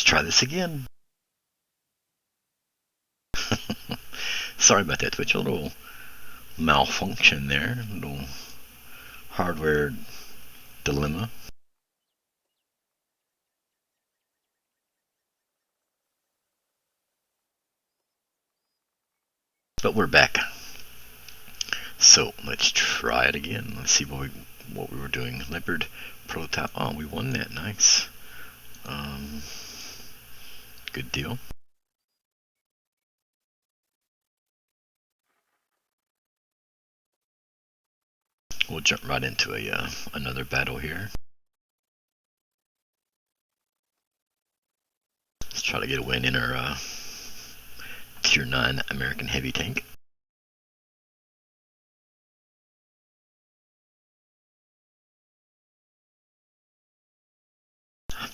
try this again. Sorry about that, Twitch. A little malfunction there. A little hardware dilemma. But we're back. So let's try it again. Let's see what we were doing. Leopard prototype. Oh, we won that. Nice. Good deal. We'll jump right into another battle here. Let's try to get a win in our Tier 9 American Heavy Tank.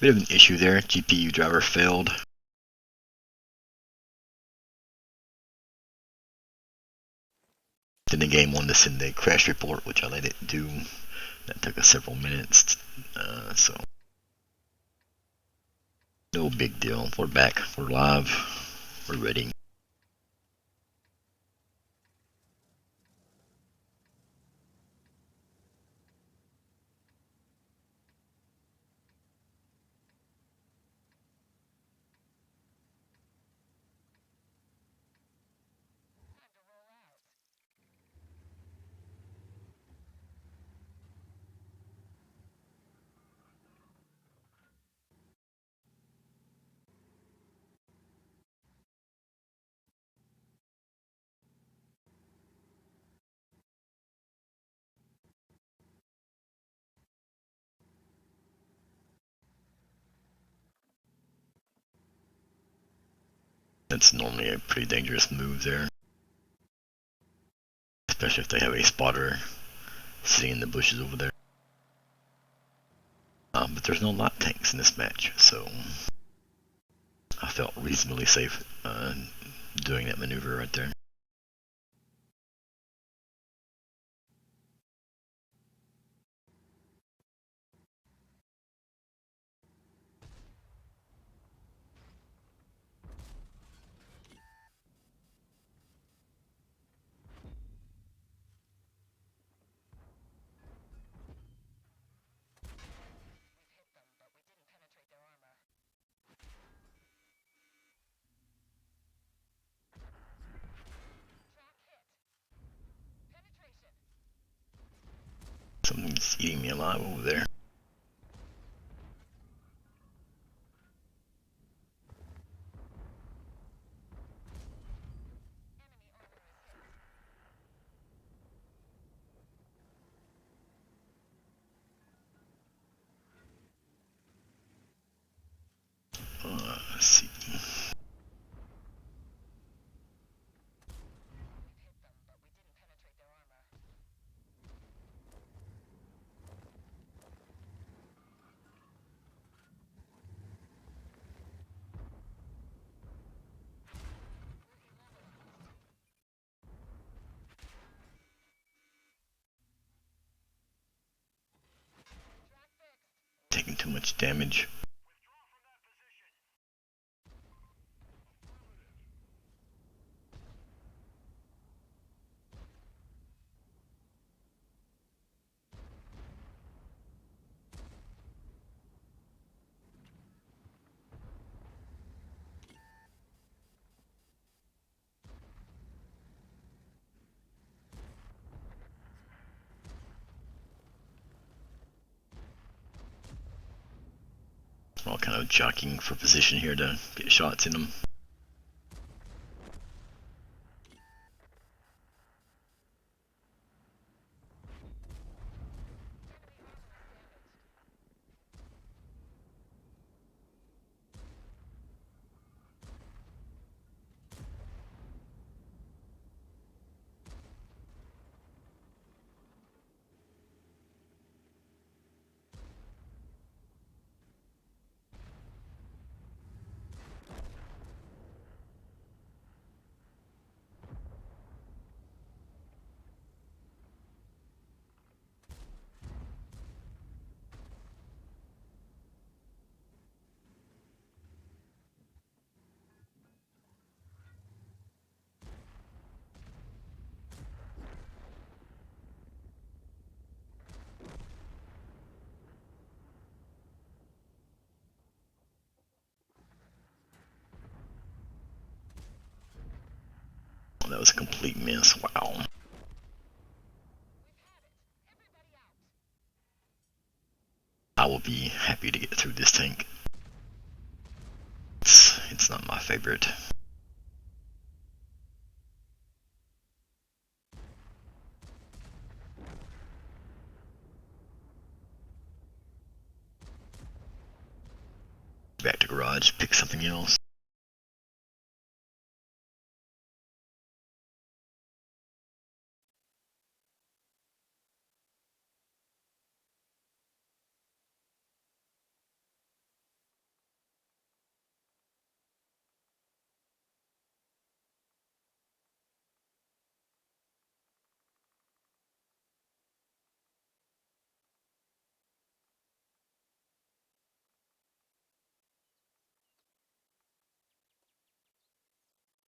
Bit of an issue there. GPU driver failed. Then the game wanted to send a crash report, which I let it do. That took us several minutes. So no big deal. We're back. We're live. We're ready. That's normally a pretty dangerous move there. Especially if they have a spotter sitting in the bushes over there. But there's no light tanks in this match, so I felt reasonably safe doing that maneuver right there. Something's eating me alive over there. Let's see. Taking too much damage. We're all kind of jockeying for position here to get shots in them. that was a complete miss. Wow. I will be happy to get through this tank. It's not my favorite. Back to garage, pick something else.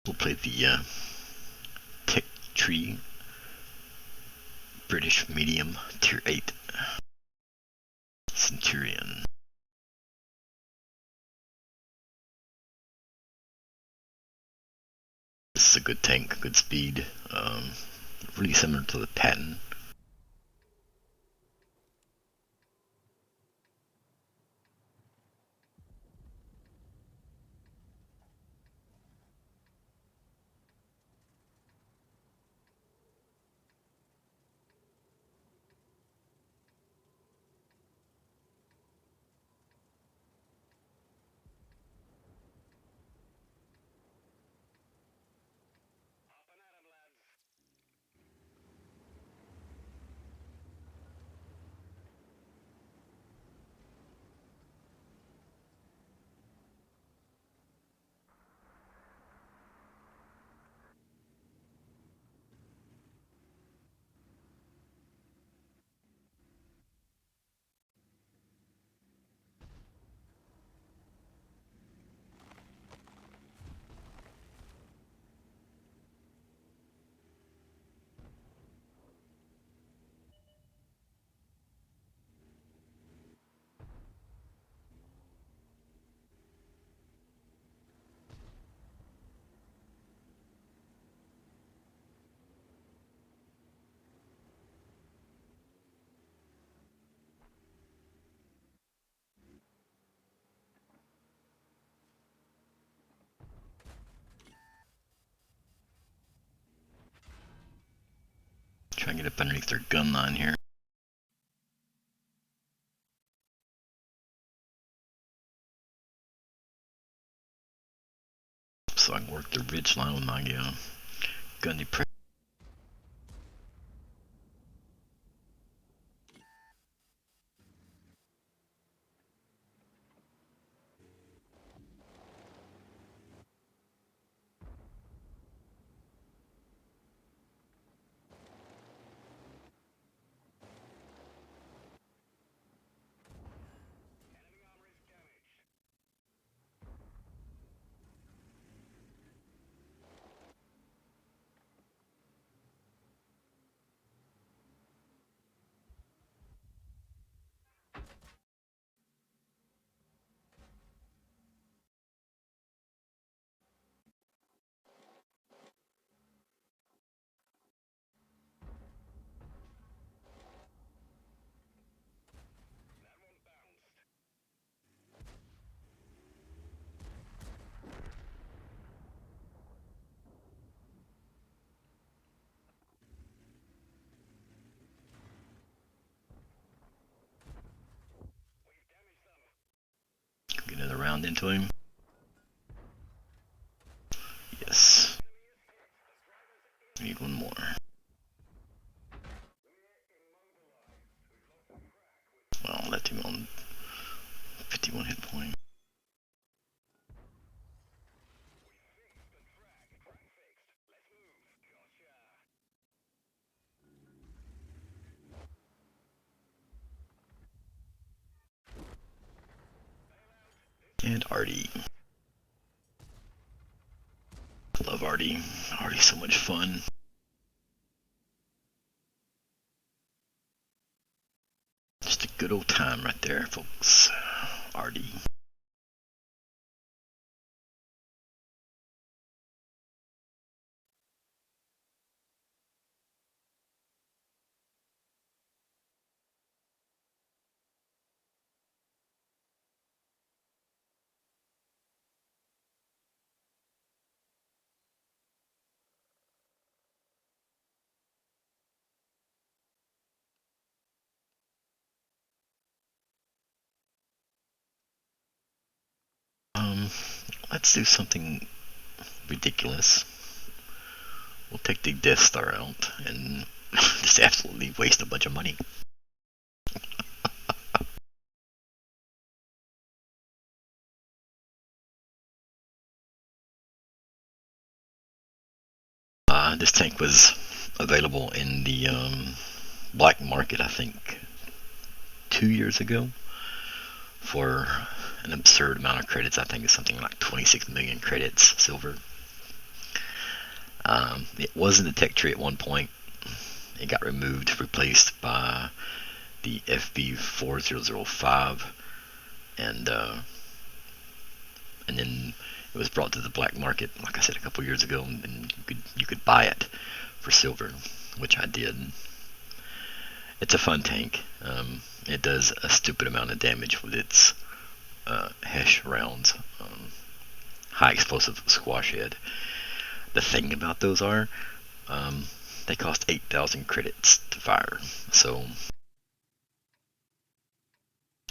We'll play the Tech Tree British Medium Tier 8 Centurion. This is a good tank, good speed, really similar to the Patton. Try and get up underneath their gun line here. So I can work the ridge line with my gun depression. Get another round into him. Yes. I need one more. Well, left him on 51 hit point. And Artie. Love Artie. Artie's so much fun. Just a good old time right there, folks. Artie. let's do something ridiculous. We'll take the Death Star out and just absolutely waste a bunch of money. This tank was available in the black market, I think, 2 years ago for an absurd amount of credits. I think it's something like 26 million credits, silver. It was in the tech tree at one point. It got removed, replaced by the FB4005, and then it was brought to the black market, like I said, a couple years ago, and you could buy it for silver, which I did. It's a fun tank. It does a stupid amount of damage with its HESH rounds, high explosive squash head. The thing about those are, they cost 8,000 credits to fire, so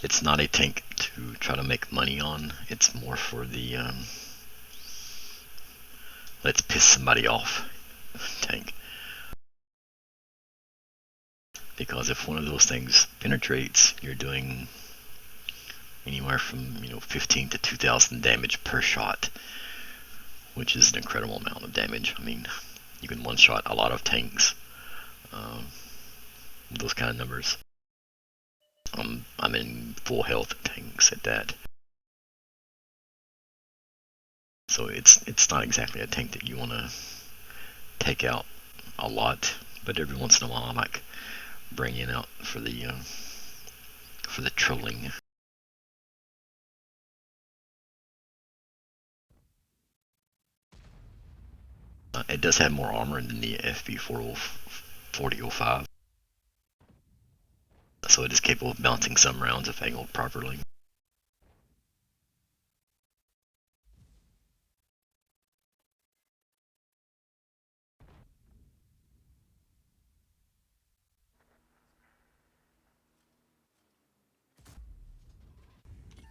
it's not a tank to try to make money on. It's more for the let's piss somebody off tank. Because if one of those things penetrates, you're doing anywhere from 15 to 2,000 damage per shot, which is an incredible amount of damage. I mean, you can one-shot a lot of tanks. Those kind of numbers. I'm in full health tanks at that. So it's not exactly a tank that you want to take out a lot, but every once in a while I like bringing out for the trolling. It does have more armor than the FB4005, so it is capable of bouncing some rounds if angled properly.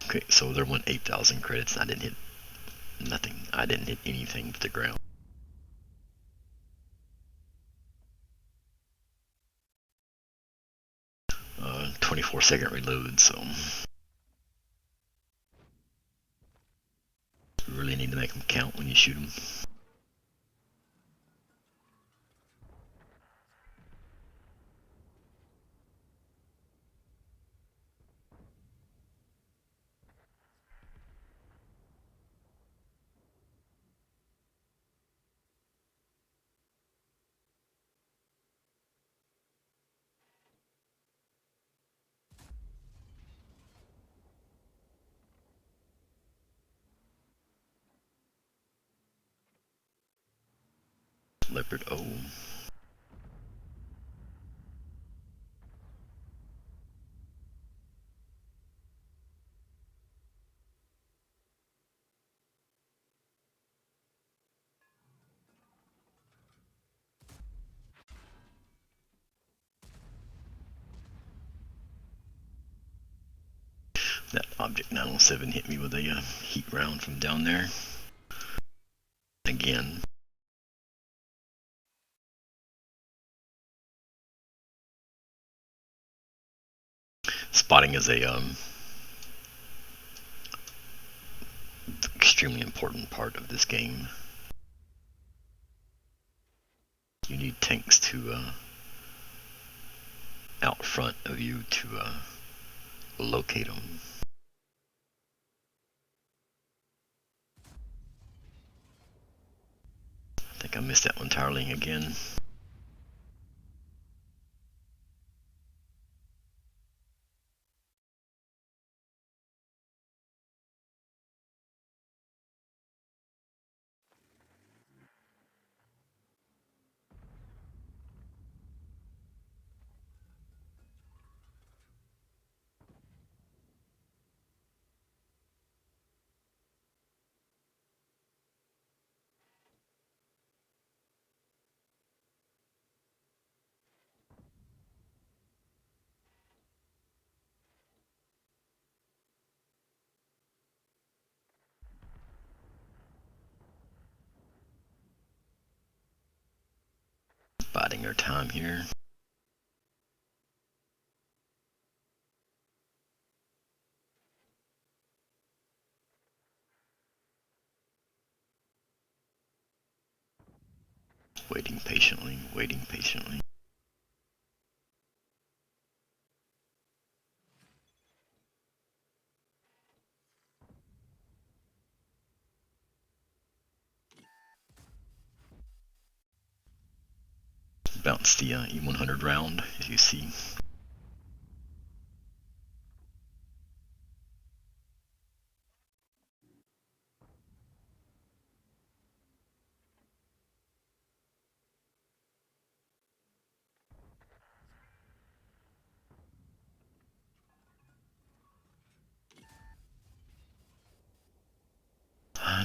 Okay, so there went 8,000 credits. I didn't hit nothing. I didn't hit anything to the ground. 24-second reload, so you really need to make them count when you shoot them. Leopard O. That Object 907 hit me with a heat round from down there. Again. Spotting is a extremely important part of this game. You need tanks to out front of you to locate them. I think I missed that one entirely again. biding our time here. Waiting patiently, waiting patiently. Bounce the E100 round, as you see.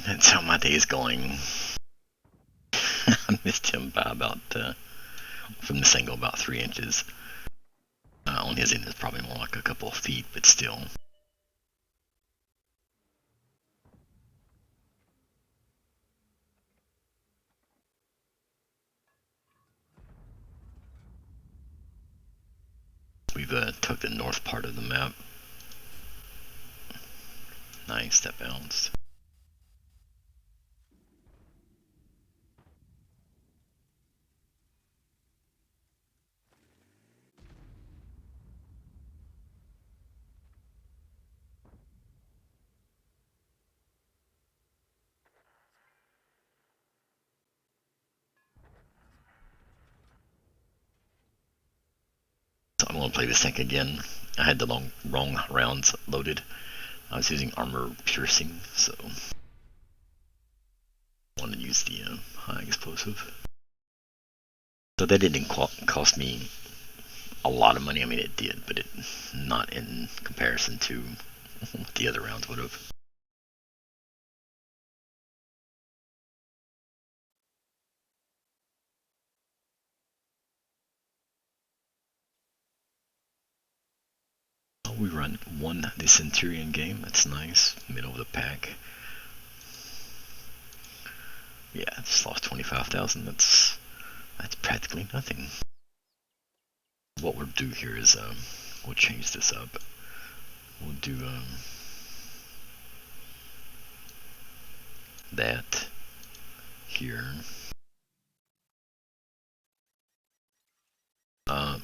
That's how my day is going. I missed him by about, from this angle, about 3 inches. On his end, it's probably more like a couple of feet, but still. We've took the north part of the map. Nice, that bounced. So I'm going to play this tank again. I had the wrong rounds loaded. I was using armor piercing, so I wanted to use the high explosive. So that didn't cost me a lot of money. I mean, it did, but it not in comparison to what the other rounds would have. We won the Centurion game. That's nice. Middle of the pack. Yeah, just lost 25,000. That's practically nothing. What we'll do here is we'll change this up. We'll do that here.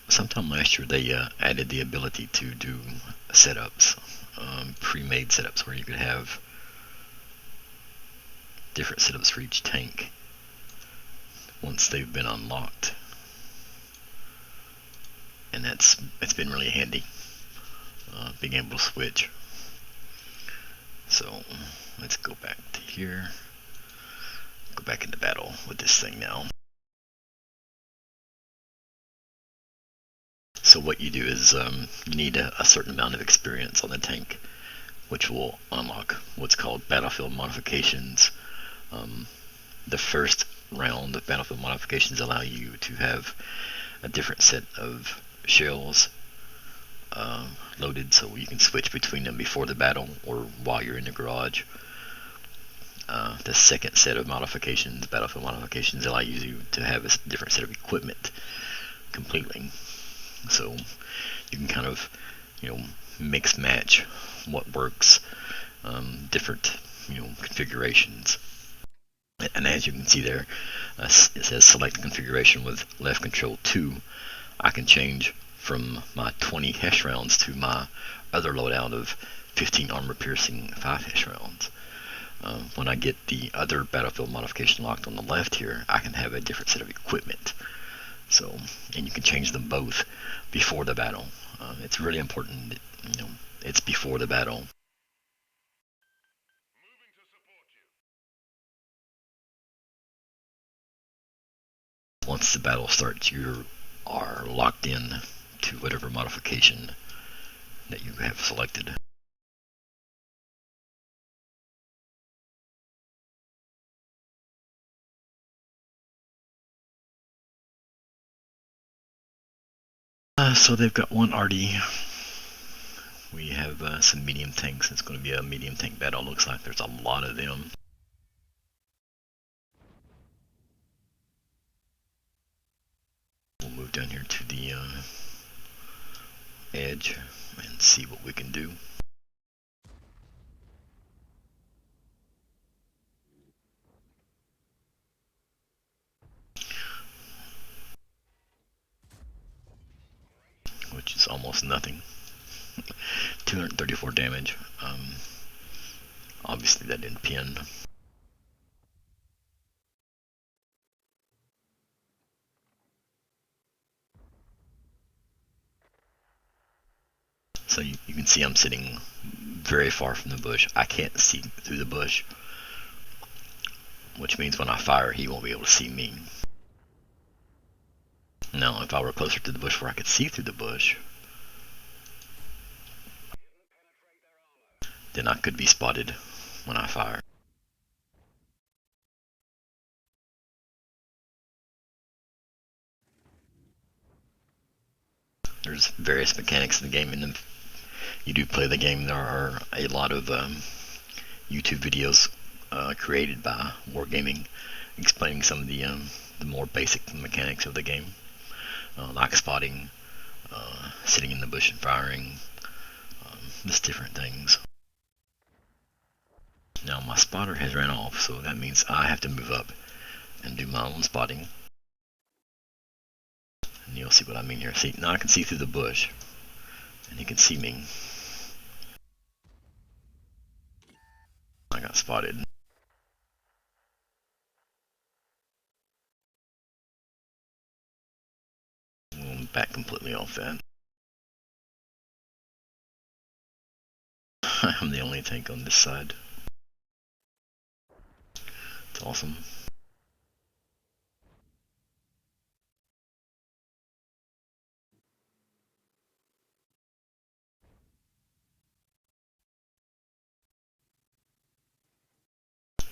Sometime last year they added the ability to do setups, pre-made setups where you could have different setups for each tank once they've been unlocked, and it's been really handy being able to switch. So let's go back to here, go back into battle with this thing now. So what you do is you need a certain amount of experience on the tank, which will unlock what's called battlefield modifications. The first round of battlefield modifications allow you to have a different set of shells loaded, so you can switch between them before the battle or while you're in the garage. The second set of modifications, battlefield modifications, allow you to have a different set of equipment completely. So you can kind of, mix match what works, different, configurations. And as you can see there, it says select configuration with left control 2. I can change from my 20 HESH rounds to my other loadout of 15 armor piercing 5 HESH rounds. When I get the other battlefield modification locked on the left here, I can have a different set of equipment. So, and you can change them both before the battle. It's really important that, it's before the battle. Once the battle starts, you are locked in to whatever modification that you have selected. So they've got one RD. We have some medium tanks. It's going to be a medium tank battle. Looks like there's a lot of them. move down here to the edge and see what we can do. Which is almost nothing. 234 damage. Obviously that didn't pin. So you can see I'm sitting very far from the bush. I can't see through the bush, which means when I fire, he won't be able to see me. Now, if I were closer to the bush where I could see through the bush, then I could be spotted when I fire. There's various mechanics in the game, and if you do play the game, there are a lot of YouTube videos created by Wargaming explaining some of the more basic mechanics of the game, like spotting, sitting in the bush and firing, just different things. Now my spotter has ran off, so that means I have to move up and do my own spotting. And you'll see what I mean here. See, now I can see through the bush, and he can see me. I got spotted. I'm back completely off that. I'm the only tank on this side. It's awesome.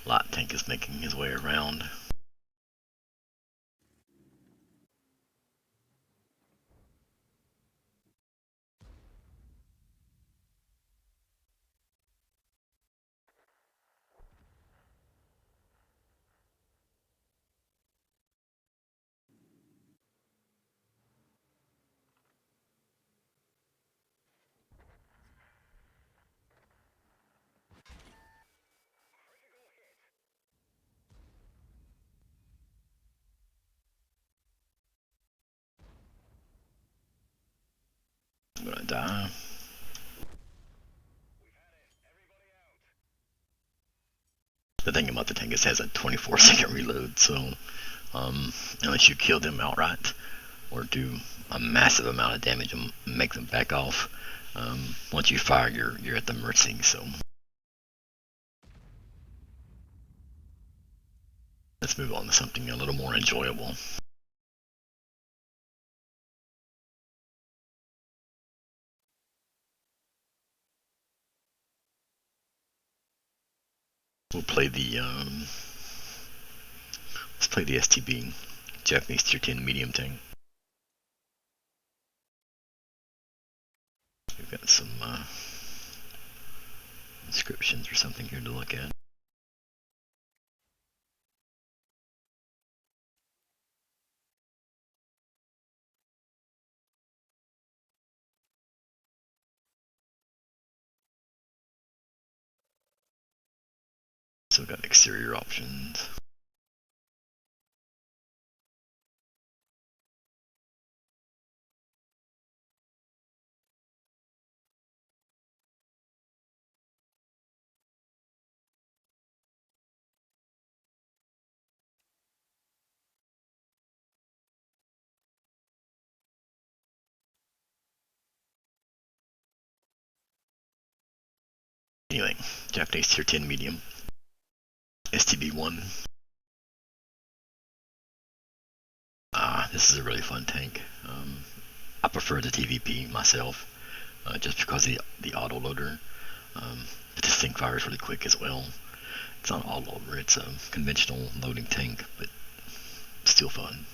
Light tank is making his way around. I'm gonna die. The thing about the tank is it has a 24-second reload, so unless you kill them outright or do a massive amount of damage and make them back off, once you fire, you're at the mercy. So let's move on to something a little more enjoyable. We'll play the let's play the STB, Japanese Tier 10 medium tank. We've got some inscriptions or something here to look at. So we've got exterior options. Anyway, Japanese Tier 10 medium, STB1. This is a really fun tank. I prefer the TVP myself, just because the auto loader. But this thing fires really quick as well. It's not all over. It's a conventional loading tank, but still fun.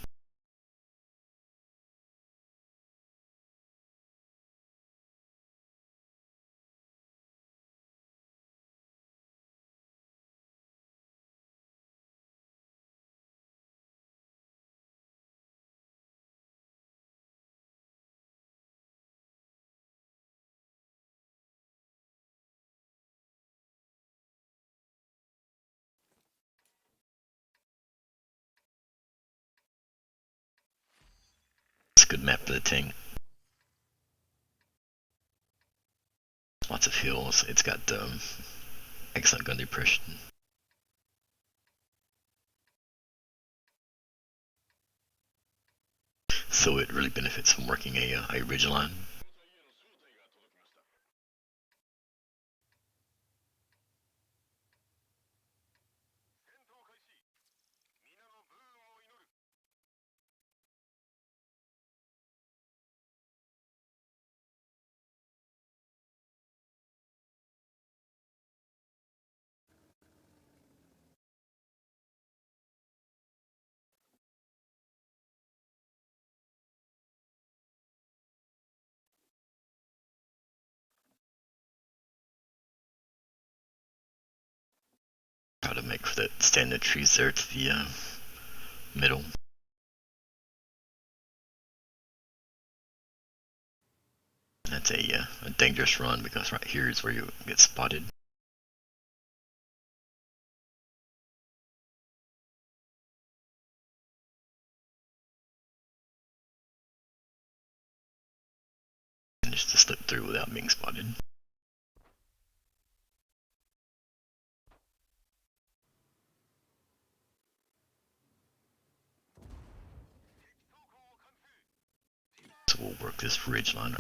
good map for the tank. Lots of hills. It's got excellent gun depression. So it really benefits from working a ridgeline. Try to make for that standard trees there to the middle. That's a dangerous run because right here is where you get spotted. And just to slip through without being spotted. So we'll work this ridge line.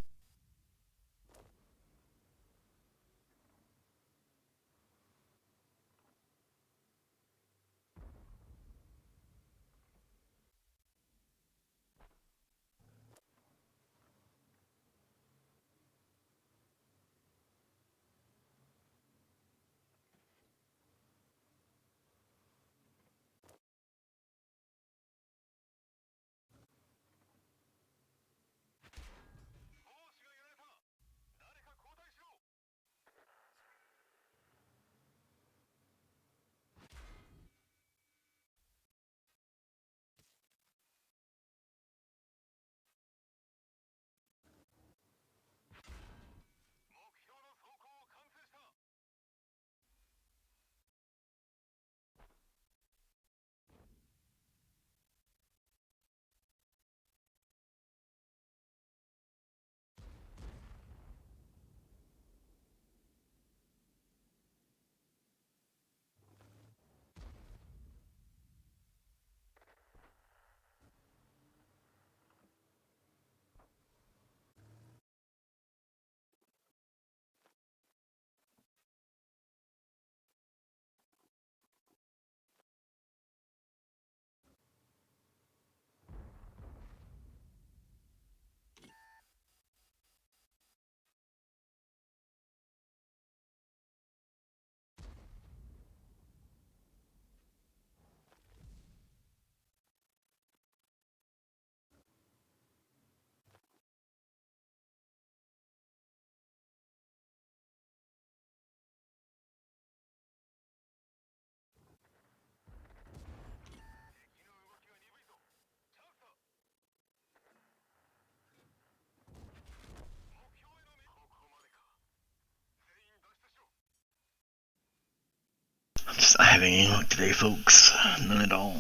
I'm just not having any luck today, folks. None at all.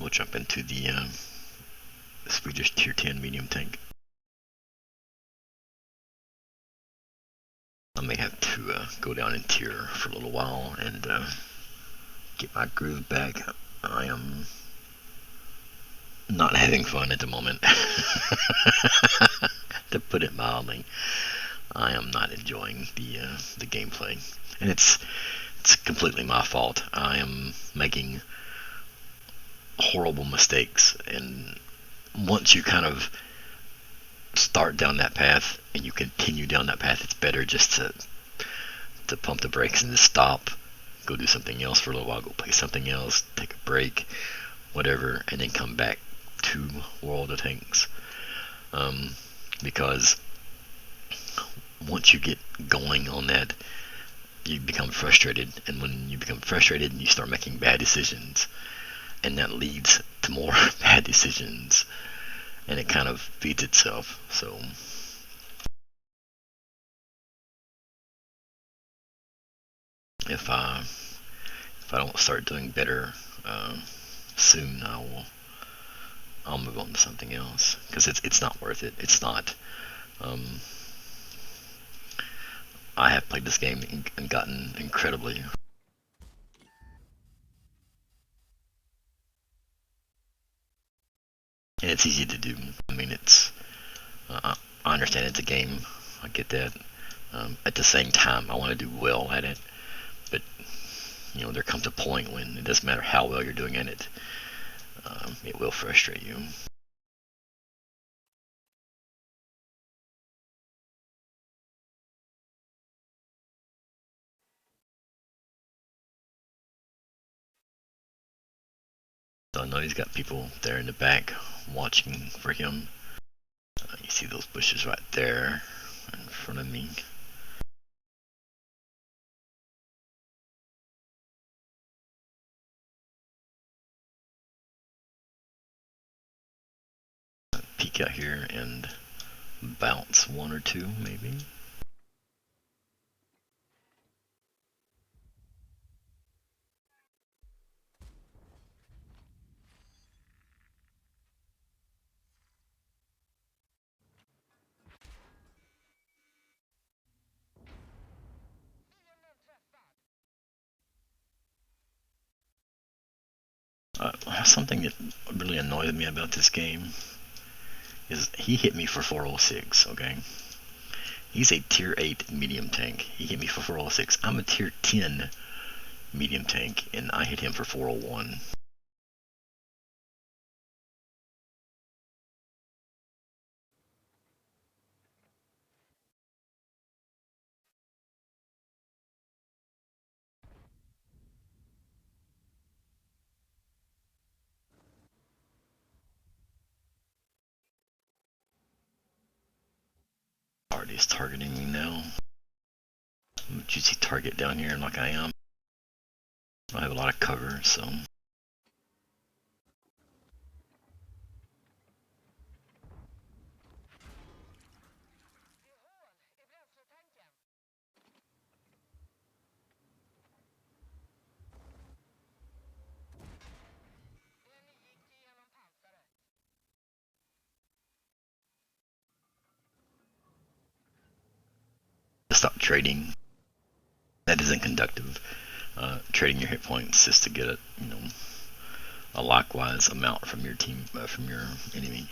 We'll jump into the Swedish Tier 10 medium tank. I may have to go down in tier for a little while and get my groove back. I am not having fun at the moment. To put it mildly, I am not enjoying the gameplay, and it's completely my fault. I am making horrible mistakes, and once you kind of start down that path and you continue down that path, it's better just to pump the brakes and just stop, go do something else for a little while, go play something else, take a break, whatever, and then come back to World of Tanks, because once you get going on that, you become frustrated, and when you become frustrated, you start making bad decisions, and that leads to more bad decisions, and it kind of feeds itself. So if I don't start doing better soon, I'll move on to something else, because it's not worth it. It's not. Um, I have played this game and gotten incredibly. And it's easy to do. I mean, I understand it's a game. I get that. At the same time, I want to do well at it. But there comes a point when it doesn't matter how well you're doing at it. It will frustrate you. So I know he's got people there in the back watching for him. You see those bushes right there in front of me. Peek out here and bounce one or two, maybe. Something that really annoys me about this game is he hit me for 406, okay? He's a tier 8 medium tank. He hit me for 406. I'm a tier 10 medium tank, and I hit him for 401. Already is targeting me now. I'm a juicy target down here like I am. I have a lot of cover, so. Stop trading. That isn't conductive. Trading your hit points just to get a likewise amount from your team, from your enemy.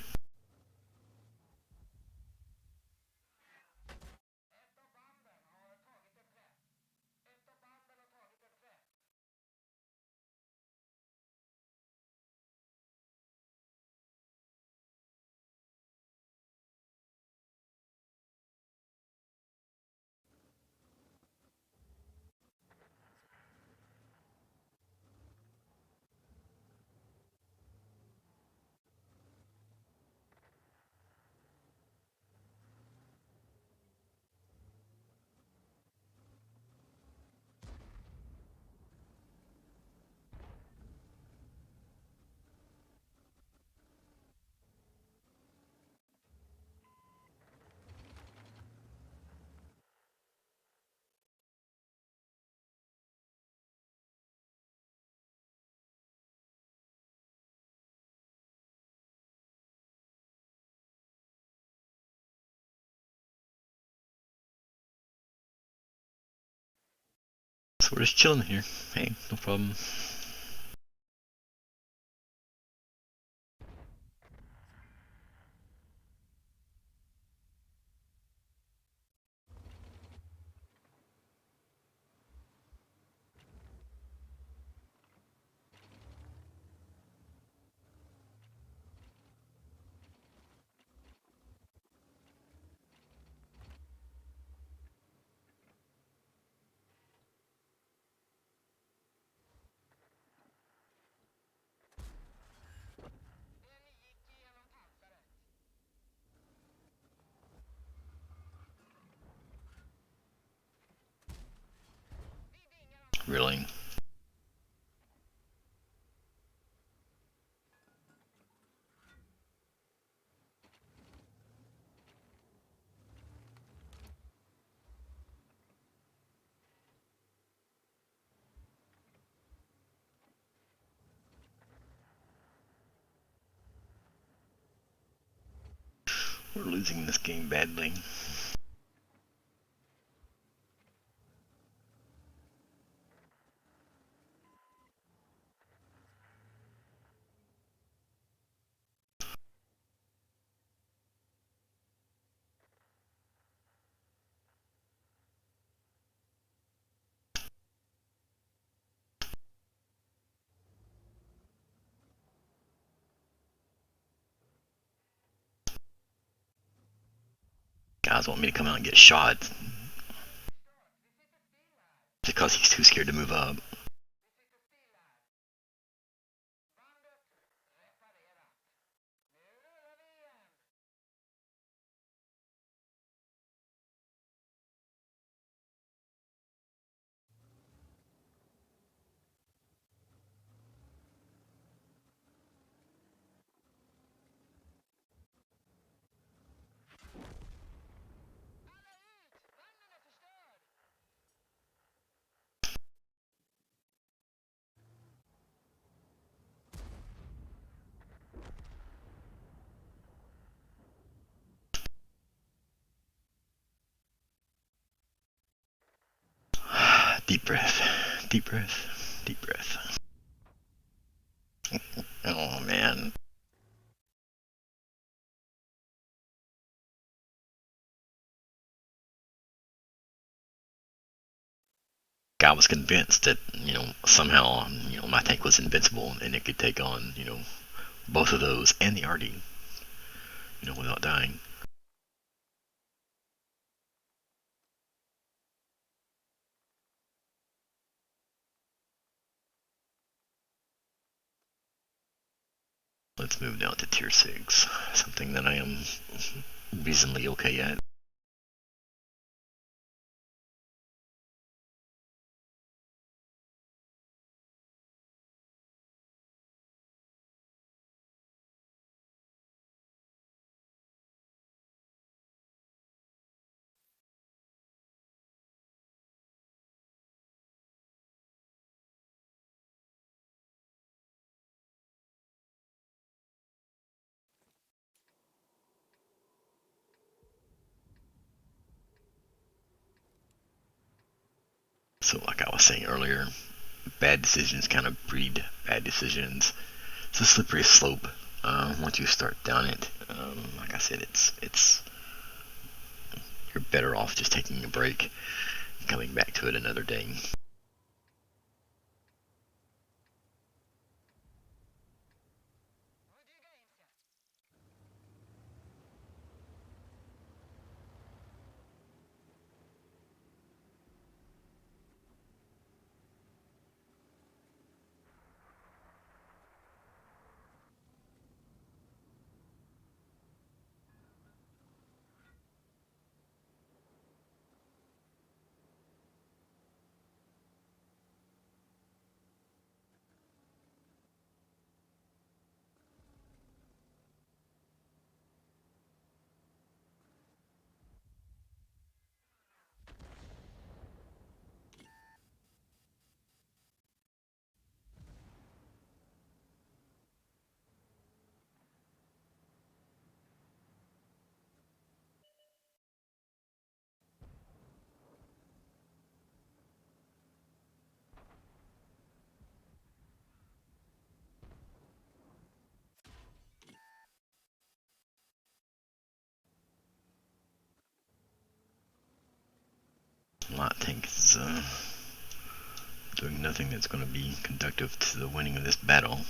So we're just chilling here. Hey, no problem. really. We're losing this game badly. Guys want me to come out and get shot because he's too scared to move up. Deep breath, deep breath, deep breath. Oh man. I was convinced that, somehow, my tank was invincible and it could take on, both of those and the RD, without dying. Let's move now to tier 6, something that I am reasonably okay at. So like I was saying earlier, bad decisions kind of breed bad decisions. It's a slippery slope. Once you start down it, like I said, it's you're better off just taking a break and coming back to it another day. Light tank is doing nothing that's going to be conductive to the winning of this battle.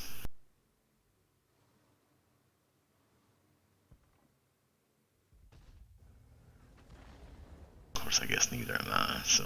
Of course, I guess neither am I, so.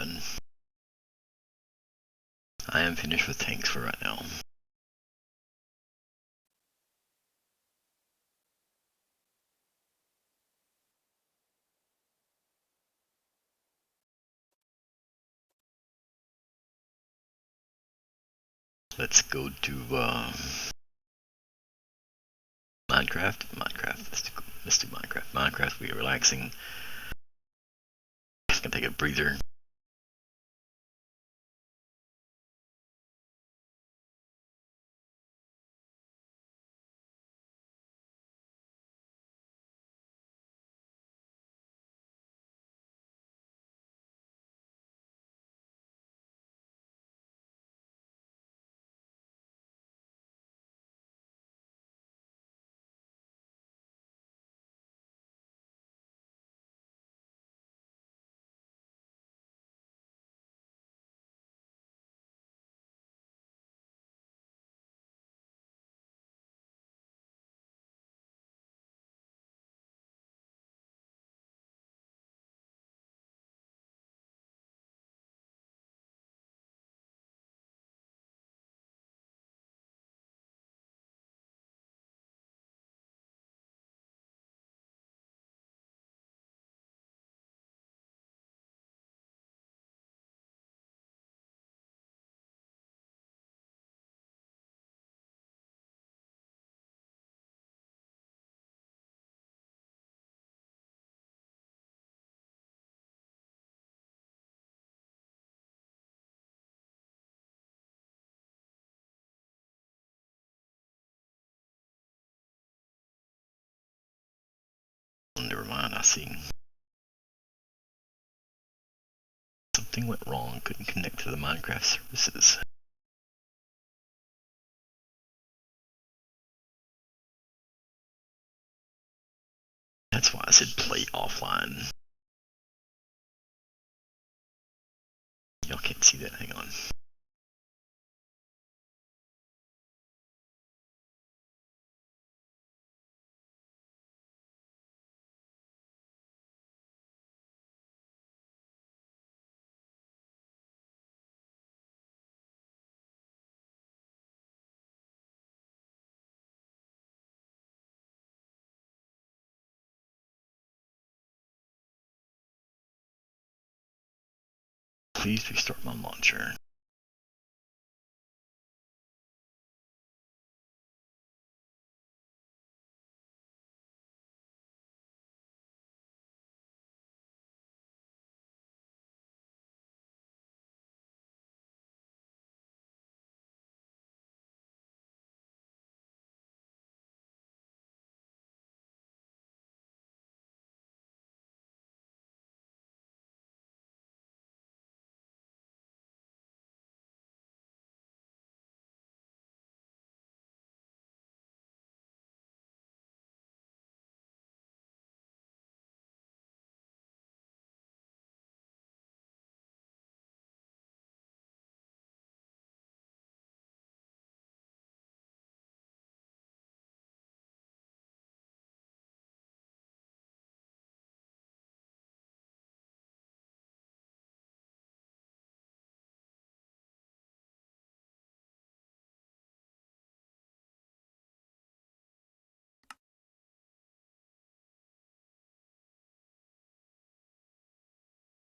done. I am finished with tanks for right now. Let's go to Minecraft. Let's do Minecraft. Minecraft, we are relaxing. Just gonna take a breather. Never mind, I see. Something went wrong, couldn't connect to the Minecraft services. That's why I said play offline. Y'all can't see that, hang on. Please restart my launcher.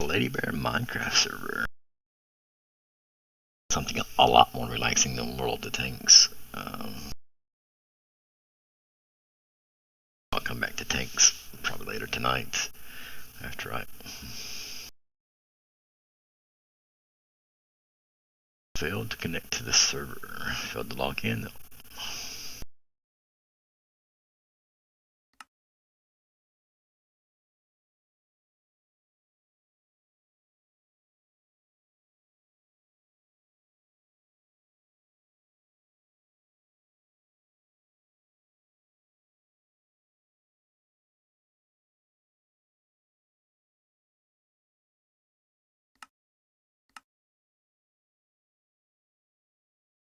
Lady Bear Minecraft server. Something a lot more relaxing than World of Tanks. I'll come back to Tanks probably later tonight after I failed to connect to the server. Failed to log in.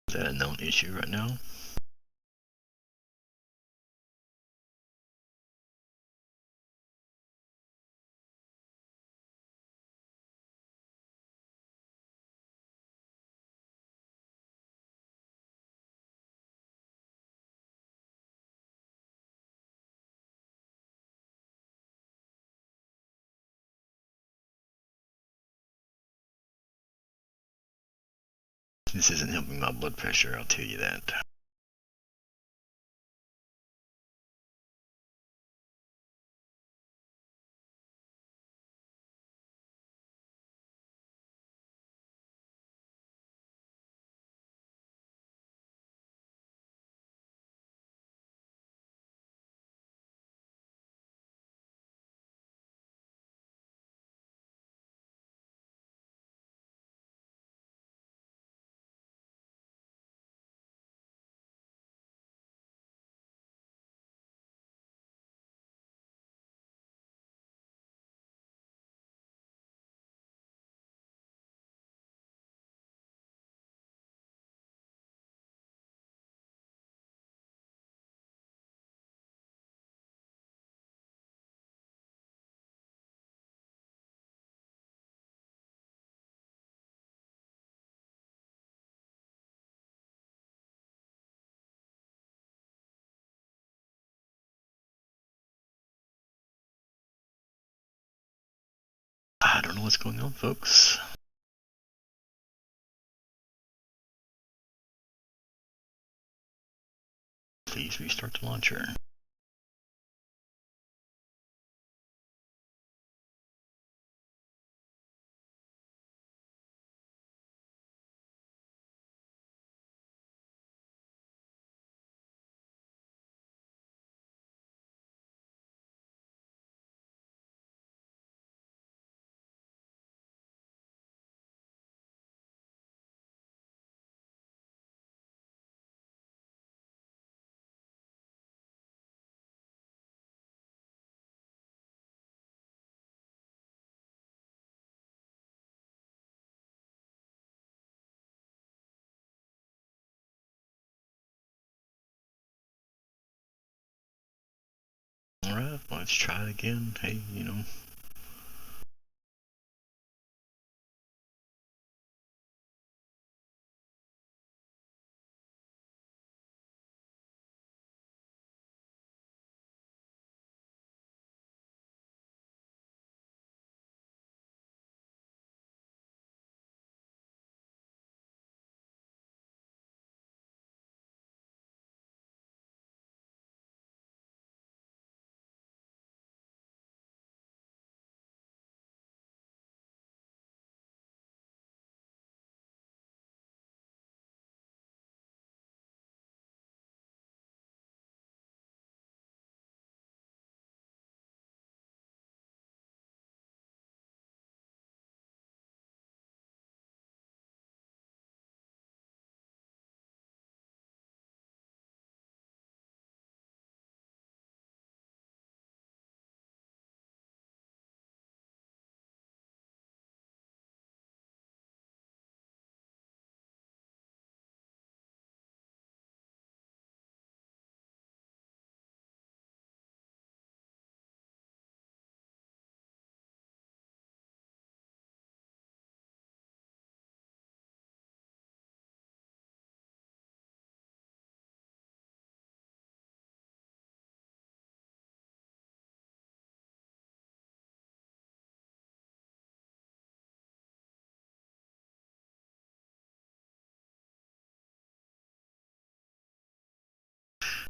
Is that a known issue right now? This isn't helping my blood pressure, I'll tell you that. I don't know what's going on, folks. Please restart the launcher. Alright, let's try it again. Hey, you know.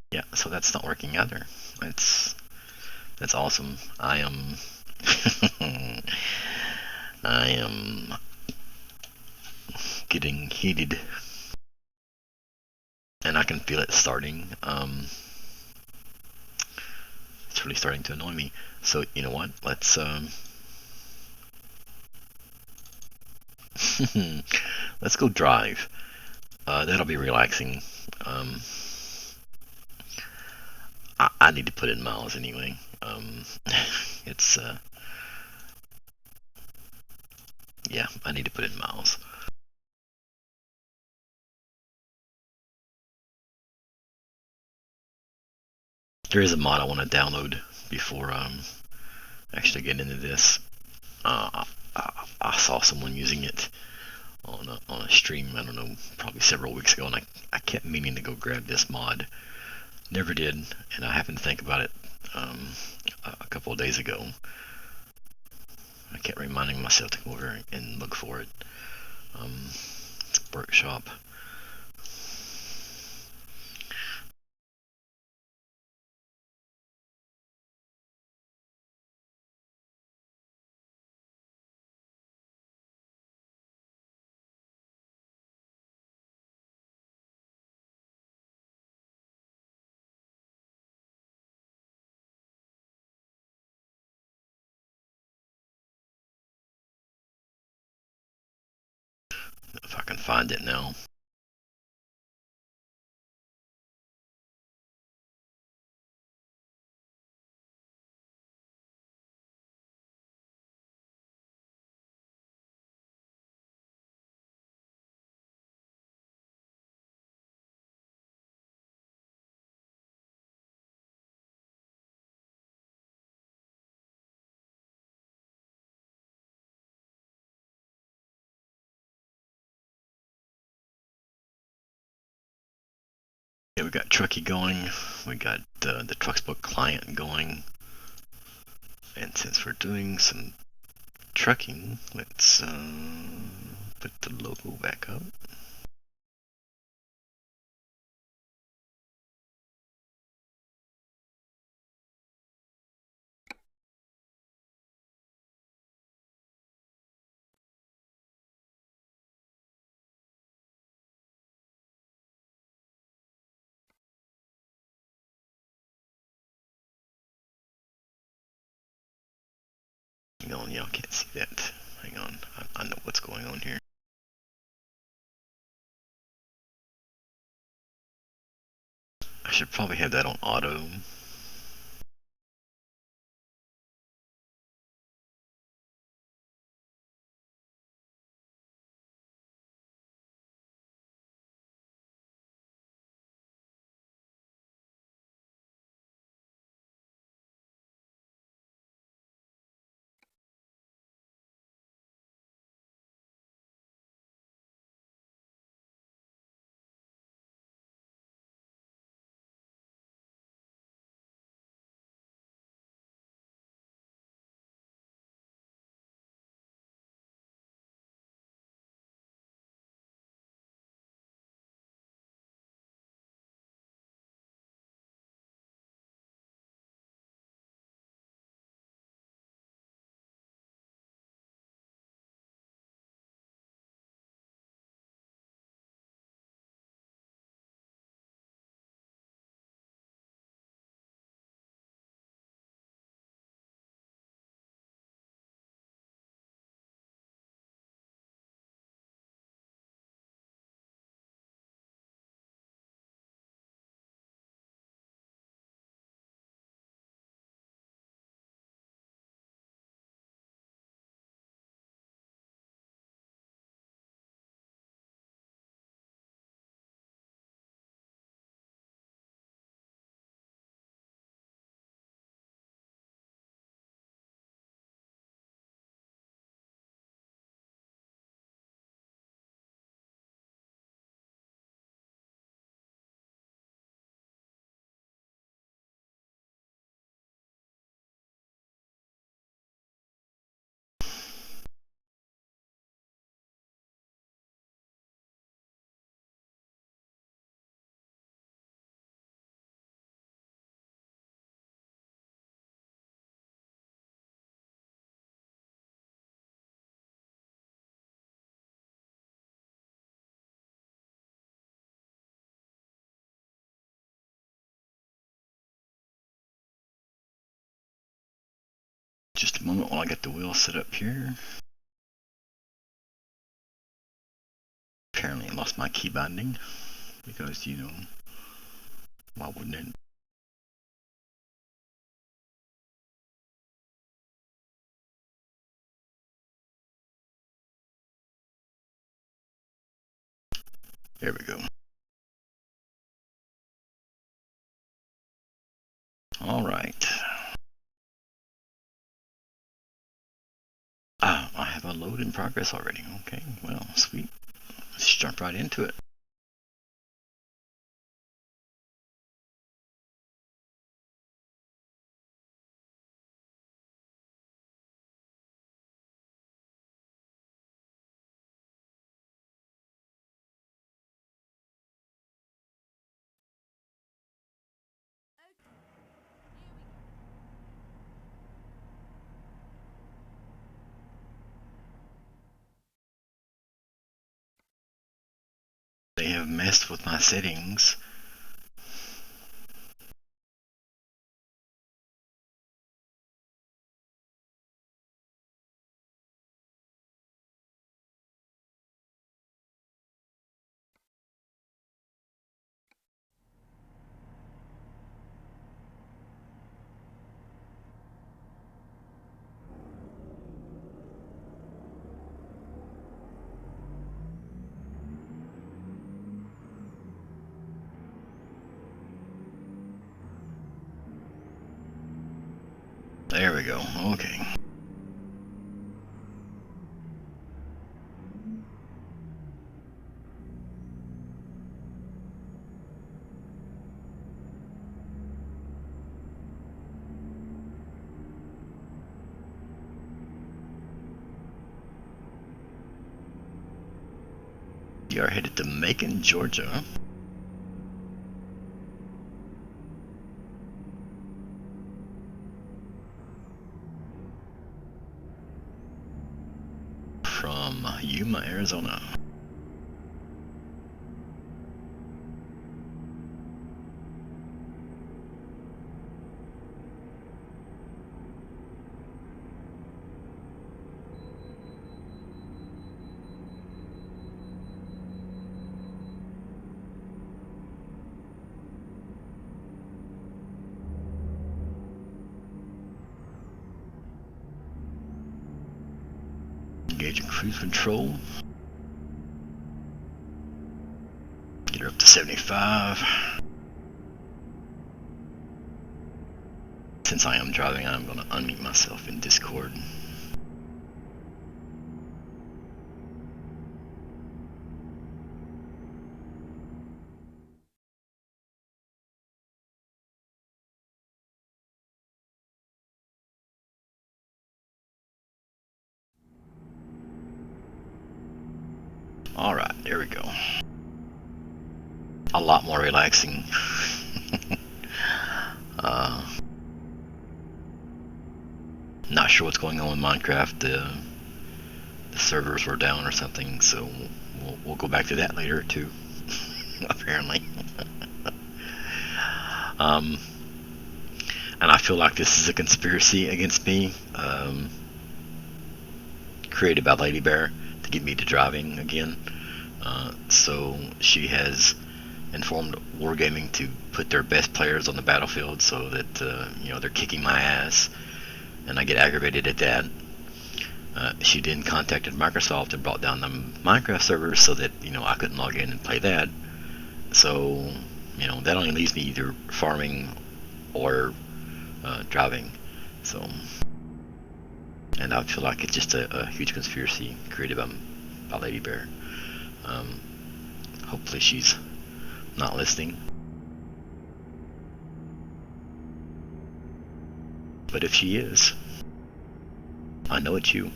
Yeah, so that's not working either. That's awesome. I am I am getting heated, and I can feel it starting. It's really starting to annoy me. So you know what? Let's go drive. That'll be relaxing. Um, I need to put in miles anyway. It's yeah, I need to put in miles. There is a mod I want to download before actually getting into this. I saw someone using it on a stream. I don't know, probably several weeks ago, and I kept meaning to go grab this mod. Never did, and I happened to think about it a couple of days ago. I kept reminding myself to go over and look for it. workshop. If I can find it now. Yeah, we got Truckee going. We got the Trucksbook client going. And since we're doing some trucking, let's put the logo back up. Hang on, y'all can't see that. Hang on, I know what's going on here. I should probably have that on auto. Just a moment while I get the wheel set up here. Apparently I lost my key binding because, you know, why wouldn't it? There we go. All right. I have a load in progress already. Okay, well, sweet. Let's jump right into it. messed with my settings. There we go. Okay. We are headed to Macon, Georgia. From Yuma, Arizona. Engaging cruise control. Get her up to 75. Since I am driving, I'm going to unmute myself in Discord. Alright, there we go. A lot more relaxing. Not sure what's going on with Minecraft. The servers were down or something, so we'll go back to that later too. Apparently. And I feel like this is a conspiracy against me, created by Lady Bear to get me to driving again. So she has informed Wargaming to put their best players on the battlefield so that they're kicking my ass, and I get aggravated at that. She then contacted Microsoft and brought down the Minecraft servers so that I couldn't log in and play that. So that only leaves me either farming or driving. So, and I feel like it's just a huge conspiracy created by Lady Bear. Hopefully she's not listening. But if she is, I know it's you.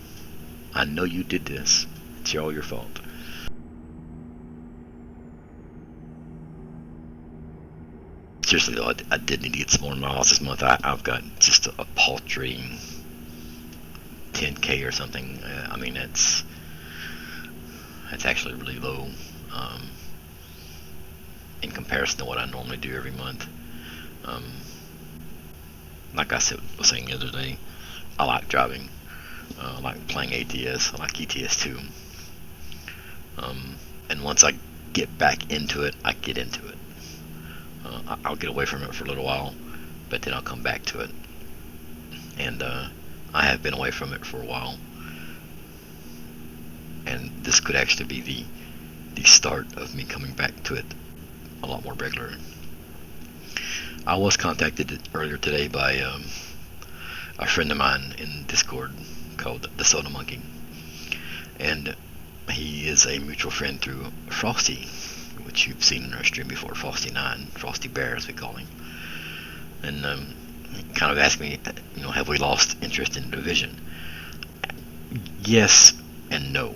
I know you did this. It's all your fault. Seriously though, I did need to get some more miles this month. I've got just a paltry 10k or something. I mean, that's actually really low in comparison to what I normally do every month. Like I was saying the other day, I like driving. I like playing ATS. I like ETS too. And once I get back into it, I get into it. I'll get away from it for a little while, but then I'll come back to it. And I have been away from it for a while. And this could actually be the start of me coming back to it a lot more regular. I was contacted earlier today by a friend of mine in Discord called the Soda Monkey, and he is a mutual friend through Frosty, which you've seen in our stream before, Frosty9, Frosty Bear as we call him. And he kind of asked me, have we lost interest in Division? Yes and no.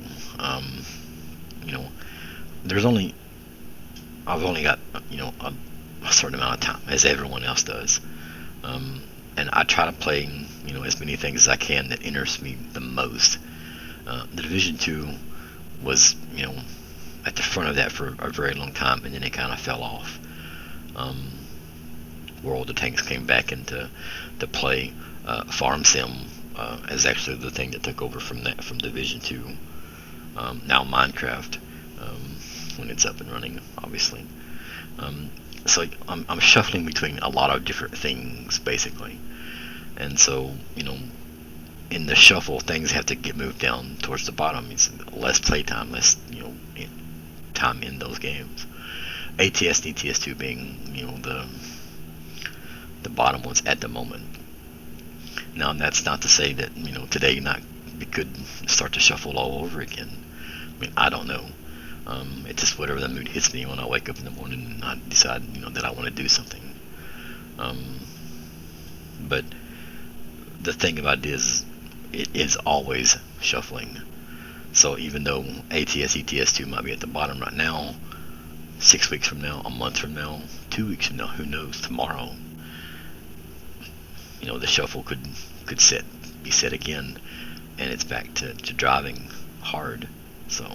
I've only got a certain amount of time, as everyone else does, and I try to play as many things as I can that interests me the most. The Division 2 was at the front of that for a very long time, and then it kind of fell off. Um, World of Tanks came back into play. Farm Sim is actually the thing that took over from Division 2. Now Minecraft, when it's up and running, obviously. So I'm shuffling between a lot of different things, basically. And so, in the shuffle, things have to get moved down towards the bottom. It's less playtime, less, time in those games. ATS and ETS2 being, the bottom ones at the moment. Now, that's not to say that, today you could start to shuffle all over again. I mean, I don't know. It's just whatever the mood hits me when I wake up in the morning and I decide, that I want to do something. But the thing about it is always shuffling. So even though ATS, ETS2 might be at the bottom right now, 6 weeks from now, a month from now, 2 weeks from now, who knows, tomorrow, the shuffle could be set again, and it's back to driving hard. So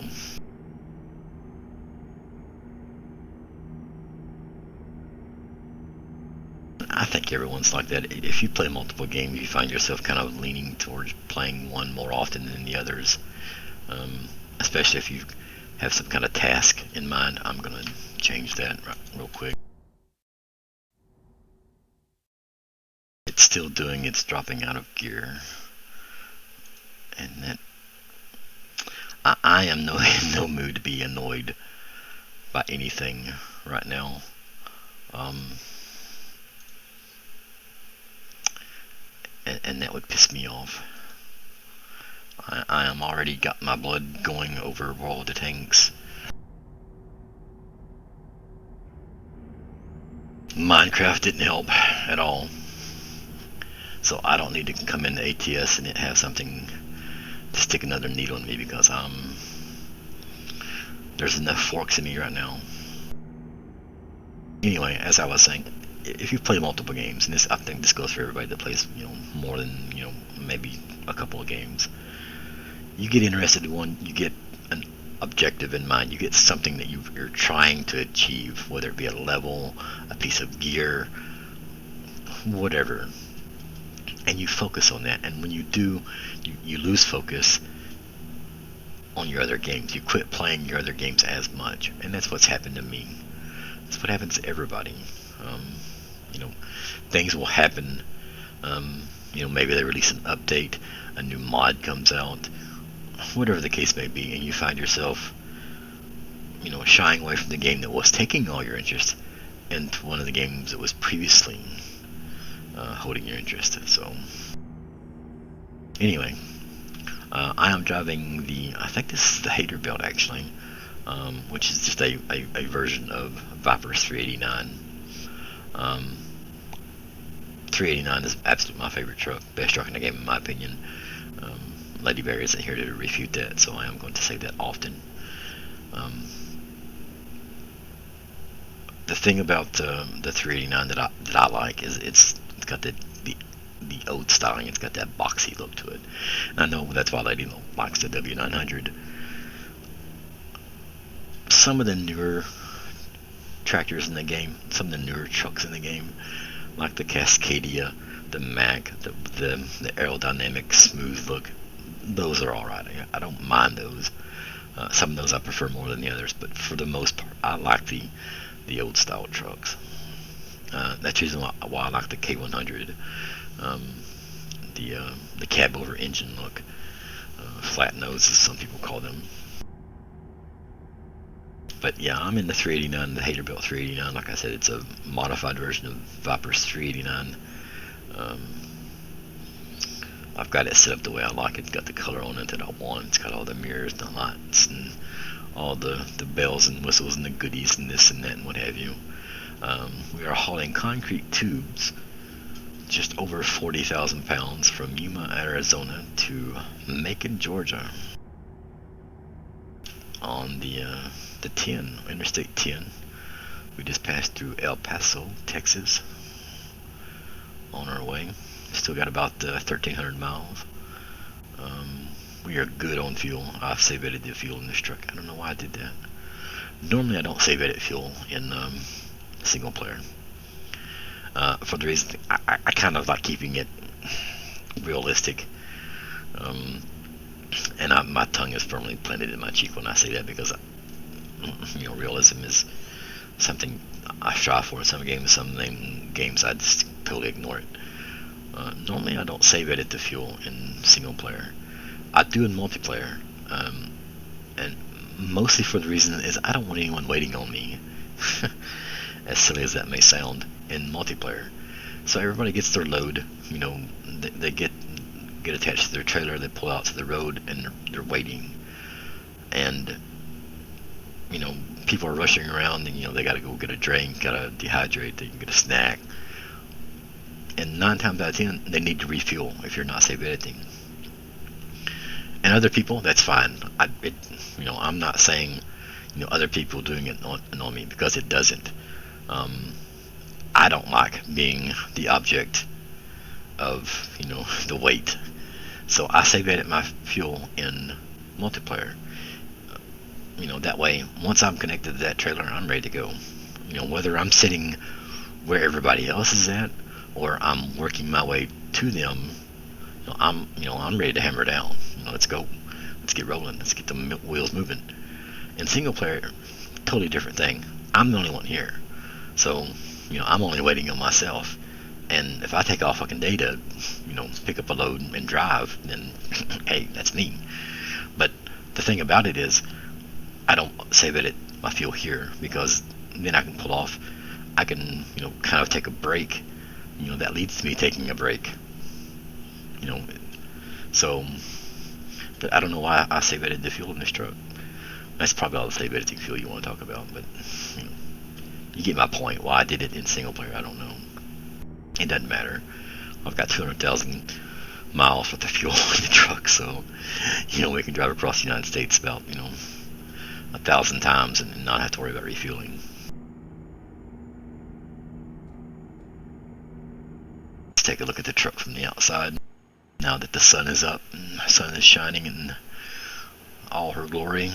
I think everyone's like that. If you play multiple games, you find yourself kind of leaning towards playing one more often than the others. Especially if you have some kind of task in mind. I'm going to change that real quick. It's still doing its dropping out of gear. And that I am in no mood to be annoyed by anything right now. And that would piss me off. I am already got my blood going over World of Tanks. Minecraft didn't help at all. So I don't need to come into ATS and it have something to stick another needle in me, because there's enough forks in me right now. Anyway, as I was saying, if you play multiple games, and I think this goes for everybody that plays, more than, maybe a couple of games, you get interested in one, you get an objective in mind, you get something that you're trying to achieve, whether it be a level, a piece of gear, whatever, and you focus on that. And when you do, you lose focus on your other games. You quit playing your other games as much, and that's what's happened to me. That's what happens to everybody. Things will happen. Maybe they release an update, a new mod comes out, whatever the case may be, and you find yourself, shying away from the game that was taking all your interest into one of the games that was previously holding your interest. So, anyway, I am driving I think this is the Hater Belt, actually, which is just a version of Viper's 389. 389 is absolutely my favorite truck, best truck in the game in my opinion. Lady Bear isn't here to refute that, so I am going to say that often. The thing about the 389 that I like is it's got the old styling. It's got that boxy look to it. And I know that's why Lady likes the W900. Some of the newer tractors in the game, some of the newer trucks in the game, like the Cascadia, the Mack, the aerodynamic smooth look, those are alright. I don't mind those. Some of those I prefer more than the others, but for the most part, I like the old style trucks. That's the reason why I like the K100, the cab over engine look, flat nose as some people call them. But yeah, I'm in the 389, the Hater Belt 389. Like I said, it's a modified version of Viper's 389. I've got it set up the way I like it. It's got the color on it that I want. It's got all the mirrors, the lights, and all the bells and whistles and the goodies and this and that and what have you. We are hauling concrete tubes, just over 40,000 pounds, from Yuma, Arizona to Macon, Georgia, on the 10, Interstate 10. We just passed through El Paso, Texas, on our way. Still got about 1,300 miles. We are good on fuel. I've saved the fuel in this truck. I don't know why I did that. Normally I don't save edit fuel in single player, for the reason I kind of like keeping it realistic. Um, and my tongue is firmly planted in my cheek when I say that, because realism is something I strive for in some games. Some games I just totally ignore it. Normally I don't save edit the fuel in single player. I do in multiplayer, and mostly for the reason is I don't want anyone waiting on me. As silly as that may sound, in multiplayer. So everybody gets their load. They get attached to their trailer. They pull out to the road, and they're waiting. And people are rushing around, and they gotta go get a drink, gotta dehydrate, they can get a snack. And 9 times out of 10, they need to refuel if you're not save editing. And other people, that's fine. I'm not saying other people doing it on me, because it doesn't. I don't like being the object of the wait. So I save edit my fuel in multiplayer. That way, once I'm connected to that trailer, I'm ready to go. Whether I'm sitting where everybody else is at, or I'm working my way to them, I'm ready to hammer down. Let's go. Let's get rolling. Let's get the wheels moving. In single player, totally different thing. I'm the only one here. So, I'm only waiting on myself. And if I take all fucking day to, pick up a load and drive, then, hey, that's me. But the thing about it is, I don't save edit my fuel here, because then I can pull off. I can, kind of take a break. That leads to me taking a break. So, but I don't know why I save edit the fuel in this truck. That's probably all the save editing fuel you want to talk about, but you get my point. Why I did it in single player, I don't know. It doesn't matter. I've got 200,000 miles worth of fuel in the truck, so we can drive across the United States about 1,000 times and not have to worry about refueling. Let's take a look at the truck from the outside. Now that the sun is up and the sun is shining in all her glory.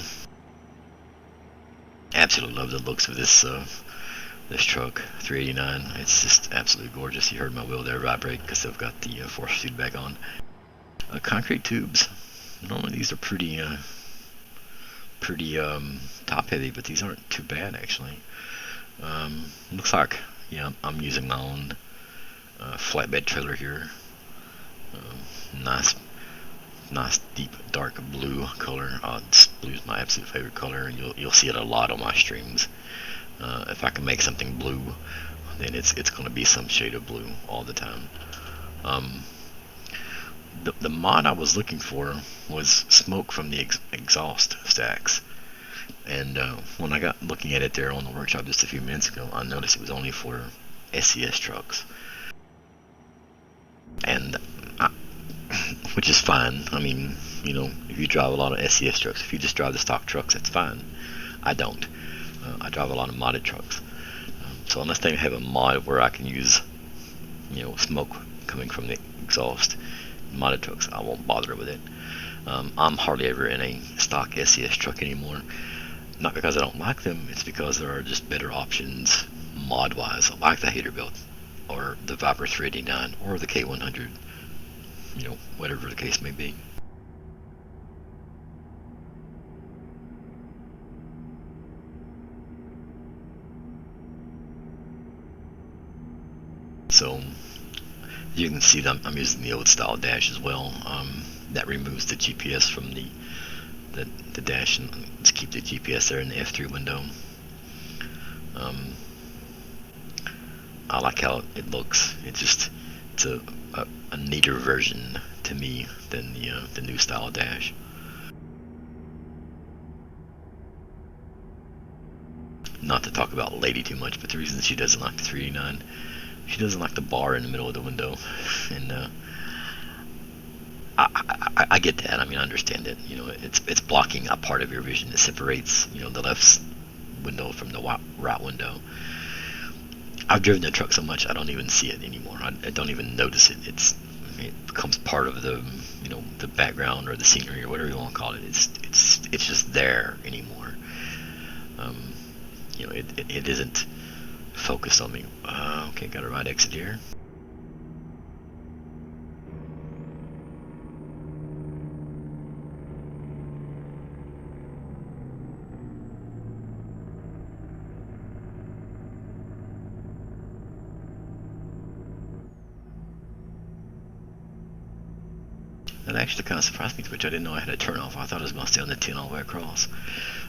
Absolutely love the looks of this truck, 389. It's just absolutely gorgeous. You heard my wheel there vibrate because I've got the force feed back on. Concrete tubes. Normally these are pretty top heavy, but these aren't too bad actually. Looks like I'm using my own flatbed trailer here. Nice deep dark blue color. Blue is my absolute favorite color, and you'll see it a lot on my streams. If I can make something blue, then it's going to be some shade of blue all the time. The mod I was looking for was smoke from the exhaust stacks, and when I got looking at it there on the workshop just a few minutes ago, I noticed it was only for SCS trucks, and which is fine. I mean, if you drive a lot of SCS trucks, if you just drive the stock trucks, that's fine. I don't. I drive a lot of modded trucks. So unless they have a mod where I can use, smoke coming from the exhaust modded trucks, I won't bother with it. I'm hardly ever in a stock SCS truck anymore. Not because I don't like them, it's because there are just better options mod-wise, like the Haterbilt, or the Viper 389, or the K100. Whatever the case may be. So you can see that I'm using the old style dash as well. That removes the GPS from the dash, and let's keep the GPS there in the F3 window. I like how it looks. It's a neater version to me than the new style dash. Not to talk about Lady too much, but the reason she doesn't like the 389, she doesn't like the bar in the middle of the window, and I get that. I mean, I understand it. It's blocking a part of your vision. It separates the left window from the right window. I've driven the truck so much I don't even see it anymore. I don't even notice it. It becomes part of the the background or the scenery or whatever you want to call it. It's just there anymore. it isn't focused on me. Okay, got a right exit here. That actually kind of surprised me, which I didn't know I had a turn off. I thought it was going to stay on the 10 all the way across.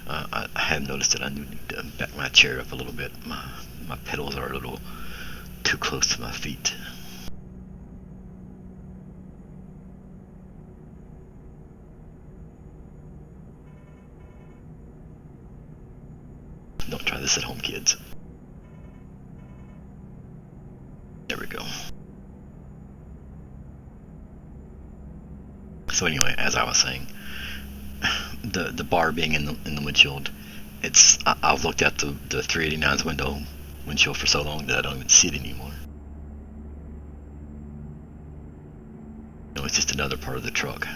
I had noticed that I need to back my chair up a little bit. My pedals are a little too close to my feet. Don't try this at home, kids. There we go. So anyway, as I was saying, the bar being in the windshield, I've looked at the 389's windshield for so long that I don't even see it anymore. It's just another part of the truck.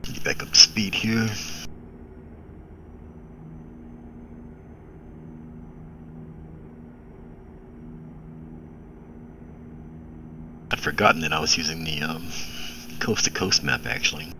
Get back up to speed here. I'd forgotten that I was using the coast to coast map actually.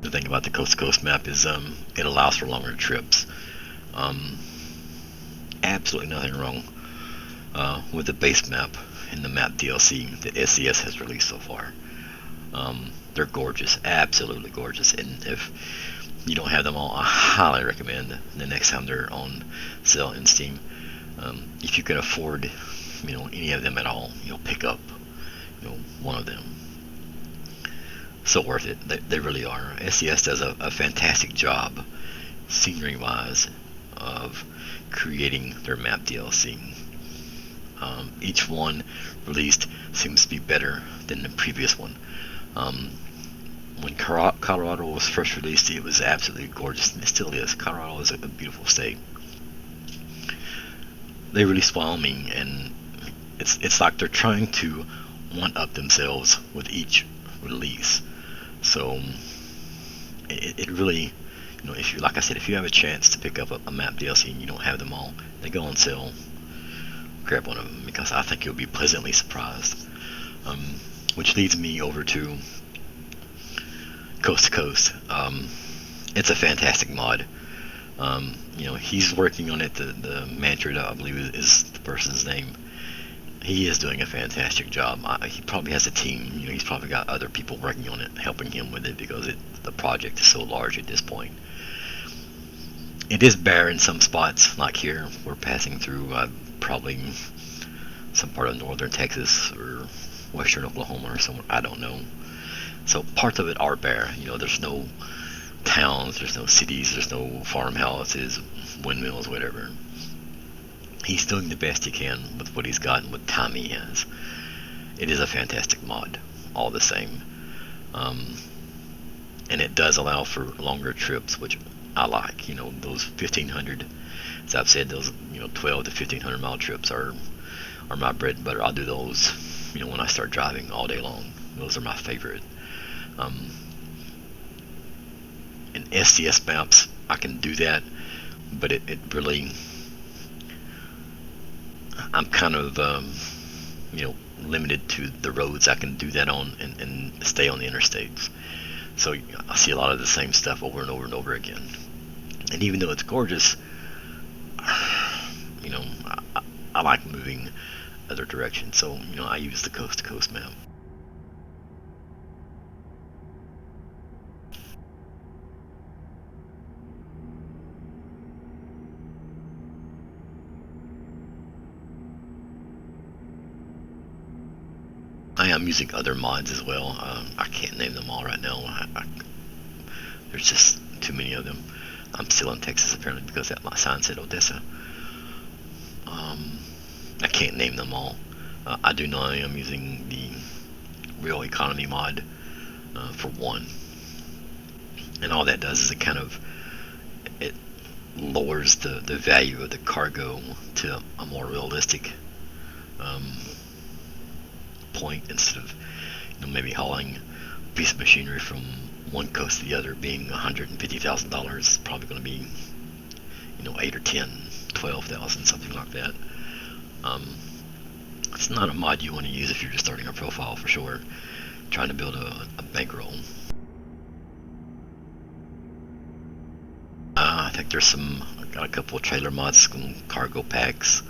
The thing about the coast to coast map is it allows for longer trips. Absolutely nothing wrong with the base map in the map DLC that SCS has released so far. They're gorgeous, absolutely gorgeous, and if you don't have them all, I highly recommend the next time they're on sale in Steam. If you can afford, any of them at all, pick up, one of them. So worth it. They really are. SCS does a fantastic job, scenery-wise, of creating their map DLC. Each one released seems to be better than the previous one. When Colorado was first released, it was absolutely gorgeous, and it still is. Colorado is a beautiful state. They released Wyoming, and it's like they're trying to one-up themselves with each release. So it really, if you, like I said, if you have a chance to pick up a map DLC and you don't have them all, they go on sale. Grab one of them, because I think you'll be pleasantly surprised. Which leads me over to Coast to Coast. It's a fantastic mod. He's working on it. The Manfred, I believe, is the person's name. He is doing a fantastic job. He probably has a team. He's probably got other people working on it, helping him with it, because the project is so large at this point. It is bare in some spots, like here. We're passing through probably some part of northern Texas or western Oklahoma or somewhere. I don't know. So parts of it are bare. There's no towns, there's no cities, there's no farmhouses, windmills, whatever. He's doing the best he can with what he's got and what time he has. It is a fantastic mod, all the same. And it does allow for longer trips, which I like. Those 1,500, as I've said, those 12 to 1,500 mile trips are my bread and butter. I'll do those, when I start driving all day long. Those are my favorite. In SCS maps, I can do that, but it really, I'm kind of limited to the roads I can do that on and stay on the interstates. So I see a lot of the same stuff over and over and over again. And even though it's gorgeous, I like moving other directions. So I use the coast to coast map. I am using other mods as well. I can't name them all right now. There's just too many of them. I'm still in Texas apparently because that my sign said Odessa. I can't name them all. I do know I am using the Real Economy mod for one, and all that does is it lowers the value of the cargo to a more realistic point, instead of maybe hauling a piece of machinery from one coast to the other being $150,000. Probably going to be 8 or 10, 12,000, something like that. It's not a mod you want to use if you're just starting a profile, for sure, trying to build a bankroll. I think there's got a couple of trailer mods, some cargo packs,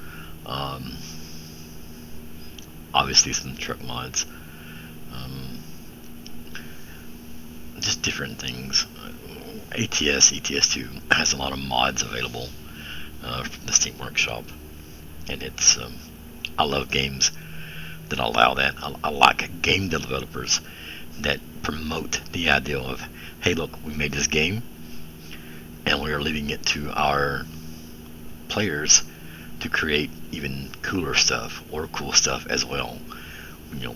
obviously some truck mods, just different things. ETS2 has a lot of mods available from the Steam Workshop, and it's I love games that allow that. I like game developers that promote the idea of, hey, look, we made this game and we are leaving it to our players to create even cooler stuff or cool stuff as well.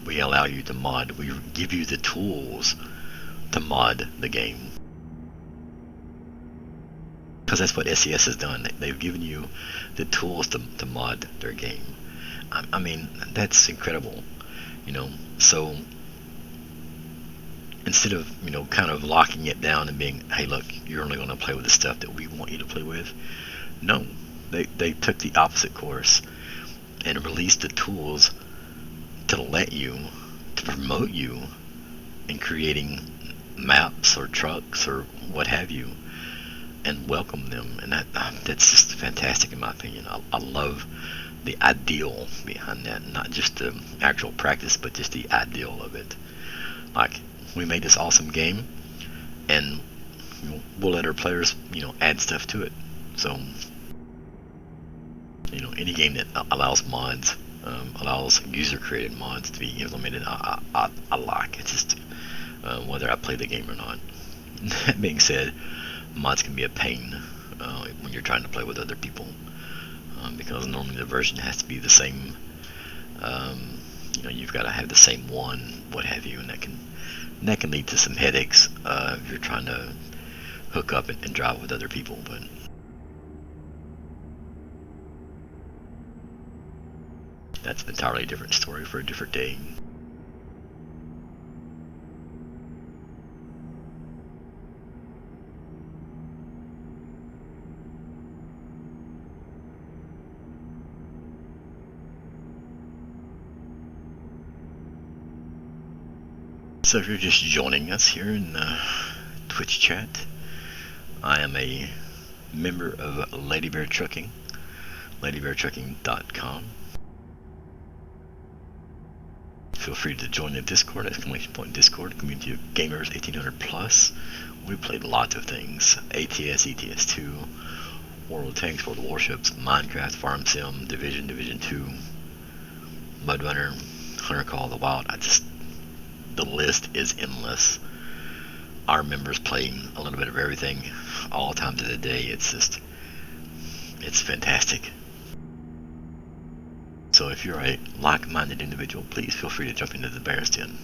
We allow you to mod. We give you the tools to mod the game, because that's what SCS has done. They've given you the tools to mod their game. I mean, that's incredible. So instead of kind of locking it down and being, hey, look, you're only going to play with the stuff that we want you to play with, no, they took the opposite course and released the tools to promote you in creating maps or trucks or what have you, and welcome them. And that's just fantastic in my opinion. I love the ideal behind that, not just the actual practice, but just the ideal of it. Like, we made this awesome game, and we'll let our players add stuff to it. So any game that allows mods, allows user created mods to be implemented, I like. It's just whether I play the game or not. That being said, mods can be a pain when you're trying to play with other people, because normally the version has to be the same. You've got to have the same one, what have you, and that can lead to some headaches if you're trying to hook up and drive with other people. But that's an entirely different story for a different day. So if you're just joining us here in Twitch chat, I am a member of Lady Bear Trucking, ladybeartrucking.com. Feel free to join the Discord, !Discord, community of gamers 1800 plus. We played lots of things: ATS, ETS2, World of Tanks, World of Warships, Minecraft, Farm Sim, Division, Division 2, Mudrunner, Hunter Call of the Wild. The list is endless. Our members play a little bit of everything all times of the day. It's fantastic. So if you're a like-minded individual, please feel free to jump into the Bear's Den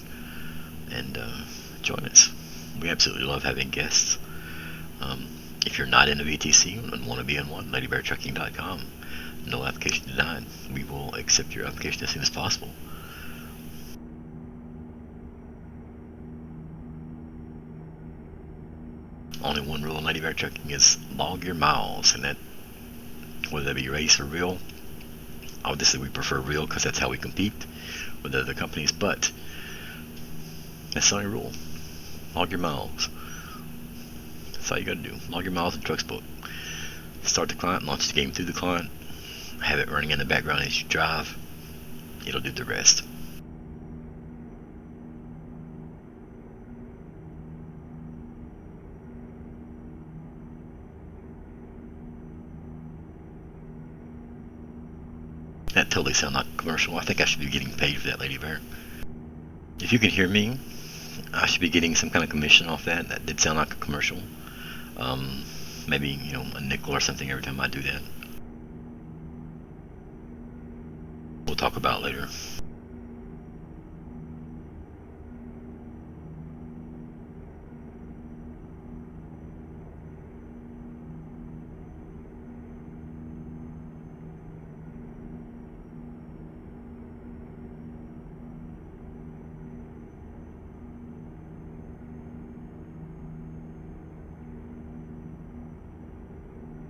and join us. We absolutely love having guests. If you're not in a VTC and want to be in one, ladybeartrucking.com. No application denied. We will accept your application as soon as possible. Only one rule in Lady Bear Trucking is log your miles, and that, whether that be race or real, obviously we prefer real because that's how we compete with other companies, but that's the only rule. Log your miles. That's all you gotta do. Log your miles in TruckSpoke. Start the client, launch the game through the client, have it running in the background as you drive. It'll do the rest. That totally sounds like a commercial. I think I should be getting paid for that, Lady Bear. If you can hear me, I should be getting some kind of commission off that. That did sound like a commercial. Um, maybe, a nickel or something every time I do that. We'll talk about it later.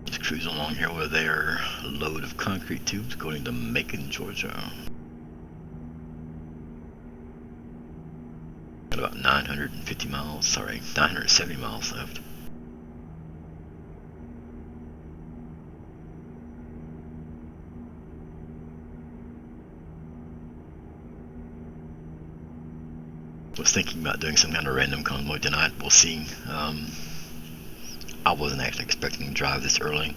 Just cruising along here with their load of concrete tubes going to Macon, Georgia. Got about 950 miles, sorry, 970 miles left. Was thinking about doing some kind of random convoy tonight. We'll see. I wasn't actually expecting to drive this early,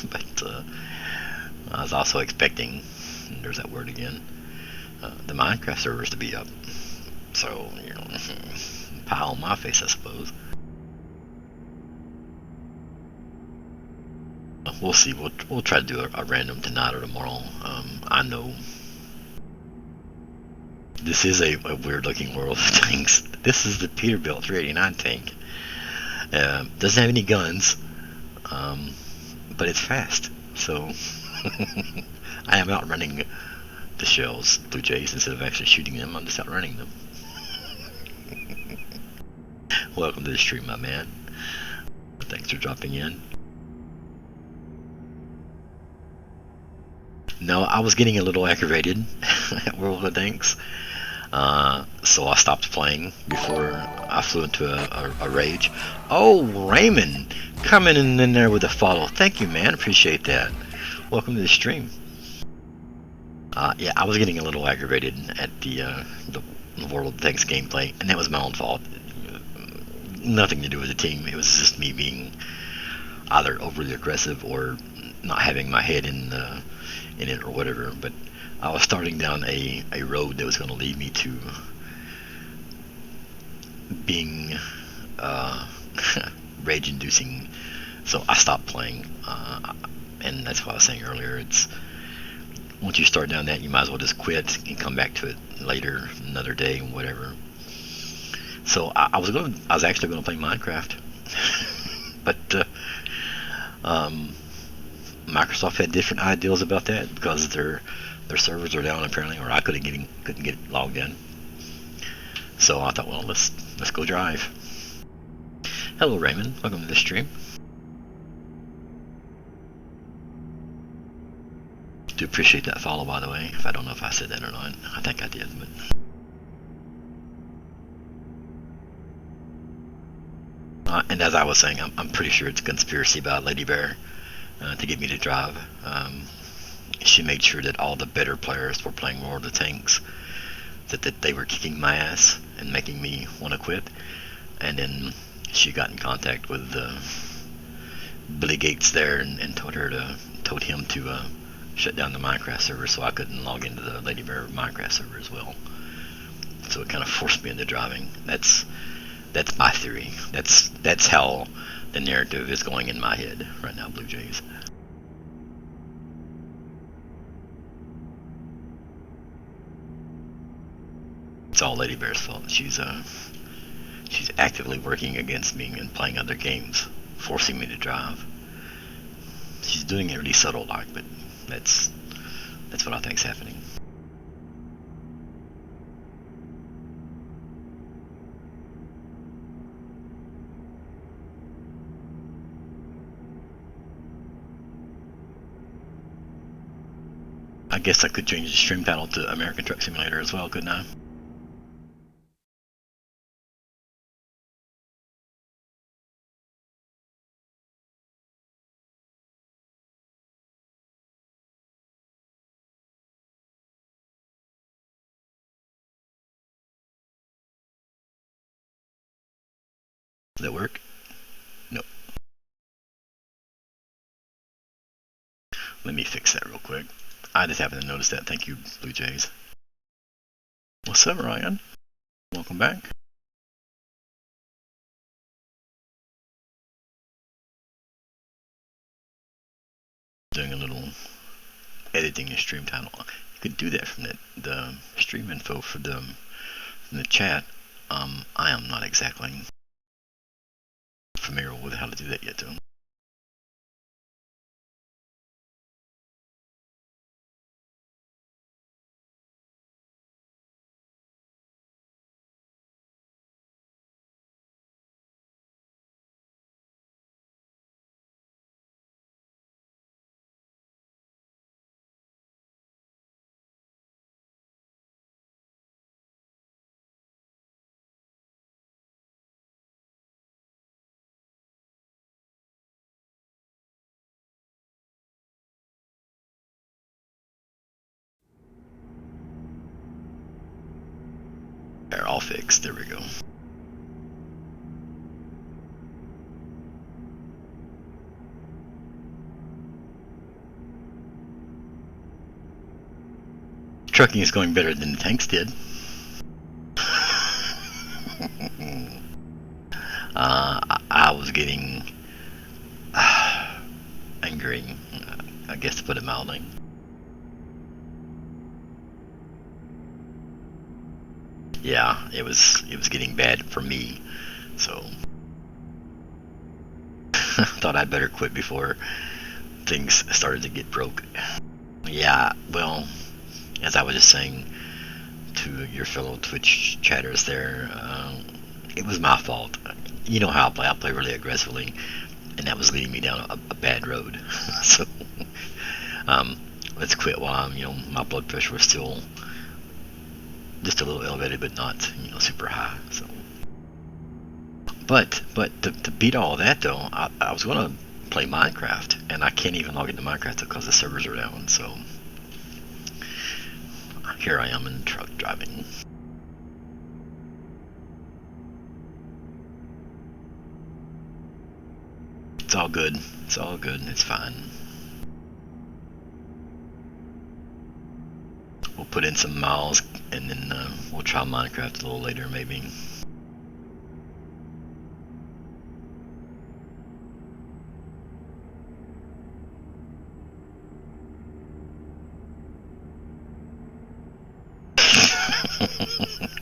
but I was also expecting, there's that word again, the Minecraft servers to be up. So, pie on my face, I suppose. We'll see. We'll try to do a random tonight or tomorrow. I know this is a weird looking world of tanks. This is the Peterbilt 389 tank. Doesn't have any guns, but it's fast. So I am outrunning the shells, Blue Jays, instead of actually shooting them. I'm just outrunning them. Welcome to the stream, my man. Thanks for dropping in. No, I was getting a little aggravated at World of Tanks, so I stopped playing before I flew into a rage. Oh, Raymond, coming in there with a follow. Thank you, man. Appreciate that. Welcome to the stream. Yeah, I was getting a little aggravated at the World of Tanks gameplay, and that was my own fault. Nothing to do with the team. It was just me being either overly aggressive or not having my head in it or whatever. But I was starting down a road that was going to lead me to being rage-inducing, so I stopped playing. And that's what I was saying earlier. It's once you start down that, you might as well just quit and come back to it later, another day, whatever. So I was actually going to play Minecraft, but Microsoft had different ideals about that because their servers are down apparently, or I couldn't get logged in. So I thought, well, let's go drive. Hello, Raymond. Welcome to the stream. Do appreciate that follow, by the way. If I don't know if I said that or not, I think I did, but. And as I was saying, I'm pretty sure it's a conspiracy by Lady Bear to get me to drive. She made sure that all the better players were playing World of Tanks, that they were kicking my ass and making me want to quit. And then she got in contact with Billy Gates there and told him to shut down the Minecraft server so I couldn't log into the Lady Bear Minecraft server as well. So it kind of forced me into driving. That's my theory. That's how the narrative is going in my head right now, Blue Jays. It's all Lady Bear's fault. She's actively working against me and playing other games, forcing me to drive. She's doing it really subtle like, but that's what I think's happening. I guess I could change the stream title to American Truck Simulator as well, couldn't I? Does that work? Nope. Let me fix that real quick. I just happened to notice that. Thank you, Blue Jays. What's up, Ryan? Welcome back. doing a little editing your stream title. You could do that from the stream info from the chat. I am not exactly familiar with how to do that yet, though. They're all fixed. There we go. Trucking is going better than the tanks did. I was getting angry, I guess, to put it mildly. Yeah, it was getting bad for me, so I thought I'd better quit before things started to get broke. Yeah, well, as I was just saying to your fellow Twitch chatters there, it was my fault. You know how I play really aggressively, and that was leading me down a bad road. So let's quit while my blood pressure was still just a little elevated, but not super high. So, but to beat all that though, I was gonna play Minecraft, and I can't even log into Minecraft because the servers are down. So here I am in the truck driving. It's all good. It's all good. It's fine. We'll put in some miles, and then we'll try Minecraft a little later, maybe.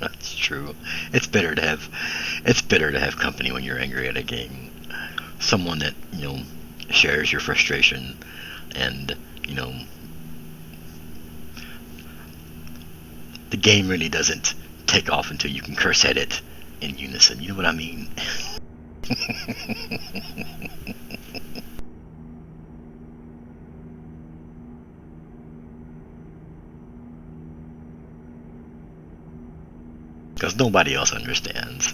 That's true. It's better to have company when you're angry at a game. Someone that shares your frustration, and the game really doesn't take off until you can curse at it in unison. You know what I mean? Because nobody else understands.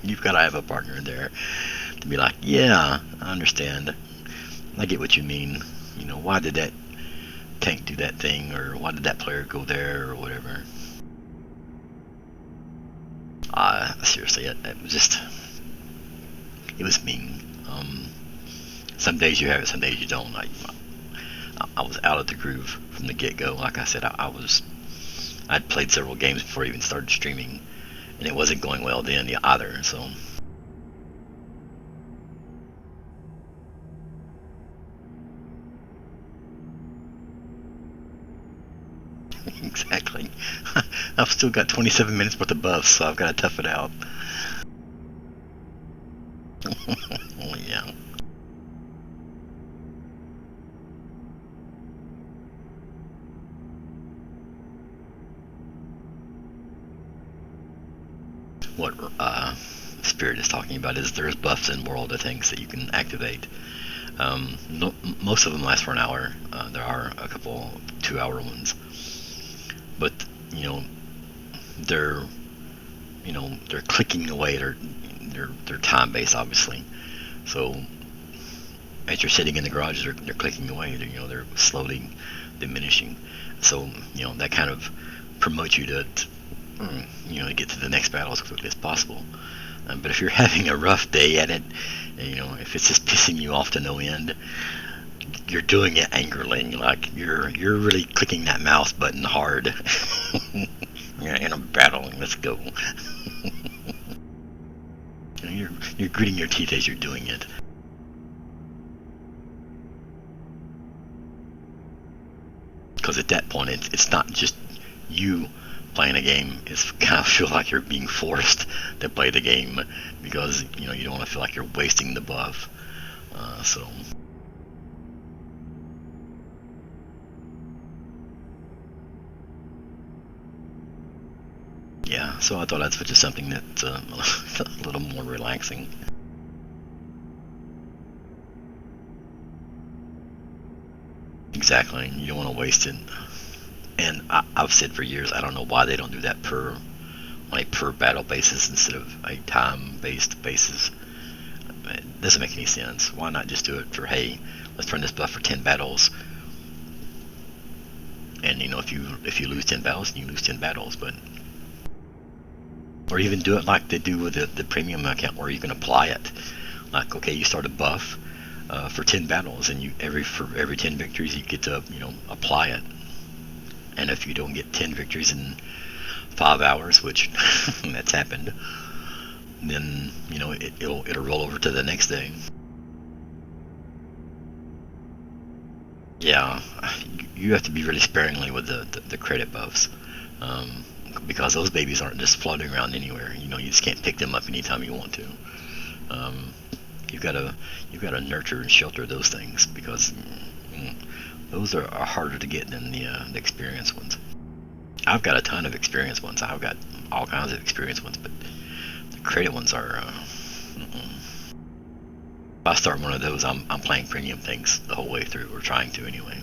You've got to have a partner there to be like, yeah, I understand. I get what you mean. Why did that tank do that thing, or why did that player go there, or whatever. Seriously, it was mean. Some days you have it, some days you don't. I was out of the groove from the get-go. Like I said, I'd played several games before I even started streaming, and it wasn't going well then either. So exactly. I've still got 27 minutes worth of buffs, so I've got to tough it out. Yeah. What Spirit is talking about is there's buffs in World of Tanks that you can activate. Most of them last for an hour. There are a couple 2-hour ones, but they're they're clicking away. They're time based, obviously. So as you're sitting in the garage, they're clicking away. They're slowly diminishing. So that kind of promotes you to get to the next battle as quickly as possible. But if you're having a rough day at it, if it's just pissing you off to no end, you're doing it angrily, like you're really clicking that mouse button hard. You're in a battle, let's go. You're gritting your teeth as you're doing it. because at that point it's not just you playing a game. It's kind of feel like you're being forced to play the game because you don't want to feel like you're wasting the buff. So yeah, so I thought I'd switch to something that's a little more relaxing. Exactly, you don't want to waste it. And I've said for years, I don't know why they don't do that on a per battle basis instead of a time based basis. It doesn't make any sense. Why not just do it for, hey, let's run this buff for 10 battles, and if you lose 10 battles, you lose 10 battles. But or even do it like they do with the premium account, where you can apply it. Like, okay, you start a buff for 10 battles, and for every 10 victories you get to apply it. And if you don't get 10 victories in 5 hours, which that's happened, then it'll roll over to the next day. Yeah, you have to be really sparingly with the credit buffs, because those babies aren't just floating around anywhere. You just can't pick them up anytime you want to. Um, you've got to nurture and shelter those things, because those are harder to get than the experienced ones. I've got a ton of experienced ones. I've got all kinds of experienced ones, but the credit ones are. If I start one of those, I'm playing premium things the whole way through, or trying to anyway.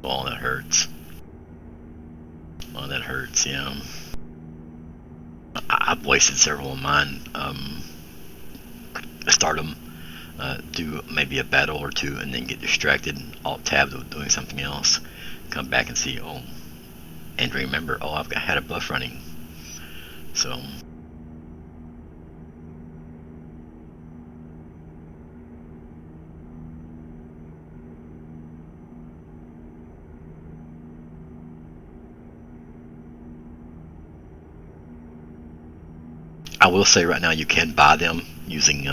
Oh, that hurts. Oh, that hurts. Yeah. I've wasted several of mine. Start them, do maybe a battle or two, and then get distracted, alt tab doing something else, come back and see, and remember, had a buff running. So I will say right now, you can buy them using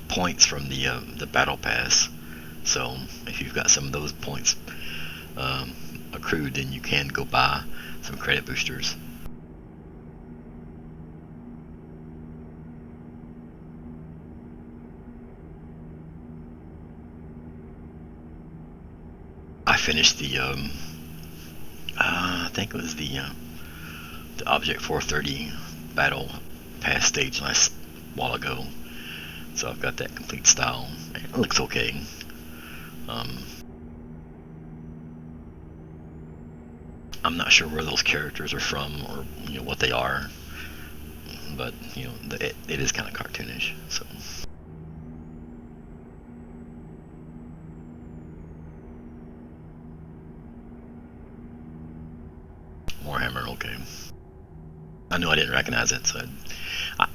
points from the battle pass. So if you've got some of those points um, accrued, then you can go buy some credit boosters. I finished I think it was the Object 430 battle pass stage last while ago. So I've got that complete style. It looks okay. Um, I'm not sure where those characters are from, or what they are, but it is kind of cartoonish. So Warhammer, okay. I knew I didn't recognize it, so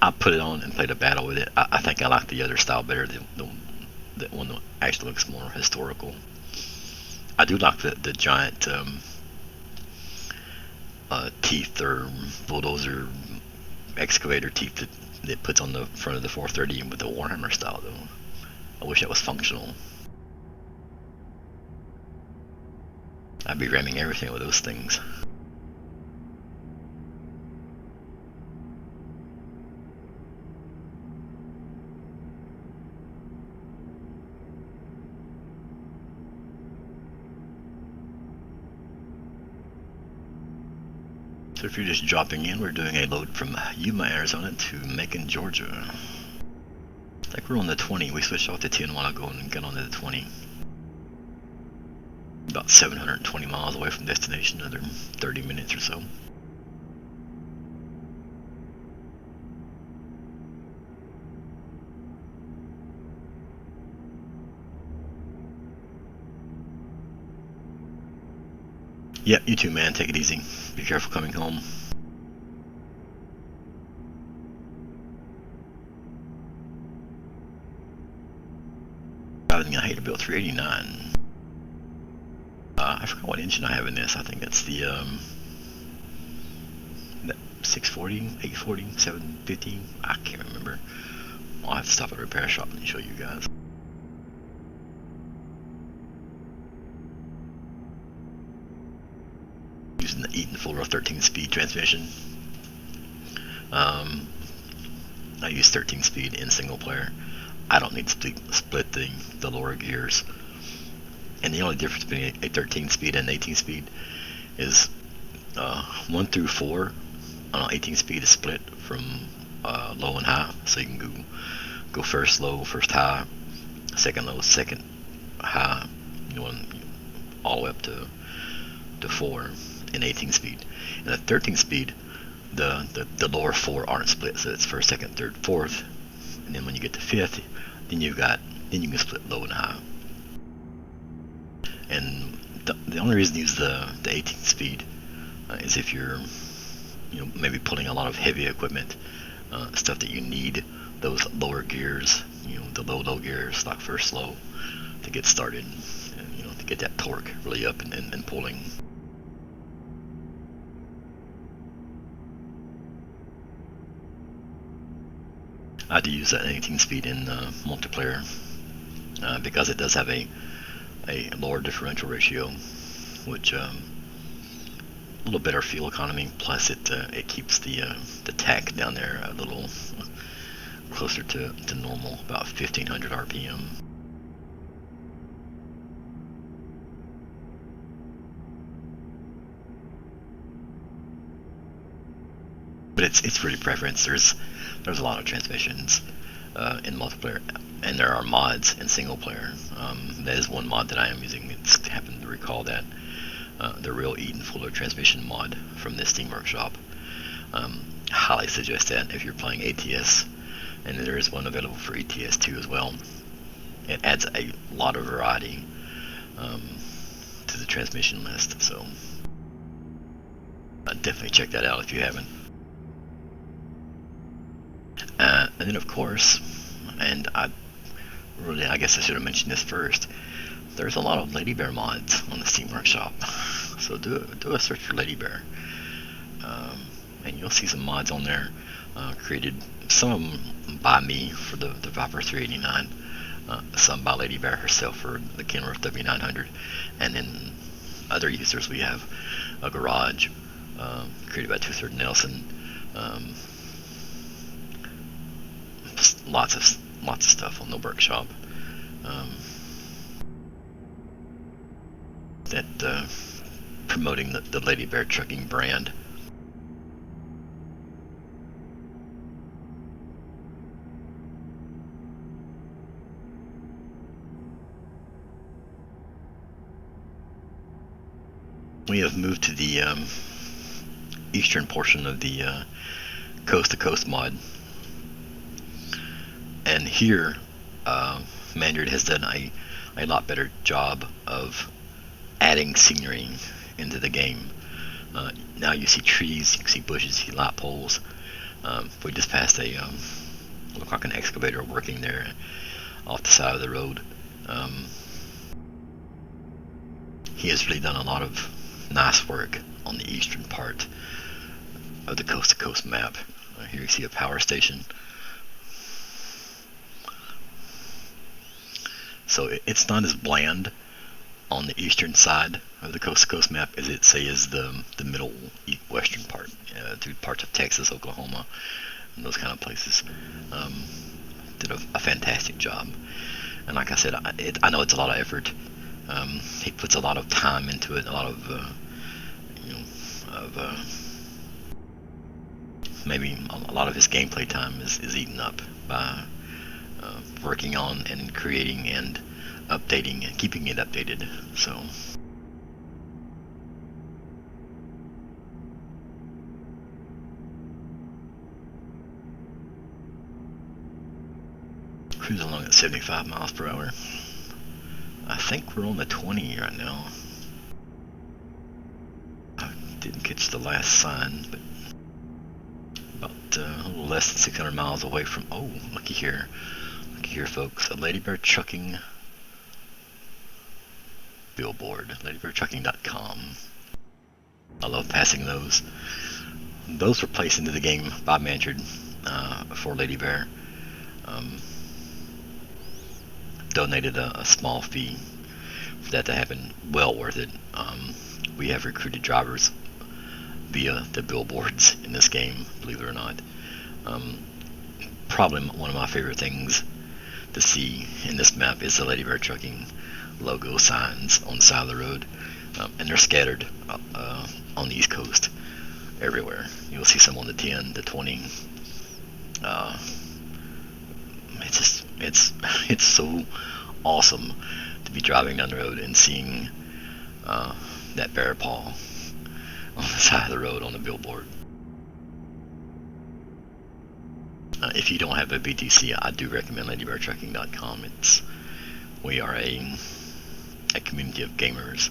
I put it on and played a battle with it. I think I like the other style better, the one that actually looks more historical. I do like the giant teeth, or bulldozer excavator teeth that puts on the front of the 430 with the Warhammer style, though. I wish that was functional. I'd be ramming everything with those things. So if you're just dropping in, we're doing a load from Yuma, Arizona to Macon, Georgia. I think we're on the 20. We switched off the 10 while ago and got onto the 20. About 720 miles away from destination, another 30 minutes or so. Yep, you too, man. Take it easy. Be careful coming home. I think I hate to build 389. I forgot what engine I have in this. I think that's the 640, 840, 750. I can't remember. I'll have to stop at a repair shop and show you guys. Using the Eaton Fuller 13-speed transmission. I use 13-speed in single player. I don't need to split the lower gears. And the only difference between a 13-speed and an 18-speed is 1 through 4 on 18-speed is split from low and high, so you can go first low, first high, second low, second high, all the way up to 4 in 18-speed. In a 13-speed, the lower 4 aren't split, so it's first, second, third, fourth, and then when you get to 5th, then you can split low and high. And the only reason to use the 18-speed is if you're maybe pulling a lot of heavy equipment, stuff that you need those lower gears, the low gears, like first low, to get started, and, to get that torque really up and pulling. I do use that 18-speed in multiplayer because it does have a lower differential ratio, which a little better fuel economy. Plus, it keeps the tach down there a little closer to normal, about 1500 RPM. But it's really preference. There's a lot of transmissions in multiplayer, and there are mods in single player. That is one mod that I am using. It's happened to recall that the real Eaton Fuller transmission mod from this Steam Workshop. Highly suggest that if you're playing ATS, and there is one available for ETS 2 as well. It adds a lot of variety to the transmission list, so definitely check that out if you haven't. And then of course, and I guess I should have mentioned this first, there's a lot of Lady Bear mods on the Steam Workshop, so do a search for Lady Bear, and you'll see some mods on there, created, some of them by me for the Viper 389, some by Lady Bear herself for the Kenworth W900, and then other users. We have a garage created by 2/3 Nelson. Lots of stuff on the workshop that promoting the Lady Bear trucking brand. We have moved to the eastern portion of the Coast to Coast mod. And here, Mandarin has done a lot better job of adding scenery into the game. Now you see trees, you can see bushes, you see light poles. We just passed looked like an excavator working there off the side of the road. He has really done a lot of nice work on the eastern part of the Coast to Coast map. Here you see a power station. So it's not as bland on the eastern side of the Coast to Coast map as it is the middle western part, through parts of Texas, Oklahoma, and those kind of places. Did a fantastic job, and like I said, I know it's a lot of effort. He puts a lot of time into it, a lot of maybe a lot of his gameplay time is eaten up by working on and creating and updating and keeping it updated. So cruising along at 75 miles per hour. I think we're on the 20 right now. didn't catch the last sign, but about a little less than 600 miles away from. Oh, looky here, folks, a Lady Bear Trucking billboard, ladybeartrucking.com. I love passing those. Those were placed into the game by Manchard for Lady Bear. Donated a small fee for that to happen. Well worth it. We have recruited drivers via the billboards in this game, believe it or not. Probably one of my favorite things to see in this map is the Lady Bear Trucking logo signs on the side of the road, and they're scattered on the East Coast everywhere. You'll see some on the 10, the 20. It's so awesome to be driving down the road and seeing that bear paw on the side of the road on the billboard. If you don't have a BTC, I do recommend ladybeartrucking.com. We are a community of gamers.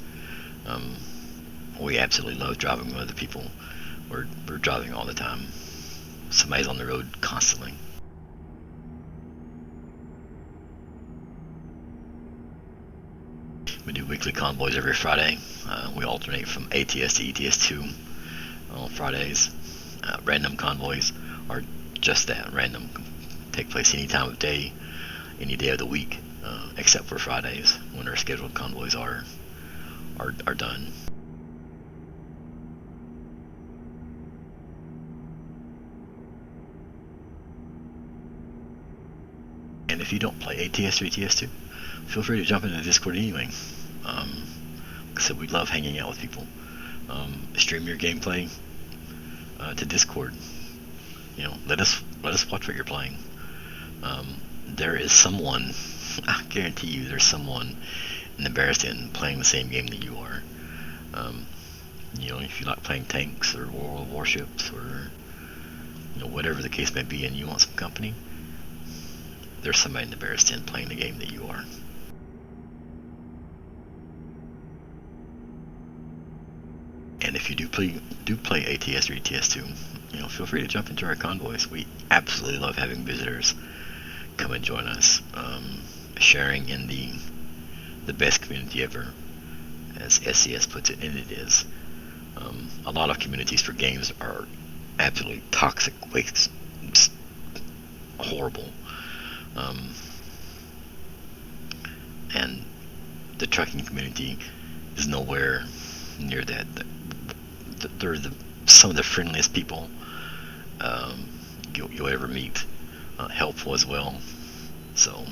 We absolutely love driving with other people. We're driving all the time. Somebody's on the road constantly. We do weekly convoys every Friday. We alternate from ATS to ETS2 on Fridays. Random convoys are just that, random. Take place any time of day, any day of the week, except for Fridays when our scheduled convoys are done. And if you don't play ATS or ETS2, feel free to jump into the Discord anyway. Like I said, we love hanging out with people. Stream your gameplay to Discord. Let us watch what you're playing. There is someone, I guarantee you, there's someone in the Bear's Den playing the same game that you are. If you like playing tanks or world warships or whatever the case may be, and you want some company, there's somebody in the Bear's Den playing the game that you are. And if you do play ATS or ETS2, feel free to jump into our convoys. We absolutely love having visitors come and join us, sharing in the best community ever, as SCS puts it, and it is. A lot of communities for games are absolutely toxic, waste, horrible, and the trucking community is nowhere near that. They're some of the friendliest people you'll ever meet, helpful as well. So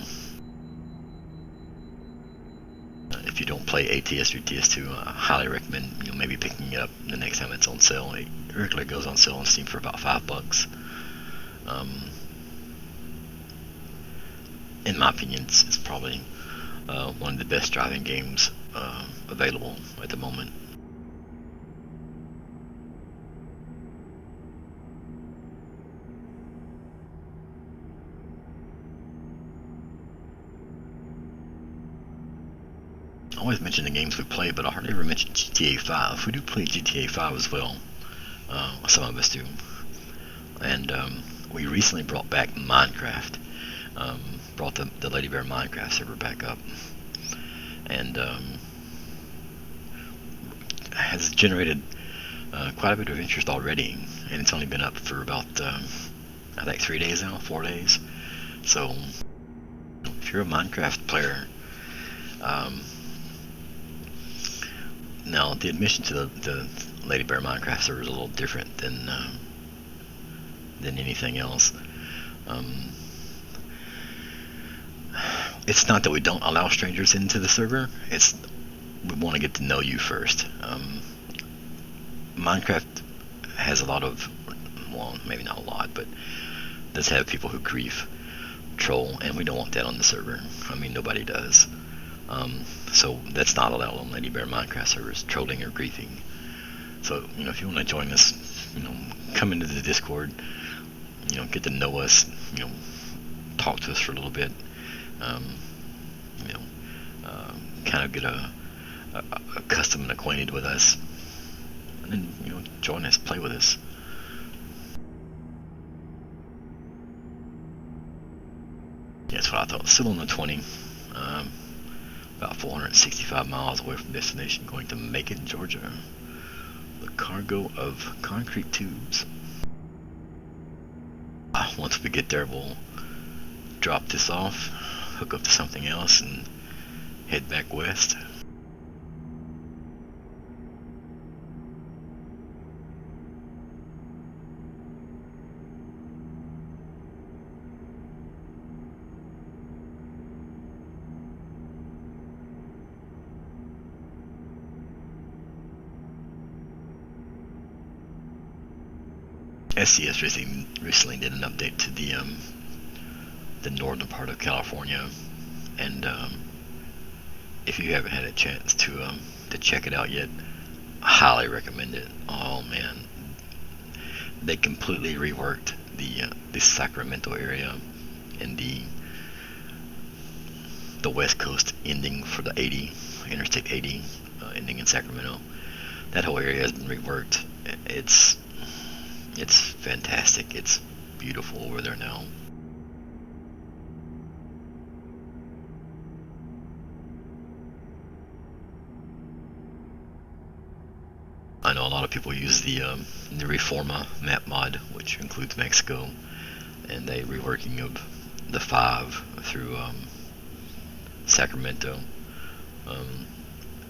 if you don't play ATS or TS2, I highly recommend maybe picking it up the next time it's on sale. It regularly goes on sale on Steam for about $5. In my opinion, it's probably one of the best driving games available at the moment. I always mention the games we play, but I hardly ever mention GTA 5. We do play GTA 5 as well. Some of us do. And we recently brought back Minecraft. Brought the Lady Bear Minecraft server back up. And has generated quite a bit of interest already. And it's only been up for about, I think 3 days now, 4 days. So, if you're a Minecraft player, now the admission to the Lady Bear Minecraft server is a little different than anything else. It's not that we don't allow strangers into the server. It's we want to get to know you first. Minecraft has a lot of, well, maybe not a lot, but does have people who grief, troll, and we don't want that on the server. I mean, nobody does. So that's not allowed on Lady Bear Minecraft servers, trolling or griefing. So, if you want to join us, come into the Discord, get to know us, talk to us for a little bit, kind of get accustomed and acquainted with us. and join us, play with us. Yeah, that's what I thought. Still on the 20, about 465 miles away from destination, going to Macon, Georgia. The cargo of concrete tubes. Once we get there, we'll drop this off, hook up to something else, and head back west. SCS recently did an update to the northern part of California, and if you haven't had a chance to check it out yet, I highly recommend it. Oh man, they completely reworked the Sacramento area and the West Coast ending for the 80, Interstate 80, ending in Sacramento. That whole area has been reworked. It's fantastic. It's beautiful over there now. I know a lot of people use the Reforma map mod, which includes Mexico, and a reworking of the 5 through Sacramento.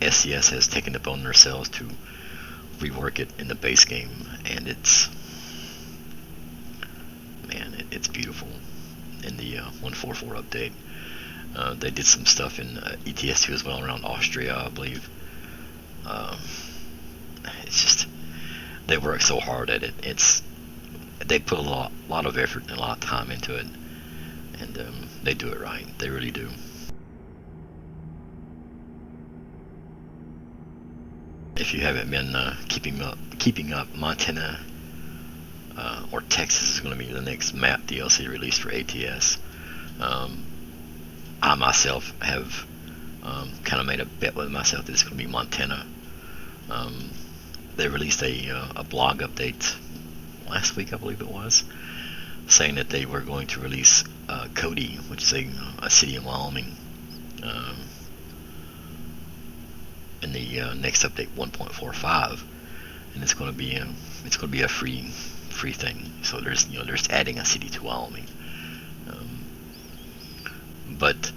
SCS has taken it upon themselves to rework it in the base game, and it's beautiful. In the 144 update, they did some stuff in ETS2 as well, around Austria, I believe. It's just, they work so hard at it. They put a lot of effort and a lot of time into it, and they do it right. They really do. If you haven't been keeping up, Montana or Texas is going to be the next map DLC released for ATS. I myself have kind of made a bet with myself that it's going to be Montana. They released a blog update last week, I believe it was, saying that they were going to release Cody, which is a city in Wyoming, in the next update 1.45, and it's going to be a free thing. So there's adding a city to Wyoming, but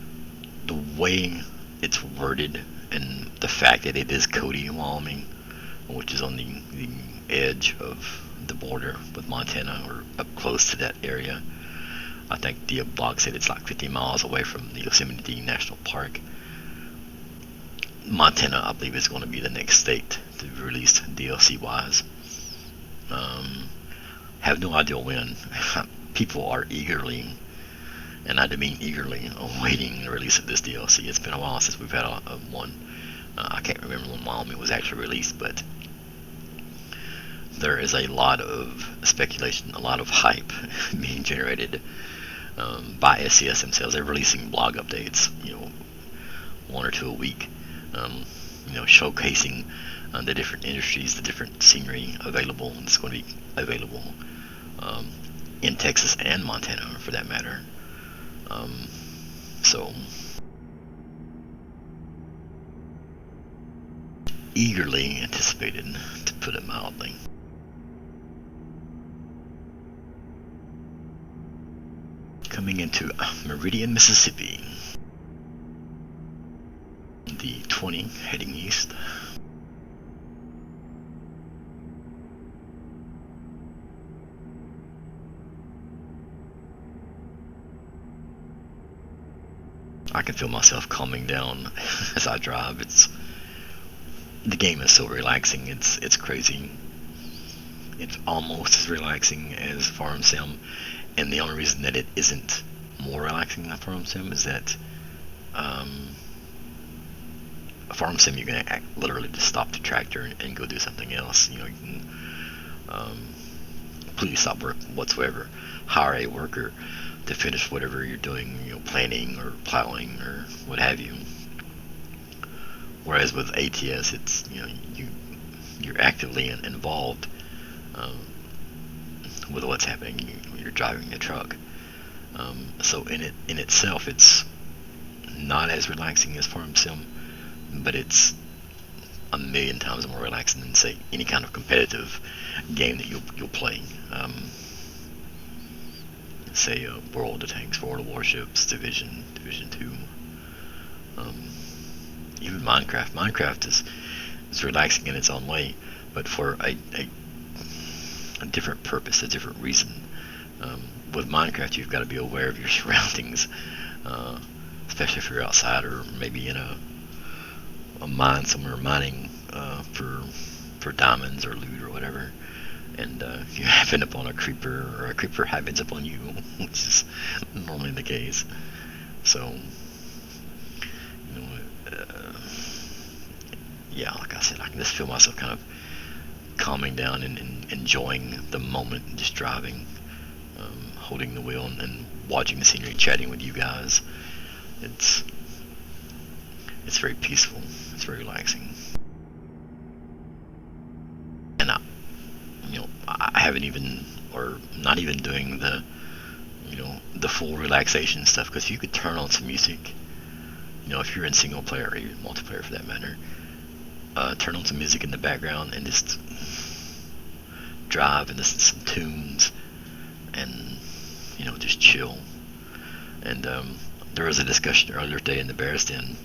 the way it's worded and the fact that it is Cody, Wyoming, which is on the edge of the border with Montana, or up close to that area. I think the blog said it's like 50 miles away from the Yosemite National Park. Montana, I believe, is going to be the next state to be released DLC wise. Have no idea when. People are eagerly, and I do mean eagerly, awaiting the release of this DLC. It's been a while since we've had one. I can't remember when Wyoming was actually released, but there is a lot of speculation, a lot of hype being generated by SCS themselves. They're releasing blog updates, 1 or 2 a week, showcasing the different industries, the different scenery available. It's going to be available in Texas and Montana, for that matter. So eagerly anticipated, to put it mildly. Coming into Meridian, Mississippi, the 20 heading east. I can feel myself calming down as I drive. The game is so relaxing. It's crazy. It's almost as relaxing as Farm Sim, and the only reason that it isn't more relaxing than Farm Sim is that Farm Sim, you can literally just stop the tractor and go do something else. You can completely stop work whatsoever, hire a worker to finish whatever you're doing, planting or plowing or what have you. Whereas with ATS, it's you you're actively involved um, with what's happening. You're driving a truck. So in itself, it's not as relaxing as Farm Sim, but it's a million times more relaxing than, say, any kind of competitive game that you'll play. Say World of Tanks, World of Warships, Division 2, even Minecraft. Minecraft is relaxing in its own way, but for a different purpose, a different reason. With Minecraft, you've got to be aware of your surroundings, uh, especially if you're outside or maybe in a mine somewhere mining for diamonds or loot or whatever. And if you happen upon a creeper, or a creeper happens upon you, which is normally the case. So, you know, yeah, like I said, I can just feel myself kind of calming down and enjoying the moment, and just driving, holding the wheel, and watching the scenery, chatting with you guys. It's very peaceful. It's very relaxing. And I haven't even, or not even doing the full relaxation stuff, because you could turn on some music. If you're in single player or even multiplayer for that matter, turn on some music in the background and just drive and listen to some tunes, and just chill. And there was a discussion earlier today in the Bears Den.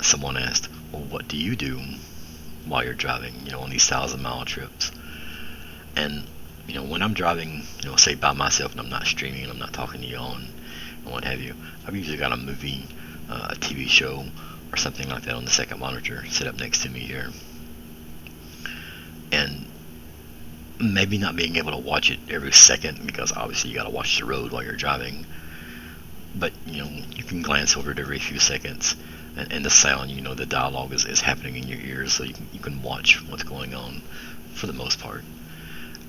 Someone asked, well, what do you do while you're driving, on these 1,000-mile trips? And when I'm driving, say by myself, and I'm not streaming and I'm not talking to you on and what have you, I've usually got a movie, a TV show, or something like that on the second monitor set up next to me here. And maybe not being able to watch it every second, because obviously you got to watch the road while you're driving, but you can glance over it every few seconds, and the sound, the dialogue is happening in your ears, so you can watch what's going on for the most part.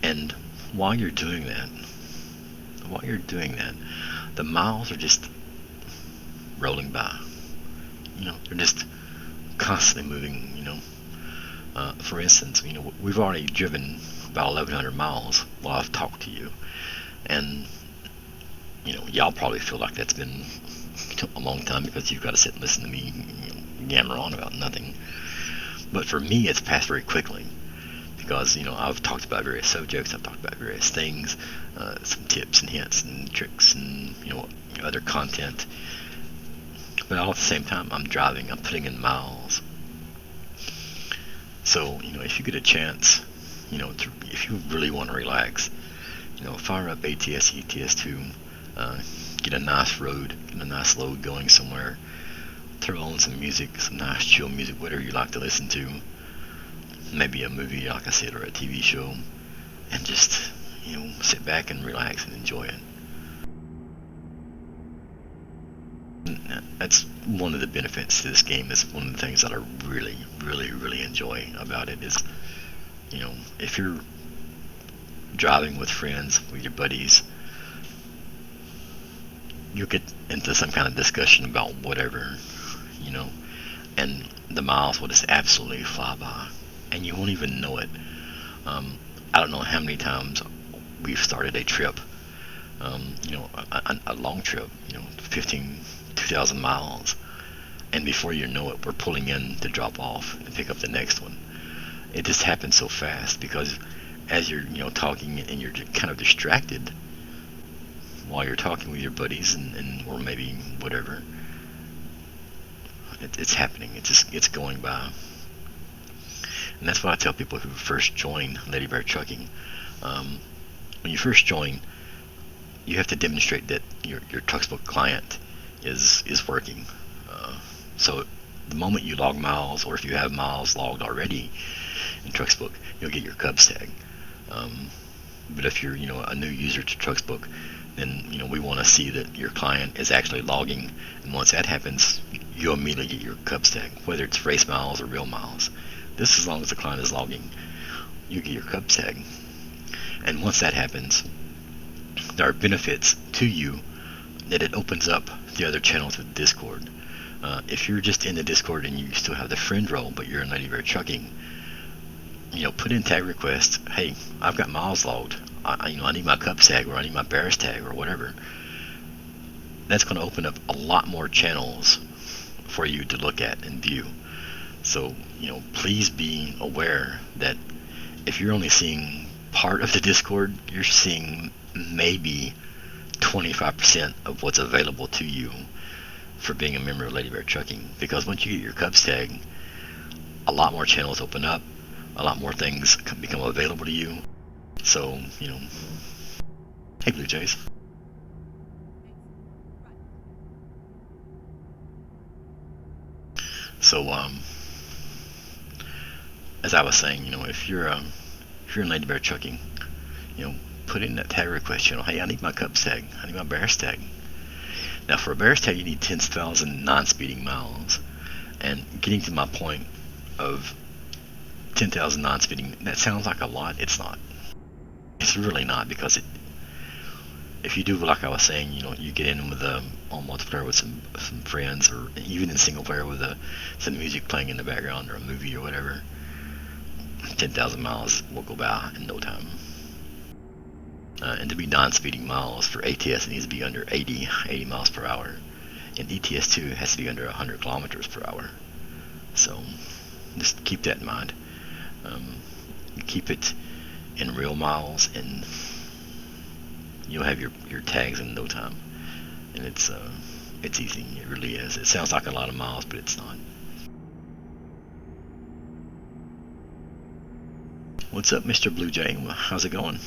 And while you're doing that, the miles are just rolling by. They're just constantly moving. For instance, we've already driven about 1,100 miles while I've talked to you, and y'all probably feel like that's been a long time, because you've got to sit and listen to me yammer on about nothing. But for me, it's passed very quickly, because I've talked about various subjects, I've talked about various things, some tips and hints and tricks, and other content. But all at the same time, I'm driving, I'm putting in miles. So if you get a chance, if you really want to relax, fire up ATS ETS2, get a nice road, get a nice load going somewhere, throw on some music, some nice chill music, whatever you like to listen to, maybe a movie, like I said, or a TV show, and just sit back and relax and enjoy it. And that's one of the benefits to this game. Is one of the things that I really, really, really enjoy about it is, if you're driving with friends, with your buddies, you get into some kind of discussion about whatever, and the miles will just absolutely fly by, and you won't even know it. I don't know how many times we've started a trip, a long trip, 2,000 miles, and before you know it, we're pulling in to drop off and pick up the next one. It just happens so fast, because as you're talking, and you're kind of distracted while you're talking with your buddies, and or maybe whatever, it's happening. It's going by. And that's what I tell people who first join Lady Bear Trucking. When you first join, you have to demonstrate that your Trucksbook client is working. So the moment you log miles, or if you have miles logged already in Trucksbook, you'll get your Cubs tag. But if you're a new user to Trucksbook, then we want to see that your client is actually logging, and once that happens, you'll immediately get your Cubs tag, whether it's race miles or real miles. This, as long as the client is logging, you get your Cubs tag. And once that happens, there are benefits to you, that it opens up the other channels with Discord. If you're just in the Discord and you still have the friend role, but you're in Lady Bear Trucking, put in tag requests. Hey, I've got miles logged. I need my Cubs tag, or I need my Bears tag, or whatever. That's going to open up a lot more channels for you to look at and view. So, please be aware that if you're only seeing part of the Discord, you're seeing maybe 25% of what's available to you for being a member of Lady Bear Trucking. Because once you get your Cubs tag, a lot more channels open up, a lot more things become available to you. So, hey Blue Jays. So, as I was saying, if you're in Lady Bear Trucking, put in that tag request channel. Hey, I need my Cubs tag. I need my Bears tag. Now, for a Bears tag, you need 10,000 non-speeding miles. And getting to my point of 10,000 non-speeding, that sounds like a lot. It's not. It's really not, because if you do, like I was saying, you get in with on multiplayer with some friends, or even in single player with some music playing in the background, or a movie or whatever, 10,000 miles will go by in no time. And to be non-speeding miles for ATS, it needs to be under 80 miles per hour, and ETS2 has to be under 100 kilometers per hour. So just keep that in mind. You keep it in real miles, and you'll have your tags in no time. And it's easy. It really is. It sounds like a lot of miles, but it's not. What's up, Mr. Blue Jay? How's it going?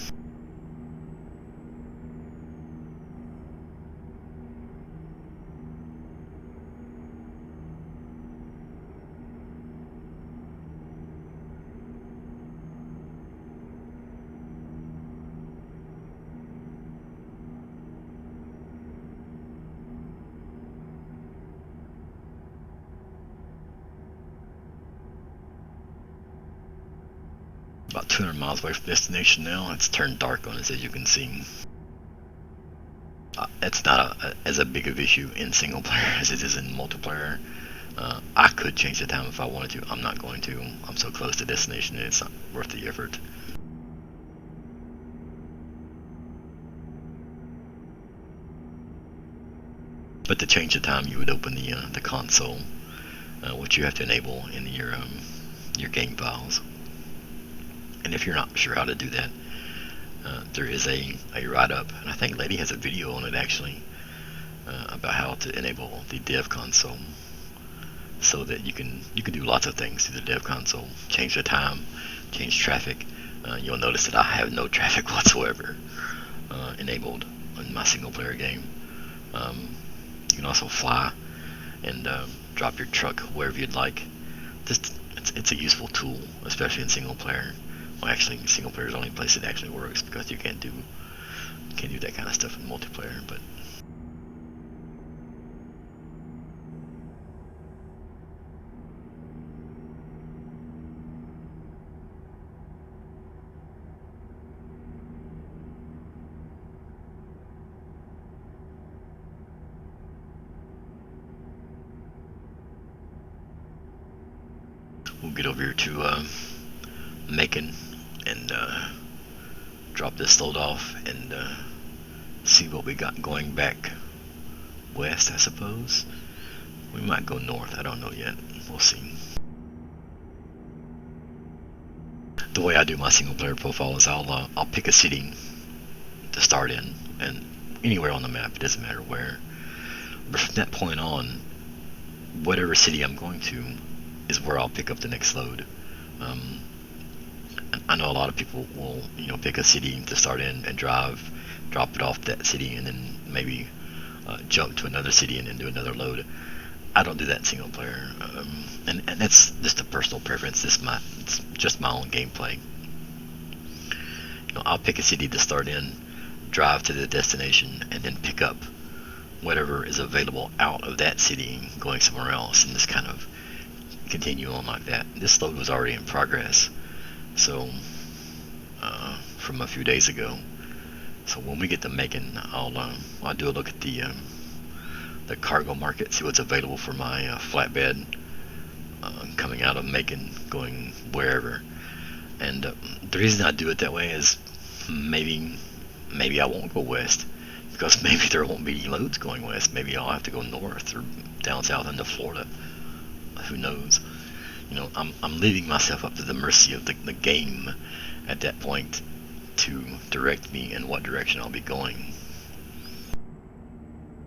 About 200 miles away from destination now. It's turned dark on us, as you can see. It's not as a big of issue in single player as it is in multiplayer. I could change the time if I wanted to. I'm not going to. I'm so close to destination that it's not worth the effort. But to change the time, you would open the console, which you have to enable in your game files. And if you're not sure how to do that, there is a write-up, and I think Lady has a video on it actually, about how to enable the dev console, so that you can do lots of things through the dev console. Change the time, change traffic. You'll notice that I have no traffic whatsoever enabled in my single player game. You can also fly and drop your truck wherever you'd like. It's a useful tool, especially in single player. Well, actually, single player is the only place it actually works, because you can't do that kind of stuff in multiplayer. But we'll get over here to Macon and drop this load off, and see what we got going back west, I suppose. We might go north, I don't know yet. We'll see. The way I do my single player profile is I'll pick a city to start in, and anywhere on the map, it doesn't matter where. But from that point on, whatever city I'm going to is where I'll pick up the next load. I know a lot of people will, pick a city to start in and drop it off that city, and then maybe jump to another city and then do another load. I don't do that in single player, and that's just a personal preference. It's just my own gameplay. I'll pick a city to start in, drive to the destination, and then pick up whatever is available out of that city going somewhere else, and just kind of continue on like that. This load was already in progress, so from a few days ago. So when we get to Macon, I'll do a look at the cargo market, see what's available for my flatbed coming out of Macon, going wherever. And the reason I do it that way is maybe I won't go west, because maybe there won't be loads going west. Maybe I'll have to go north or down south into Florida. Who knows? I'm leaving myself up to the mercy of the game at that point to direct me in what direction I'll be going.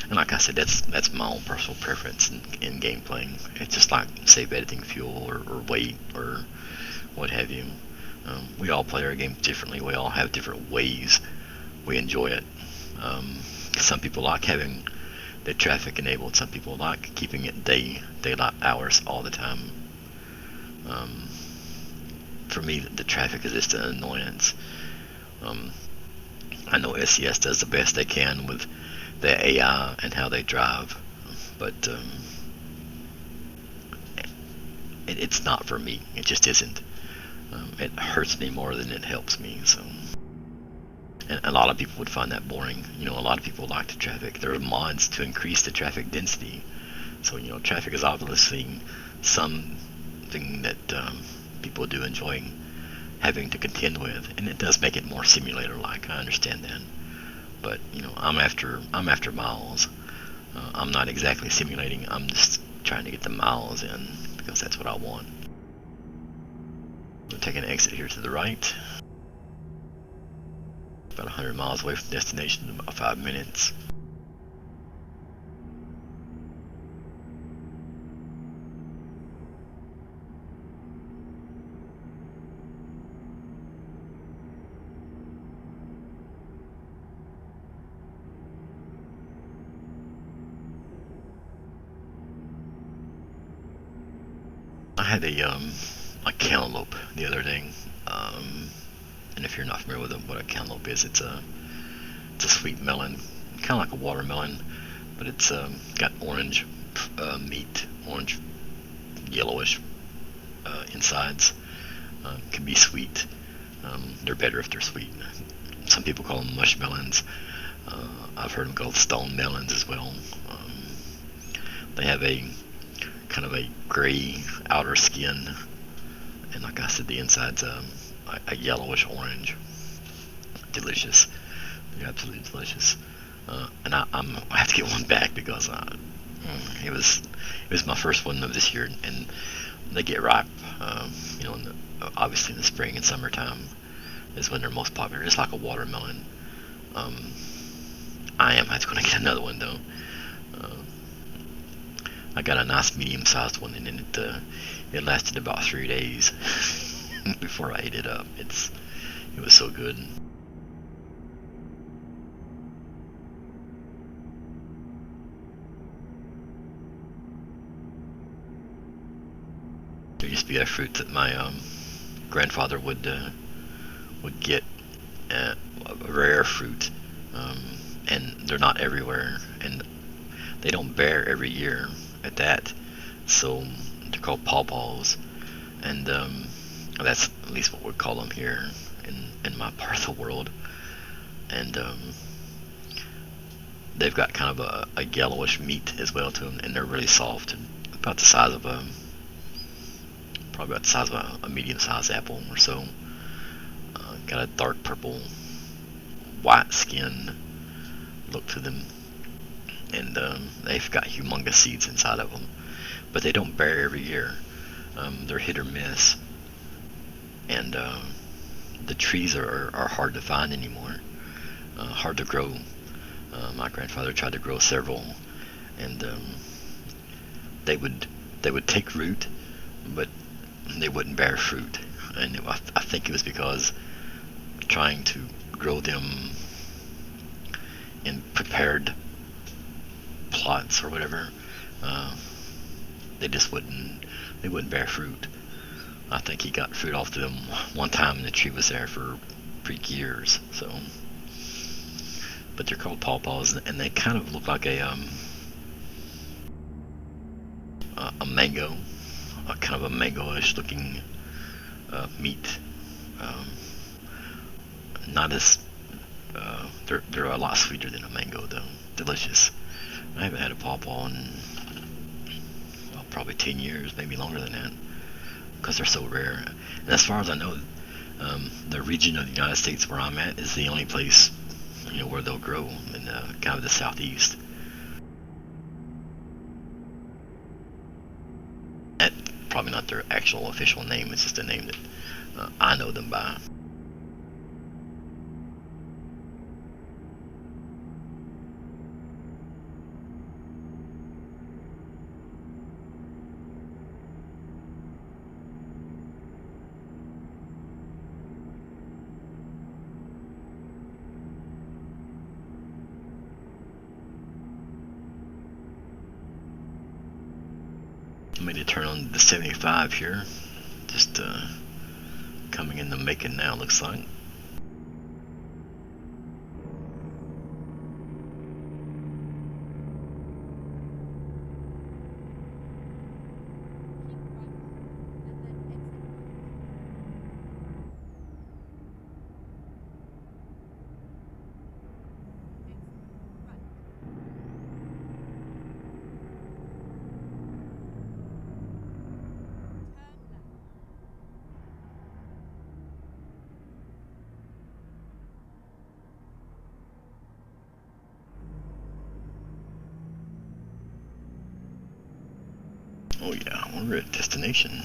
And like I said, that's my own personal preference in game playing. It's just like save editing fuel or weight or what have you. We all play our games differently. We all have different ways we enjoy it. Some people like having the traffic enabled. Some people like keeping it daylight hours all the time. For me, the traffic is just an annoyance. I know SCS does the best they can with their AI and how they drive, but it's not for me. It just isn't. It hurts me more than it helps me. So, and a lot of people would find that boring. A lot of people like the traffic. There are mods to increase the traffic density. So traffic is obviously something that people do enjoy having to contend with, and it does make it more simulator-like. I understand that, but I'm after miles. I'm not exactly simulating. I'm just trying to get the miles in because that's what I want. We'll take an exit here to the right. About 100 miles away from destination in about 5 minutes. I had a cantaloupe the other day, and if you're not familiar with what a cantaloupe is, it's a sweet melon, kind of like a watermelon, but it's got orange meat, orange yellowish insides. Can be sweet. They're better if they're sweet. Some people call them mushmelons. I've heard them called stone melons as well. They have a kind of a gray outer skin, and like I said, the inside's a yellowish orange. Delicious. They're absolutely delicious. And I have to get one back because it was my first one of this year, and they get ripe. Obviously in the spring and summertime is when they're most popular. It's like a watermelon. I am going to get another one though. I got a nice medium-sized one, and then it lasted about 3 days before I ate it up. It was so good. There used to be a fruit that my grandfather would get, a rare fruit, and they're not everywhere, and they don't bear every year at that. So they're called pawpaws, and that's at least what we call them here in my part of the world. And they've got kind of a yellowish meat as well to them, and they're really soft, and about the size of probably about the size of a medium-sized apple or so. Got a dark purple, white skin look to them, and they've got humongous seeds inside of them, but they don't bear every year. They're hit or miss, and the trees are hard to find anymore, hard to grow. My grandfather tried to grow several, and they would take root, but they wouldn't bear fruit. And I think it was because trying to grow them in prepared plots or whatever, they wouldn't bear fruit. I think he got fruit off them one time, and the tree was there for years. So, but they're called pawpaws, and they kind of look like a mango, a kind of a mango-ish looking meat. Not as they're a lot sweeter than a mango though. Delicious. I haven't had a pawpaw in probably 10 years, maybe longer than that, because they're so rare. And as far as I know, The region of the United States where I'm at is the only place, where they'll grow in kind of the southeast. That's probably not their actual official name. It's just a name that I know them by. I made a turn on the 75 here. Just coming in the Macon now, looks like. Oh yeah, we're at destination.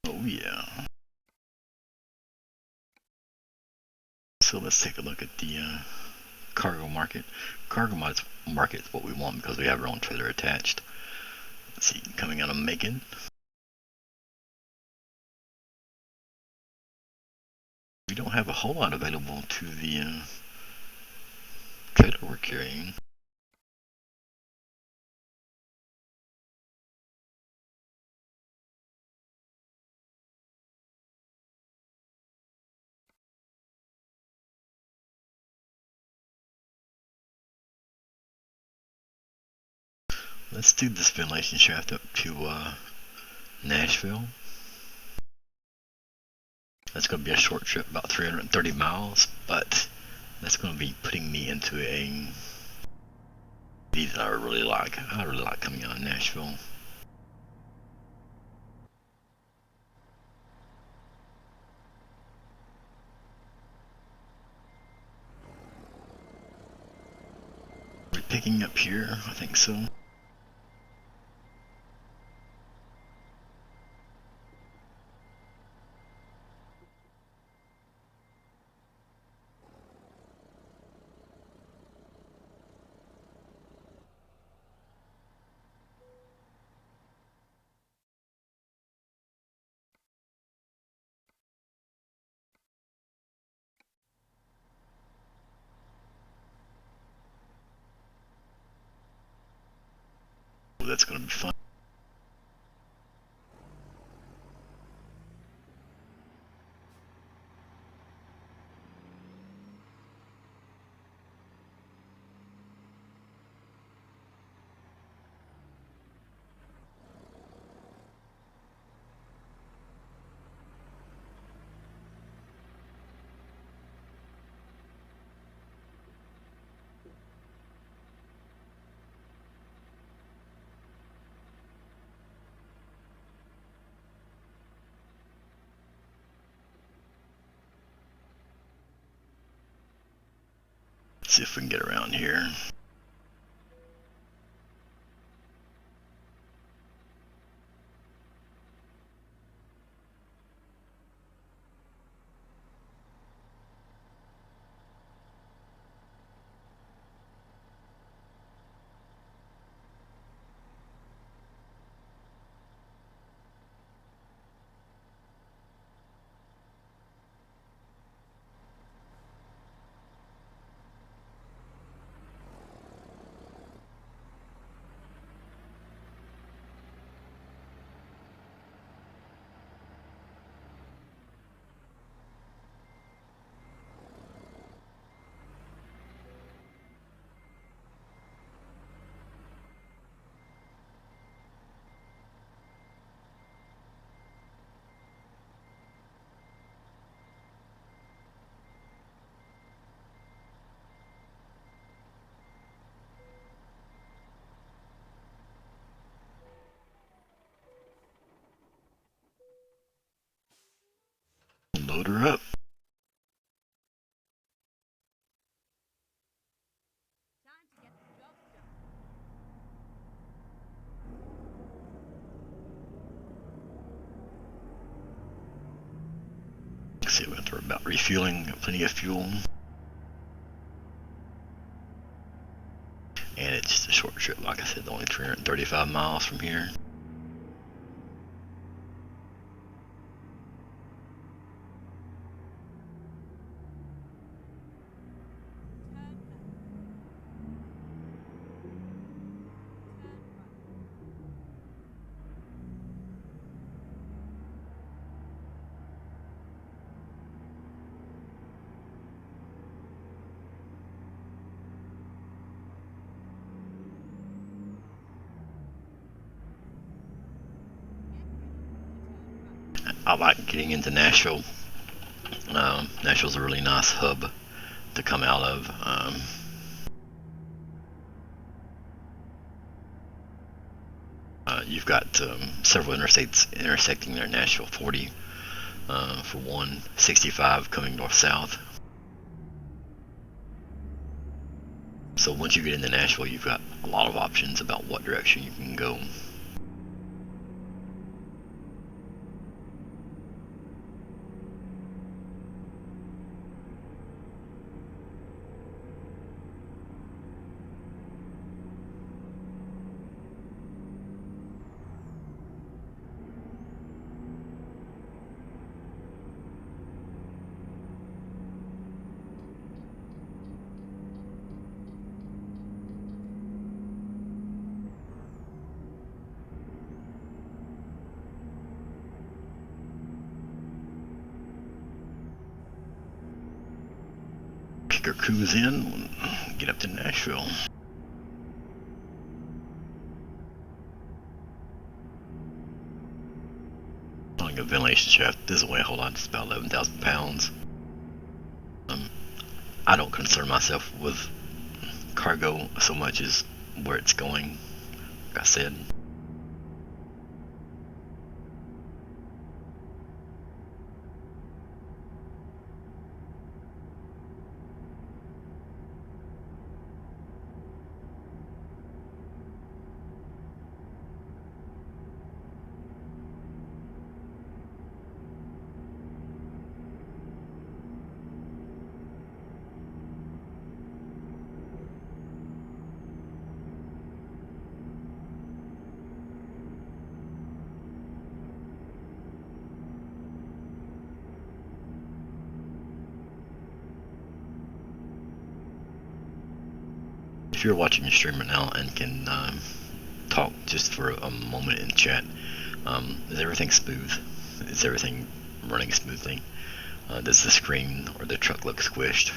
Oh yeah. So let's take a look at the cargo market. Market is what we want because we have our own trailer attached. Let's see, coming out of Macon. We don't have a whole lot available to the trailer we're carrying. Let's do this ventilation shaft up to Nashville. That's going to be a short trip, about 330 miles, but that's going to be putting me into a city that I really like. I really like coming out of Nashville. We're picking up here, I think so. That's going to be fun. Let's see if we can get around here. refueling, plenty of fuel, and it's just a short trip. Like I said, only 335 miles from here. I like getting into Nashville. Nashville's a really nice hub to come out of. You've got several interstates intersecting there. Nashville 40 for one, 65 coming north-south. So once you get into Nashville, you've got a lot of options about what direction you can go. Kick our cruise in, get up to Nashville. A ventilation shaft doesn't weigh a whole lot. It's about 11,000 pounds. I don't concern myself with cargo so much as where it's going. Like I said, if you're watching your stream right now and can talk just for a moment in chat, is everything smooth? Is everything running smoothly? Does the screen or the truck look squished?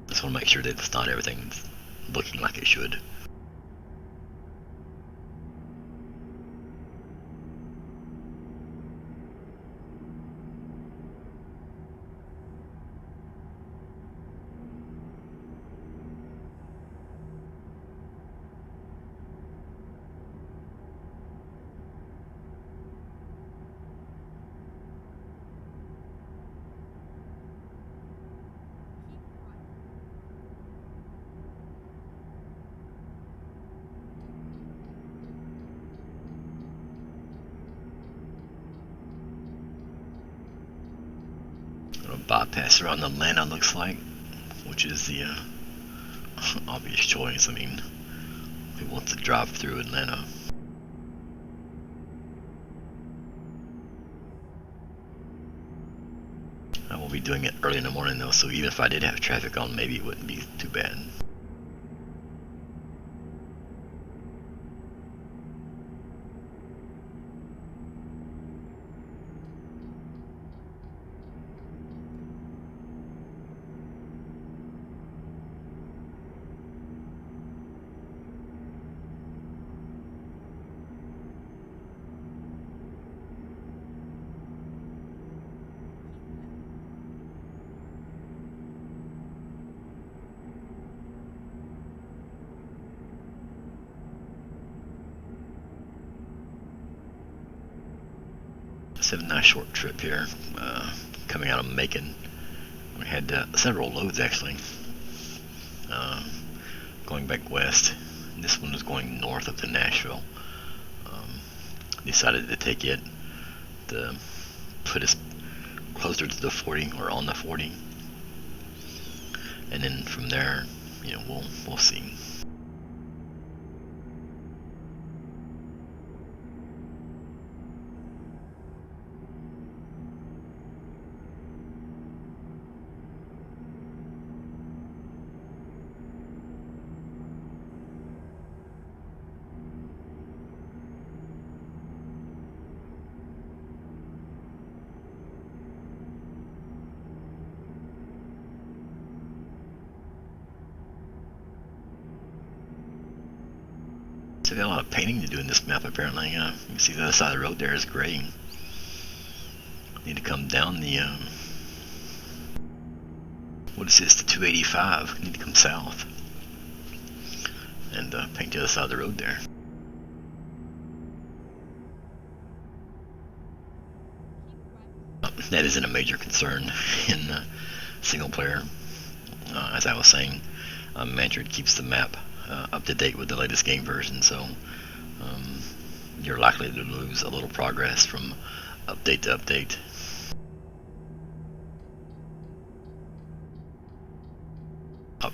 Just want to make sure that it's not everything's looking like it should. Bypass around Atlanta, looks like, which is the obvious choice. I mean, who wants to drive through Atlanta? I will be doing it early in the morning though, so even if I did have traffic on, maybe it wouldn't be too bad. It's a nice short trip here, coming out of Macon. We had several loads actually, going back west. This one was going north up to Nashville. Decided to take it to put us closer to the 40 or on the 40, and then from there, we'll see. So I got a lot of painting to do in this map apparently. You can see the other side of the road there is gray. Need to come down the, what is this, the 285. Need to come south and paint the other side of the road there. That isn't a major concern in single player. As I was saying, Mantrid keeps the map up to date with the latest game version, so you're likely to lose a little progress from update to update.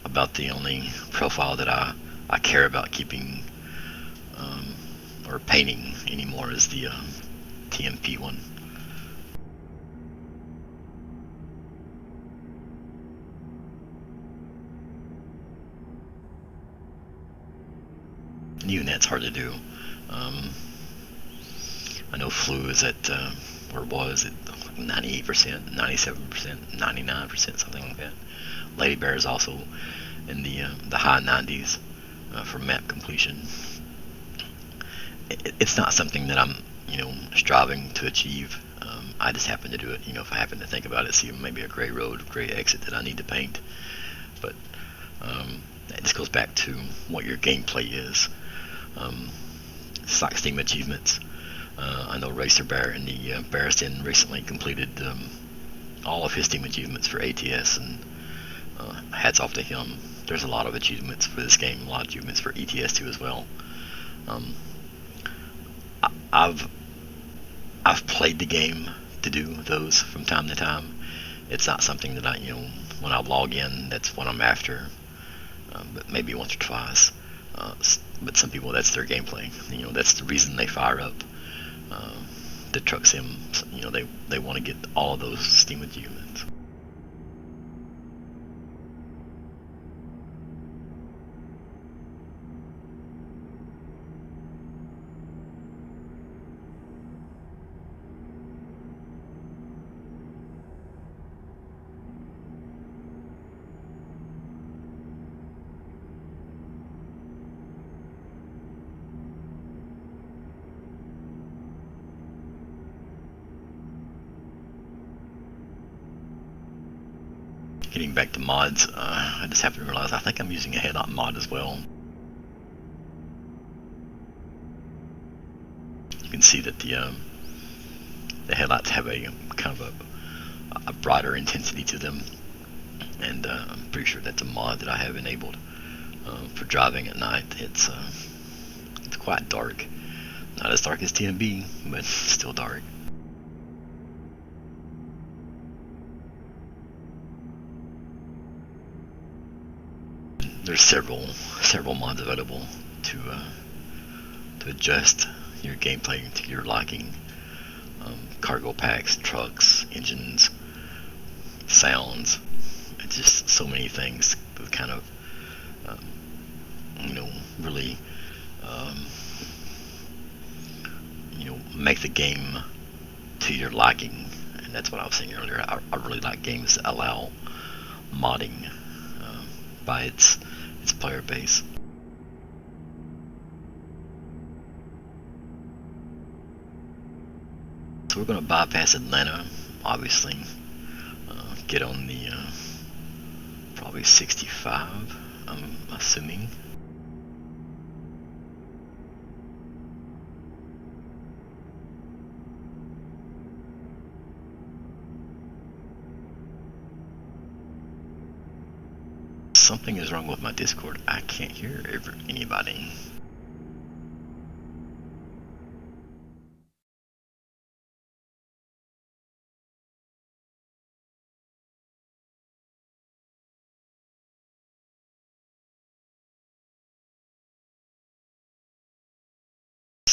About the only profile that I care about keeping or painting anymore is the TMP one. And even that's hard to do. I know Flu is at, where was it, 98%, 97%, 99%, something like that. Lady Bear is also in the high 90s for map completion. It's not something that I'm, striving to achieve. I just happen to do it, if I happen to think about it, see maybe a gray road, gray exit that I need to paint. But this goes back to what your gameplay is. It's like Steam achievements. I know Racer Bear in the Barristan recently completed all of his Steam achievements for ATS, and hats off to him. There's a lot of achievements for this game, a lot of achievements for ETS2 as well. I've played the game to do those from time to time. It's not something that I, when I log in, that's what I'm after. But maybe once or twice. But some people, that's their gameplay. That's the reason they fire up the truck sim. They want to get all of those Steam achievements. Getting back to mods, I just happened to realize I think I'm using a headlight mod as well. You can see that the headlights have a kind of a brighter intensity to them, and I'm pretty sure that's a mod that I have enabled for driving at night. It's quite dark, not as dark as TMB, but still dark. There's several mods available to adjust your gameplay to your liking. Cargo packs, trucks, engines, sounds. It's just so many things that kind of really make the game to your liking. And that's what I was saying earlier. I really like games that allow modding by its player base. So we're going to bypass Atlanta, obviously, get on the probably 65, I'm assuming. Something is wrong with my Discord. I can't hear anybody.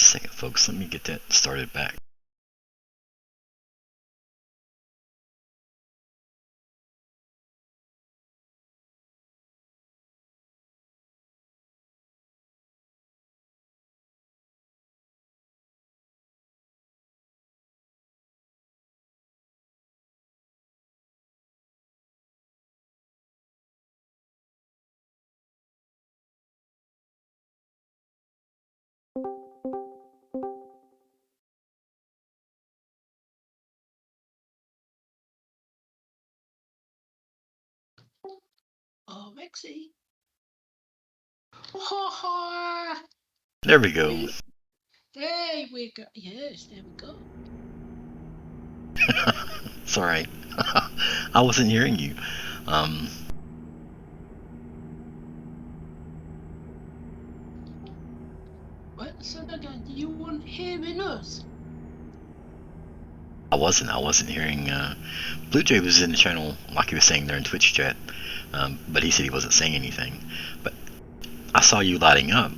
second, folks. Let me get that started back. Oh, Rexy. Ha ha! There we go. There we go. Yes, there we go. It's alright. I wasn't hearing you. What? So again, you weren't hearing us? I wasn't hearing. Blue Jay was in the channel, like he was saying there in Twitch chat, but he said he wasn't saying anything. But I saw you lighting up,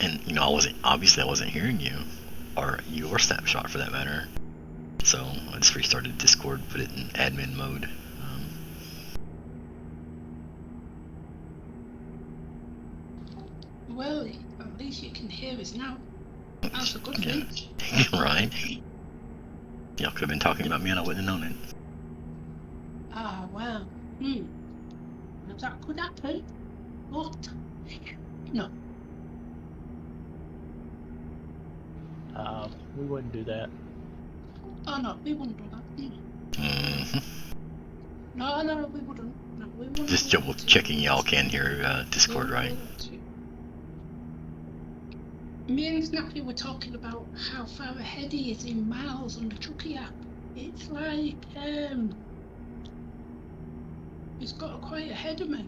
and I wasn't hearing you, or your snapshot for that matter. So I just restarted Discord, put it in admin mode. Well, at least you can hear us now. That's a good thing. Right. Y'all could have been talking about me and I wouldn't have known it. Ah, well. That could happen. But no. We wouldn't do that. Oh no, we wouldn't do that. No, we wouldn't. No, we wouldn't. Just double checking y'all can hear Discord, right? Me and Snappy were talking about how far ahead he is in miles on the Chucky app. It's like, he's got quite ahead of me.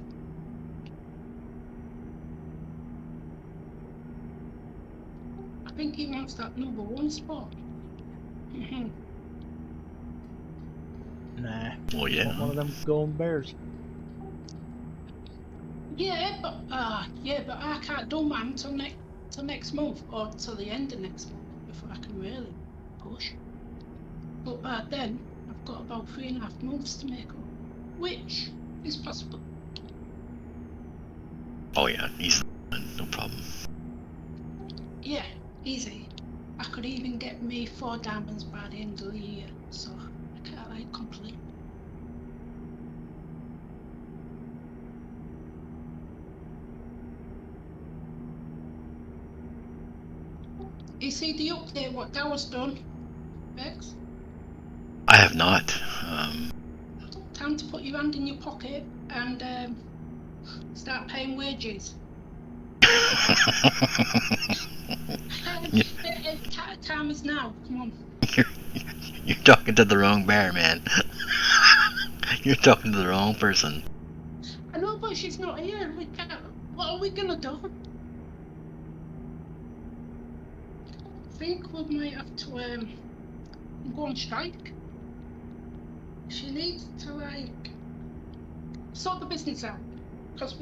I think he wants that #1 spot. Nah. Well, yeah. One of them Golden Bears. Yeah, but I can't do mine till next month, or till the end of next month, before I can really push. But by then, I've got about 3.5 months to make up, which is possible. Oh yeah, easy, no problem. Yeah, easy. I could even get me 4 diamonds by the end of the year, so I can't like complete. You see the update what that was done, Rex? I have not. Time to put your hand in your pocket and start paying wages. Time is now. Come on. You're talking to the wrong bear, man. You're talking to the wrong person. I know, but she's not here. We can't. What are we gonna do? I think we might have to go on strike. She needs to like sort the business out, because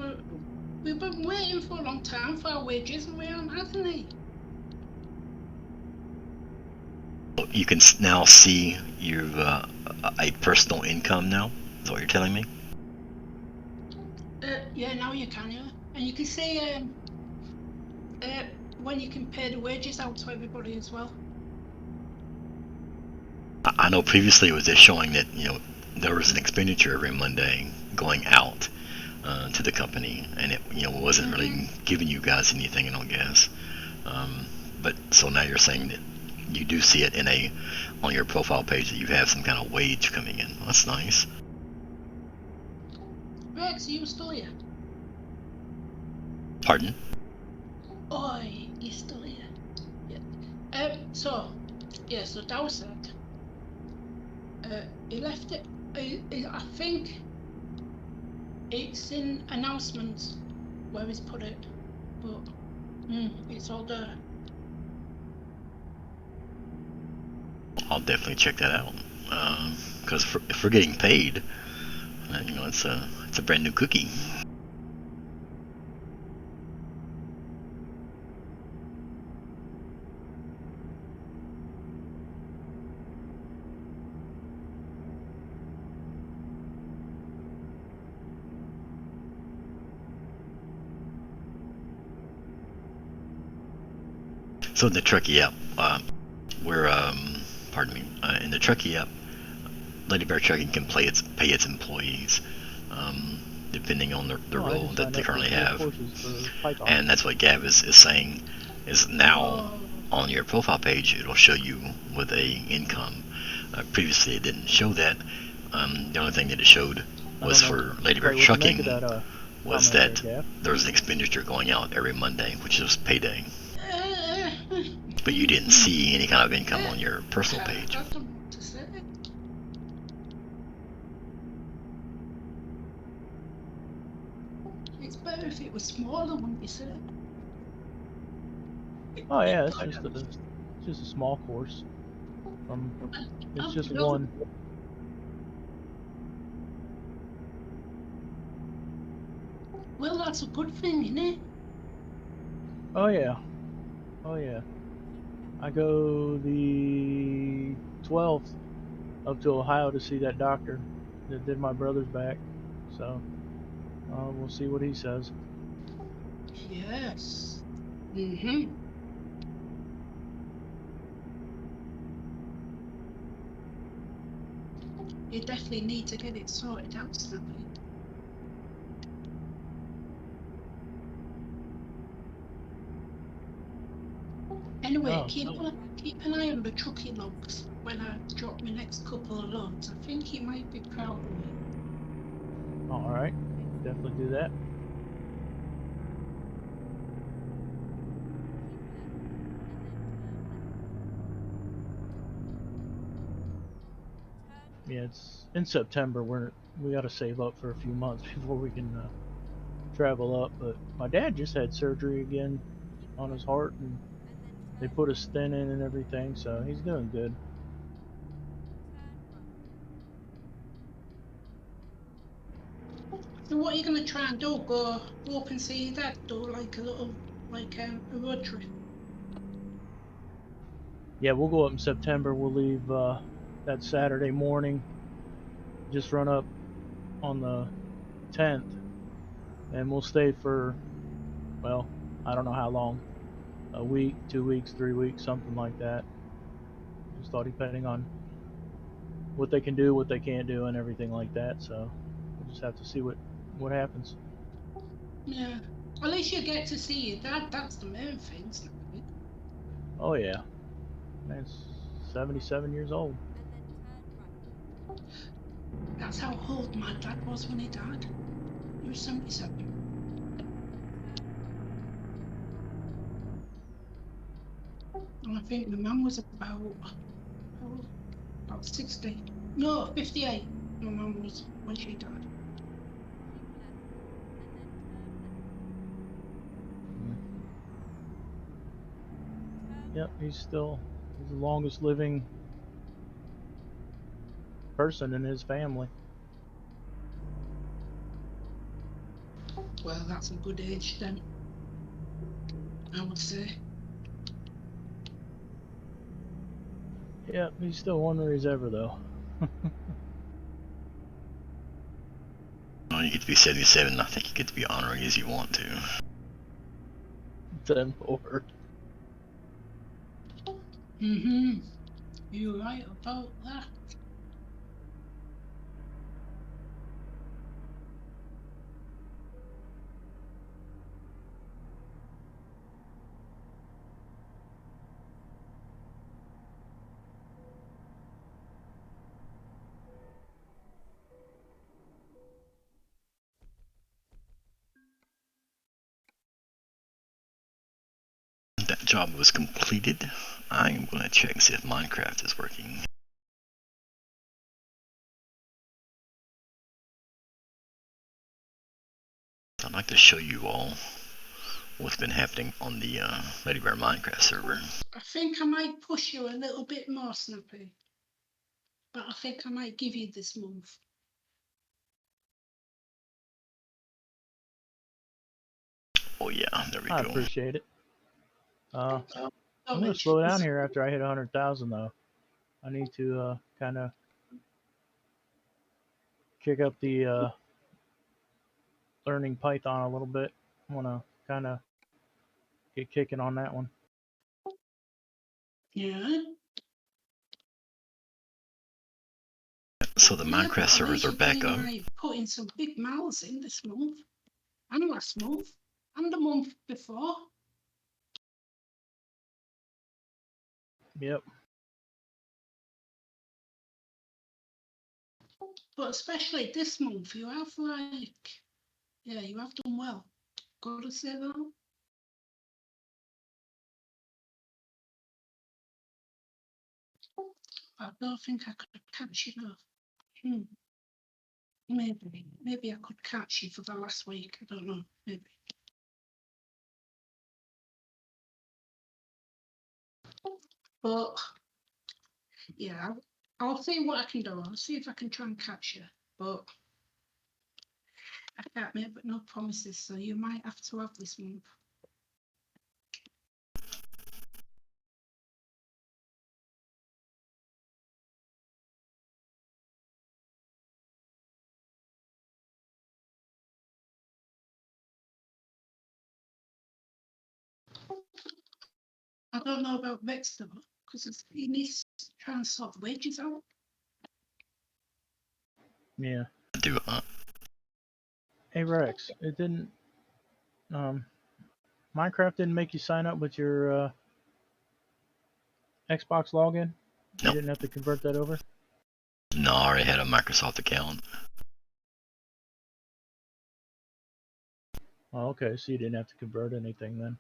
we've been waiting for a long time for our wages and we haven't had any. You can now see your a personal income now. Is what you're telling me? Yeah, now you can, yeah, and you can see when you can pay the wages out to everybody as well. I know previously it was just showing that there was an expenditure every Monday going out to the company, and it wasn't really giving you guys anything, I don't guess. But so now you're saying that you do see it on your profile page that you have some kind of wage coming in. That's nice. Rex, are you still here? Pardon? Oi, you're still here. Yeah. So Dow said he left it. I think it's in announcements where he's put it, but it's all there. I'll definitely check that out. Because if we're getting paid, it's a brand new cookie. So in the Truckee app, we're pardon me, in the Truckee app, Lady Bear Trucking can pay its employees, depending on the role that they currently have. And that's what Gav is saying, is now on your profile page it'll show you with a income. Previously it didn't show that. The only thing that it showed was for Lady Bear Trucking was that there was an expenditure going out every Monday, which is payday. But you didn't see any kind of income on your personal page. I don't know what to say. It's better if it was smaller, wouldn't you say? Oh yeah, it's just a small course. It's just one. Well, that's a good thing, isn't it? Oh yeah. I go the 12th up to Ohio to see that doctor that did my brother's back. So we'll see what he says. Yes. Mm-hmm. You definitely need to get it sorted out, Snappy. Anyway, keep an eye on the trucking logs when I drop my next couple of loads. I think he might be proud of me. All right, definitely do that. Yeah, it's in September. We got to save up for a few months before we can travel up. But my dad just had surgery again on his heart, and they put a stent in and everything, so he's doing good. So what are you going to try and do? Go up and see your dad? Do like a little, a road trip? Yeah, we'll go up in September. We'll leave that Saturday morning. Just run up on the 10th, and we'll stay for, well, I don't know how long. A week, 2 weeks, 3 weeks, something like that. Just all depending on what they can do, what they can't do, and everything like that. So we'll just have to see what happens. Yeah. At least you get to see your dad. That's the main thing, Snappy. Oh yeah, man's 77 years old. That's how old my dad was when he died. He was 77. And I think my mum was about 60. No, 58. My mum was when she died. Yep, he's the longest living person in his family. Well, that's a good age then, I would say. Yep, he's still one where he's ever though. Well, you get to be 77. I think you get to be honorary as you want to. 10-4. Mm-hmm. You're right about that. That job was completed. I'm going to check and see if Minecraft is working. I'd like to show you all what's been happening on the Lady Bear Minecraft server. I think I might push you a little bit more, Snappy. But I think I might give you this month. Oh yeah, there we I go. appreciate it. I'm Don't gonna mention slow down this. here after I hit 100,000 though. I need to kind of kick up the learning Python a little bit. I want to kind of get kicking on that one. Yeah. So the Yeah, Minecraft but at servers least are you've back been up. like putting some big miles in this month, and last month, and the month before. Yep. But especially this month, you have like, yeah, you have done well. Gotta say that. I don't think I could catch you though. Maybe I could catch you for the last week. I don't know. Maybe. But yeah, I'll see what I can do. I'll see if I can try and catch you. But I can't make but no promises, so you might have to have this month. I don't know about Rex though, because he needs to try and sort the wages out. Yeah. Do Hey Rex, it didn't. Minecraft didn't make you sign up with your Xbox login. You no, didn't have to convert that over. no, I already had a Microsoft account. Oh, okay. So you didn't have to convert anything then.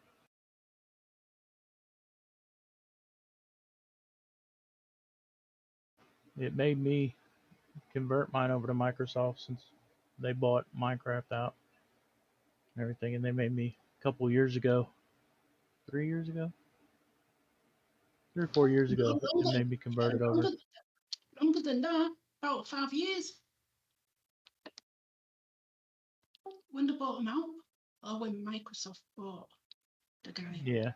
It made me convert mine over to Microsoft since they bought Minecraft out and everything, and they made me a couple years ago, 3 years ago, 3 or 4 years ago, it made me convert it over. Longer than that, about 5 years. When they bought them out, or when Microsoft bought the guy. Yeah.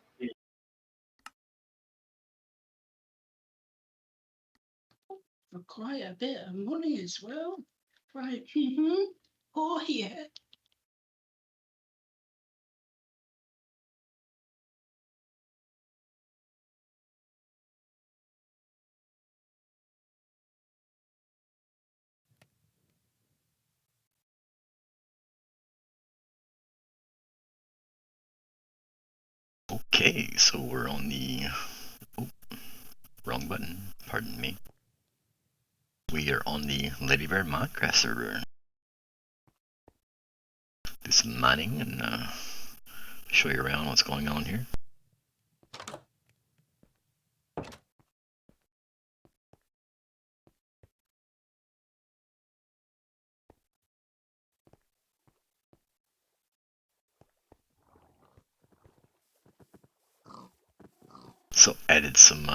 For quite a bit of money as well. Right. Oh yeah. Okay, so we're on the wrong button. Pardon me. We are on the Lady Bear Minecraft server. Do some mining and show you around what's going on here. So added some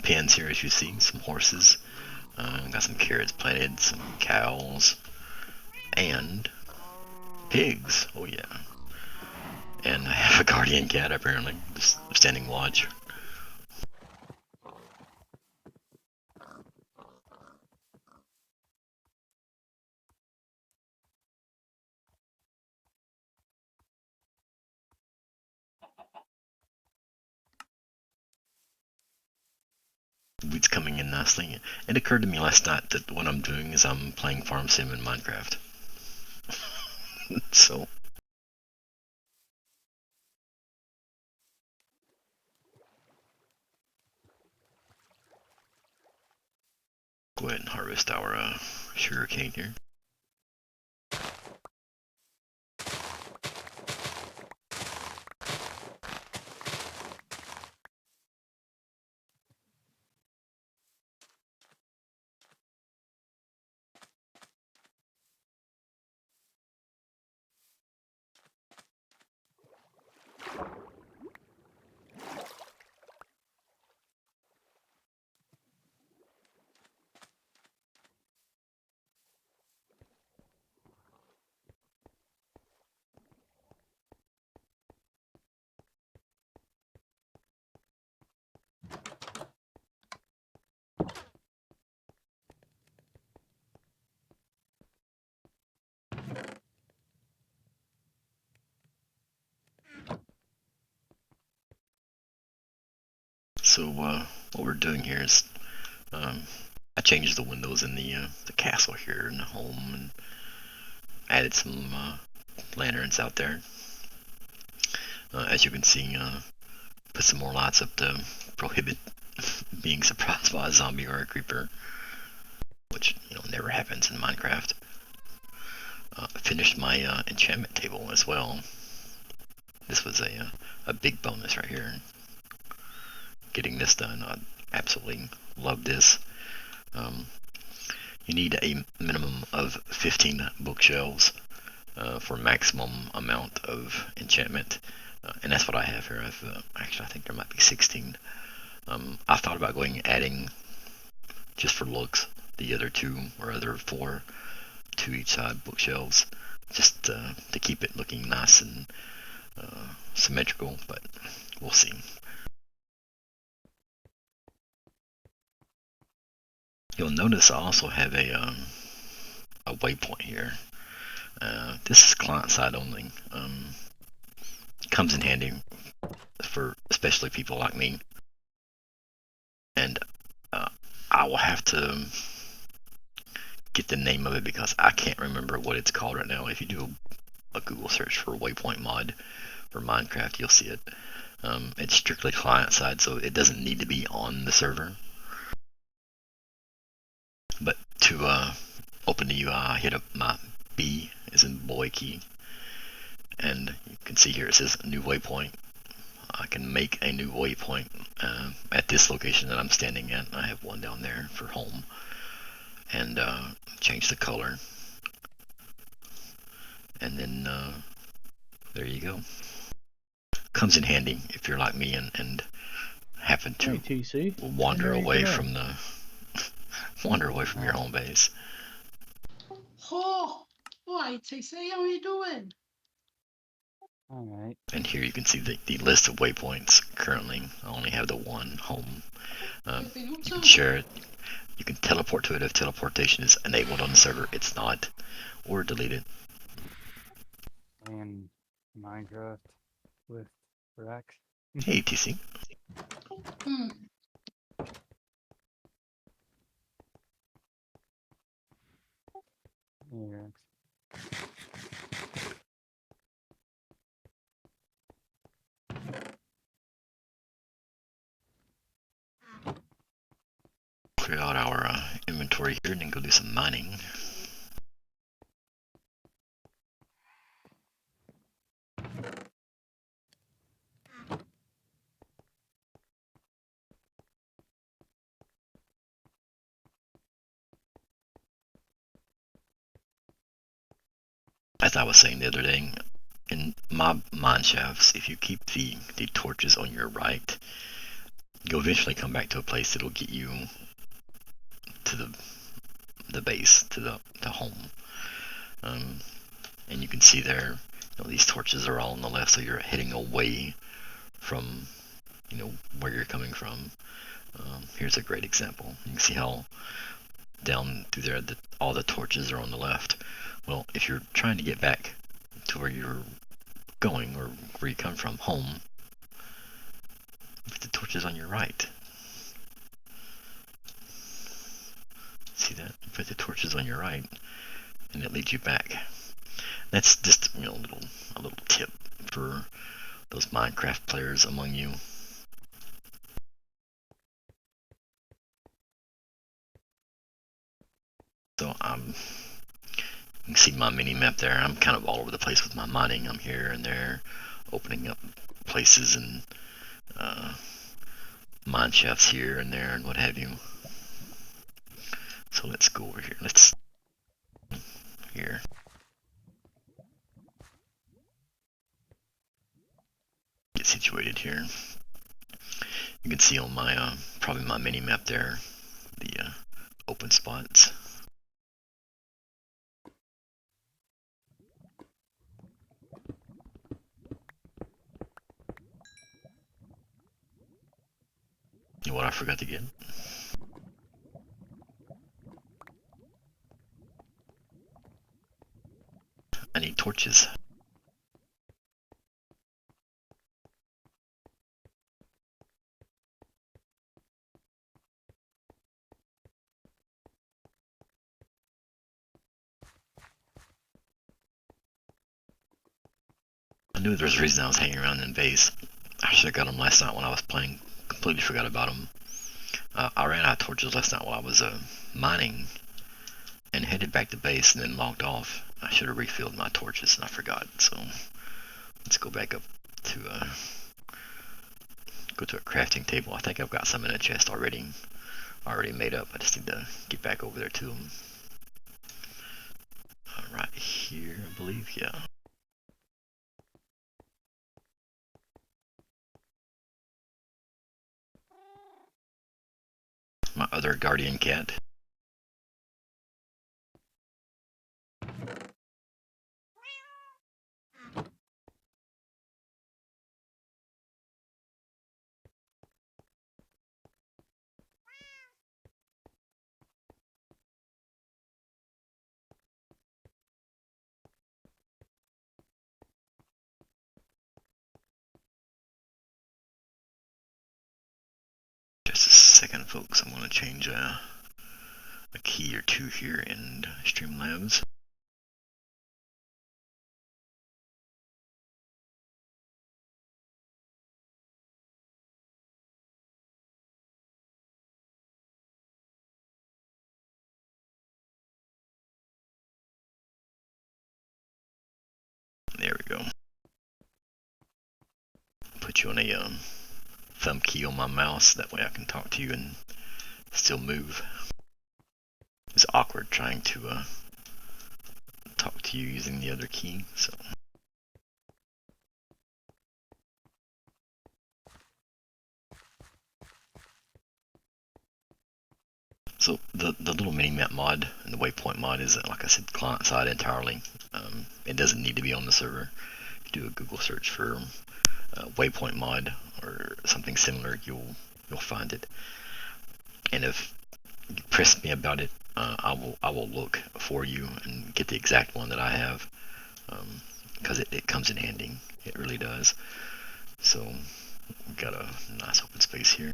pins here, as you see, some horses. Got some carrots planted, some cows, and pigs. Oh yeah. And I have a guardian cat apparently, just standing watch. Weeds coming in nicely. It occurred to me last night that what I'm doing is I'm playing Farm Sim in Minecraft. So go ahead and harvest our sugar cane here. So what we're doing here is I changed the windows in the castle here in the home and added some lanterns out there. As you can see, put some more lights up to prohibit being surprised by a zombie or a creeper, which never happens in Minecraft. Finished my enchantment table as well. This was a big bonus right here. Getting this done, I absolutely love this. You need a minimum of 15 bookshelves for maximum amount of enchantment, and that's what I have here. Actually, I think there might be 16. I thought about adding, just for looks, the other 2 or other 4 to each side bookshelves, just to keep it looking nice and symmetrical, but we'll see. You'll notice I also have a waypoint here. This is client side only. Comes in handy for especially people like me. And I will have to get the name of it because I can't remember what it's called right now. If you do a Google search for waypoint mod for Minecraft, you'll see it. It's strictly client side, so it doesn't need to be on the server. But to open the UI, I hit up my B as in boy key, and you can see here it says new waypoint. I can make a new waypoint at this location that I'm standing at. I have one down there for home, and change the color, and then there you go. Comes in handy if you're like me and happen to wander away from your home base. Oh, alright, TC, how are you doing? Alright. And here you can see the list of waypoints currently. I only have the one home. You can share it. You can teleport to it if teleportation is enabled on the server. It's not. Or delete it. Playing Minecraft with Rex. Hey, TC. Hey, Rex. Clear out our inventory here and then go do some mining. As I was saying the other day, in mob mine shafts, if you keep the torches on your right, you'll eventually come back to a place that'll get you to the base, to the home. And you can see there, these torches are all on the left, so you're heading away from where you're coming from. Here's a great example. You can see how down through there all the torches are on the left. Well, if you're trying to get back to where you're going or where you come from, home, put the torches on your right. See that? Put the torches on your right, and it leads you back. That's just a little tip for those Minecraft players among you. So you can see my mini map there. I'm kind of all over the place with my mining. I'm here and there, opening up places and mine shafts here and there and what have you. So let's go over here. Here. Get situated here. You can see on my probably my mini map there the open spots. You know what I forgot to get? I need torches. knew there was a reason I was hanging around in base. I should have got them last night when I was playing. Completely forgot about them. I ran out of torches last night while I was mining and headed back to base and then logged off. I should have refilled my torches and I forgot. So let's go back up to go to a crafting table. I think I've got some in a chest already made up. I just need to get back over there to them. Right here, I believe. Yeah. My other guardian cat. Just a second, folks. I'm going to change a key or two here in Streamlabs. There we go. Put you on a thumb key on my mouse. That way I can talk to you and still move. It's awkward trying to talk to you using the other key. So the little mini map mod and the waypoint mod is, like I said, client side entirely. It doesn't need to be on the server. If you do a Google search for waypoint mod or something similar, you'll find it. And if you press me about it, I will look for you and get the exact one that I have, because it comes in handy. It really does. So we've got a nice open space here.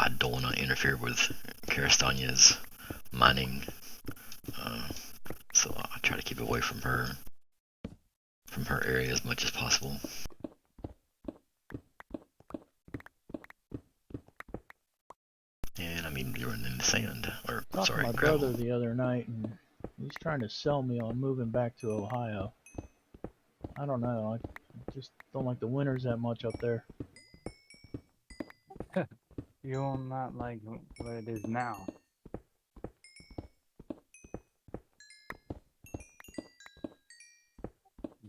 I don't want to interfere with Karastania's mining, so I try to keep away from her area as much as possible. And I mean, you're in the sand, or Talked sorry, to my gravel. brother the other night, and he's trying to sell me on moving back to Ohio. I don't know. I just don't like the winters that much up there. You will not like what it is now.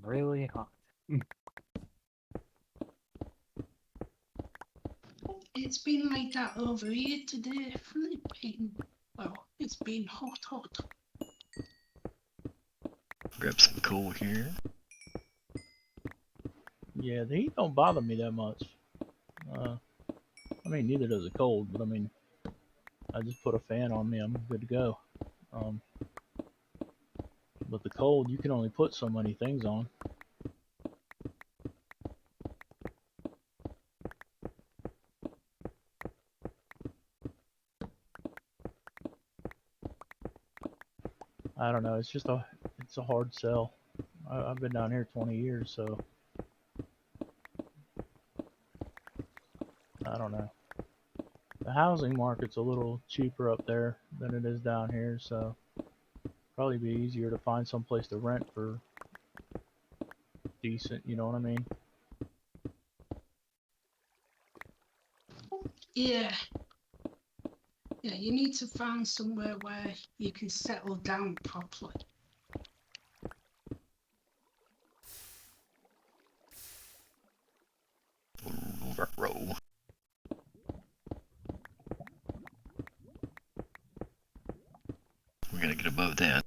Really hot. It's been like that over here today, flipping. Well, it's been hot. Grab some coal here. Yeah, the heat don't bother me that much. I mean, neither does the cold, but I mean, I just put a fan on me, I'm good to go. But the cold, you can only put so many things on. I don't know, it's a hard sell. I've been down here 20 years, so I don't know. The housing market's a little cheaper up there than it is down here, so probably be easier to find some place to rent for decent, you know what I mean? Yeah. Yeah, you need to find somewhere where you can settle down properly. Row. We're gonna get above that.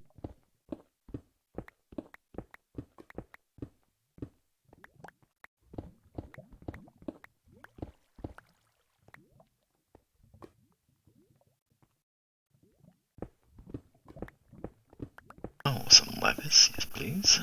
Oh, some lapis, yes please.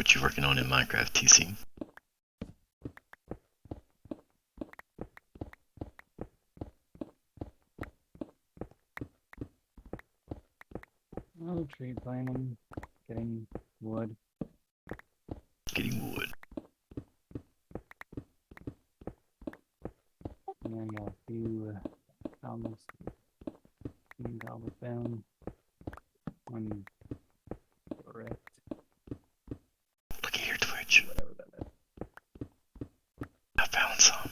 What you working on in Minecraft, TC? Oh, tree planting, getting wood. Getting wood. And then I got a few comments. Few cobblestone. One correct. Look at your Twitch. Whatever that is. I found some.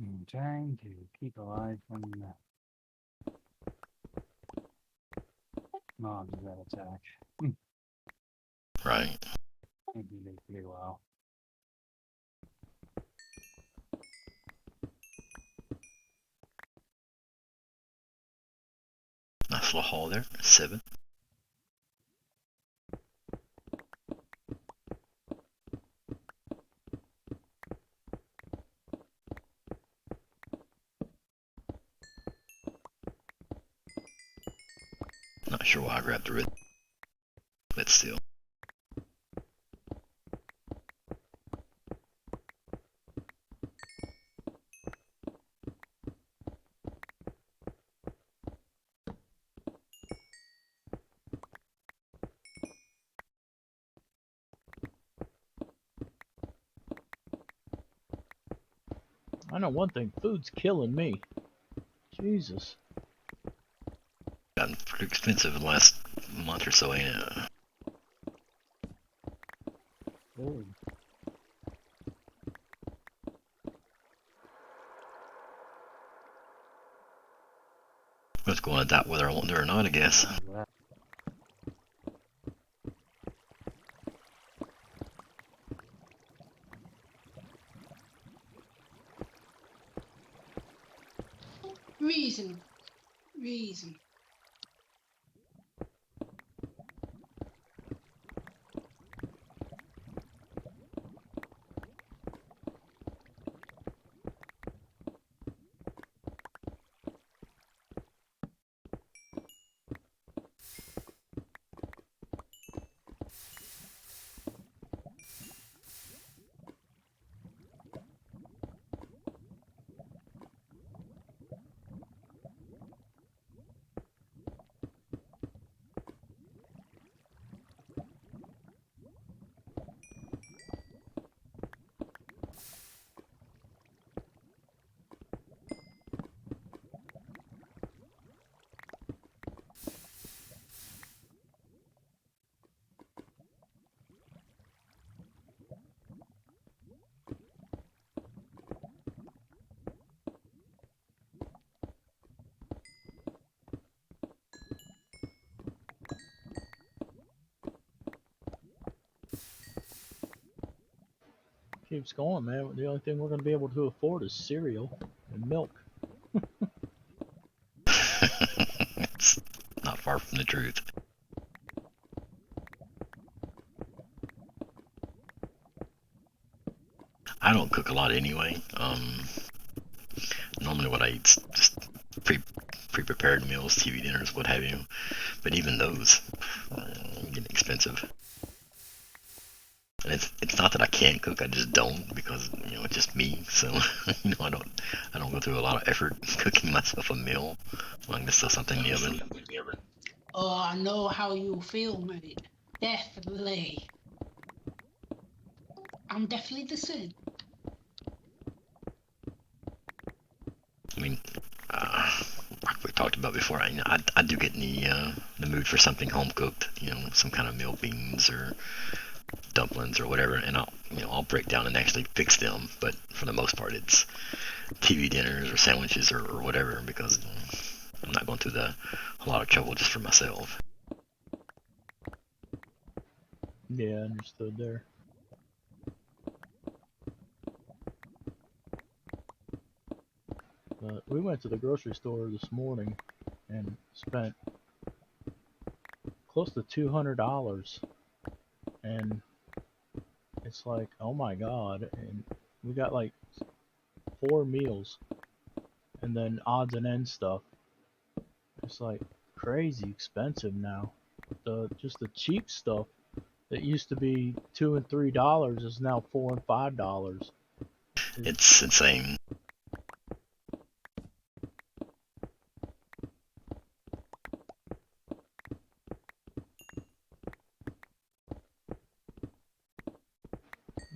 I'm trying to keep alive when mobs that attack. Right. Maybe they take a while. Nice little haul there. 7. Not sure why I grabbed the red, but still. I know one thing, food's killing me. Jesus. Gotten pretty expensive in the last month or so, ain't it? Ooh, It's going to that whether I want to or not, I guess. that. Reason. Reason. Keeps going, man. The only thing we're going to be able to afford is cereal and milk. It's not far from the truth. I don't cook a lot anyway. Normally what I eat's just pre-prepared meals, TV dinners, what have you. But even those get expensive. And it's not that I can't cook, I just don't because it's just me. So I don't go through a lot of effort cooking myself a meal when I can just throw something in the oven. Oh, I know how you feel, mate. Definitely. I'm definitely the same. I mean, like we talked about before, I do get in the mood for something home cooked, some kind of meal, beans or dumplings or whatever, and I'll break down and actually fix them. But for the most part, it's TV dinners or sandwiches or whatever because I'm not going through a lot of trouble just for myself. Yeah, understood there. But we went to the grocery store this morning and spent close to $200, and it's like, oh my god, and we got like 4 meals, and then odds and ends stuff. It's like crazy expensive now. Just the cheap stuff that used to be $2 and $3 is now $4 and $5. It's insane.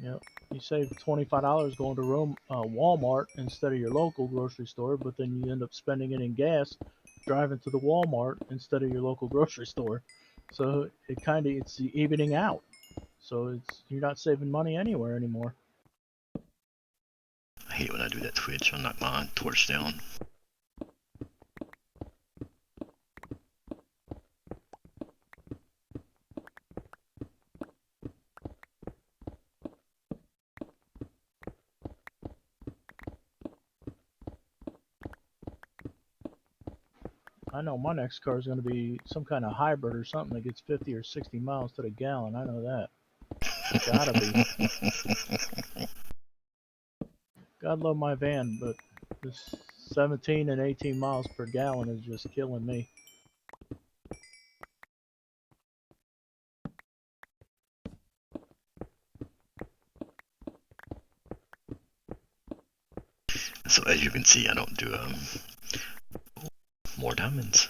Yep. You save $25 going to Walmart instead of your local grocery store, but then you end up spending it in gas driving to the Walmart instead of your local grocery store. So it's evening out. So you're not saving money anywhere anymore. I hate when I do that Twitch. I'll knock my torch down. I know my next car is going to be some kind of hybrid or something that gets 50 or 60 miles to the gallon. I know that. Gotta be. God love my van, but this 17 and 18 miles per gallon is just killing me. So as you can see, I don't do more diamonds.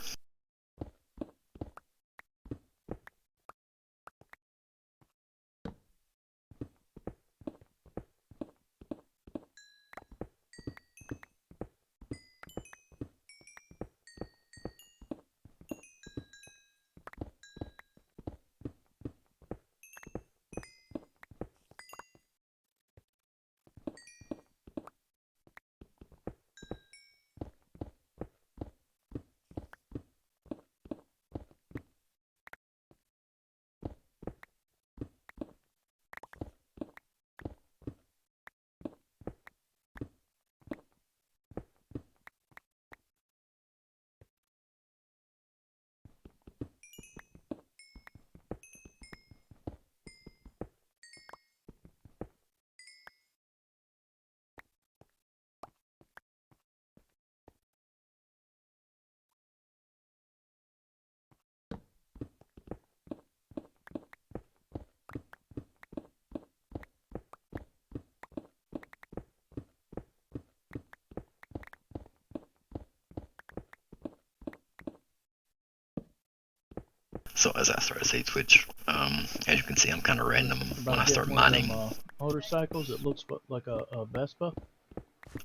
So as I start to say Twitch, as you can see, I'm kind of random when I start mining. Motorcycles, it looks like a Vespa.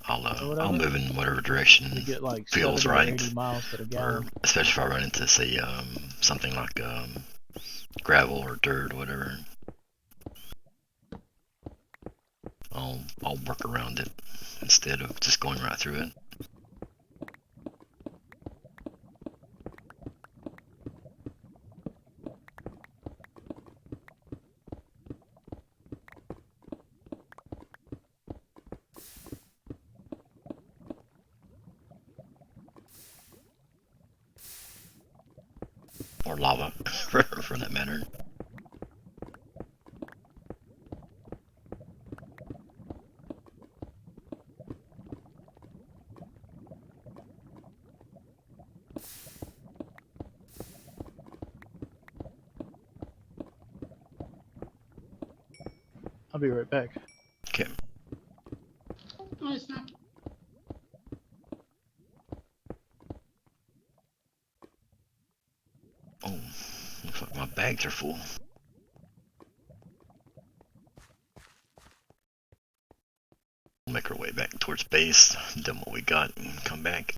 I'll move in whatever direction you get like feels 70 or right. 80 miles to the gallon. Or especially if I run into, say, something like gravel or dirt or whatever. I'll work around it instead of just going right through it. Or lava, for that matter. I'll be right back. Okay. No, it's not. Oh, looks like my bags are full. We'll make our way back towards base, done what we got, and come back.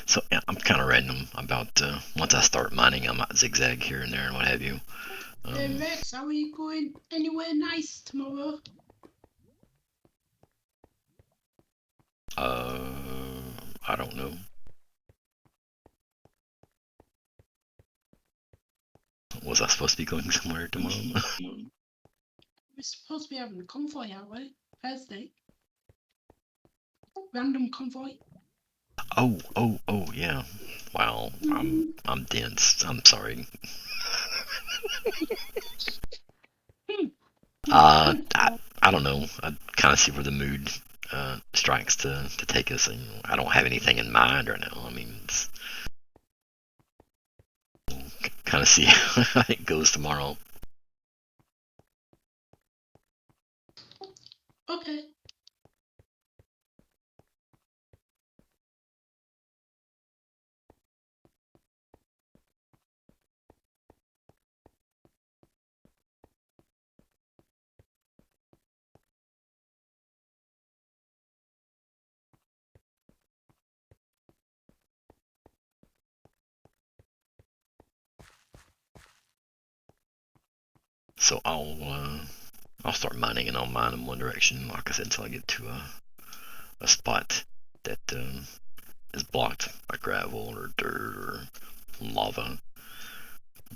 So yeah, I'm kind of random about once I start mining, I might zigzag here and there and what have you. Hey Rex, are we going anywhere nice tomorrow? I don't know. Was I supposed to be going somewhere tomorrow? We're supposed to be having a convoy, aren't we? Thursday. Random convoy. Oh, yeah. Wow, I'm dense. I'm sorry. I I don't know. I kind of see where the mood strikes to take us. And I don't have anything in mind right now. I mean, it's kind of see how it goes tomorrow. Okay. So I'll start mining, and I'll mine in one direction, like I said, until I get to a spot that is blocked by gravel or dirt or lava,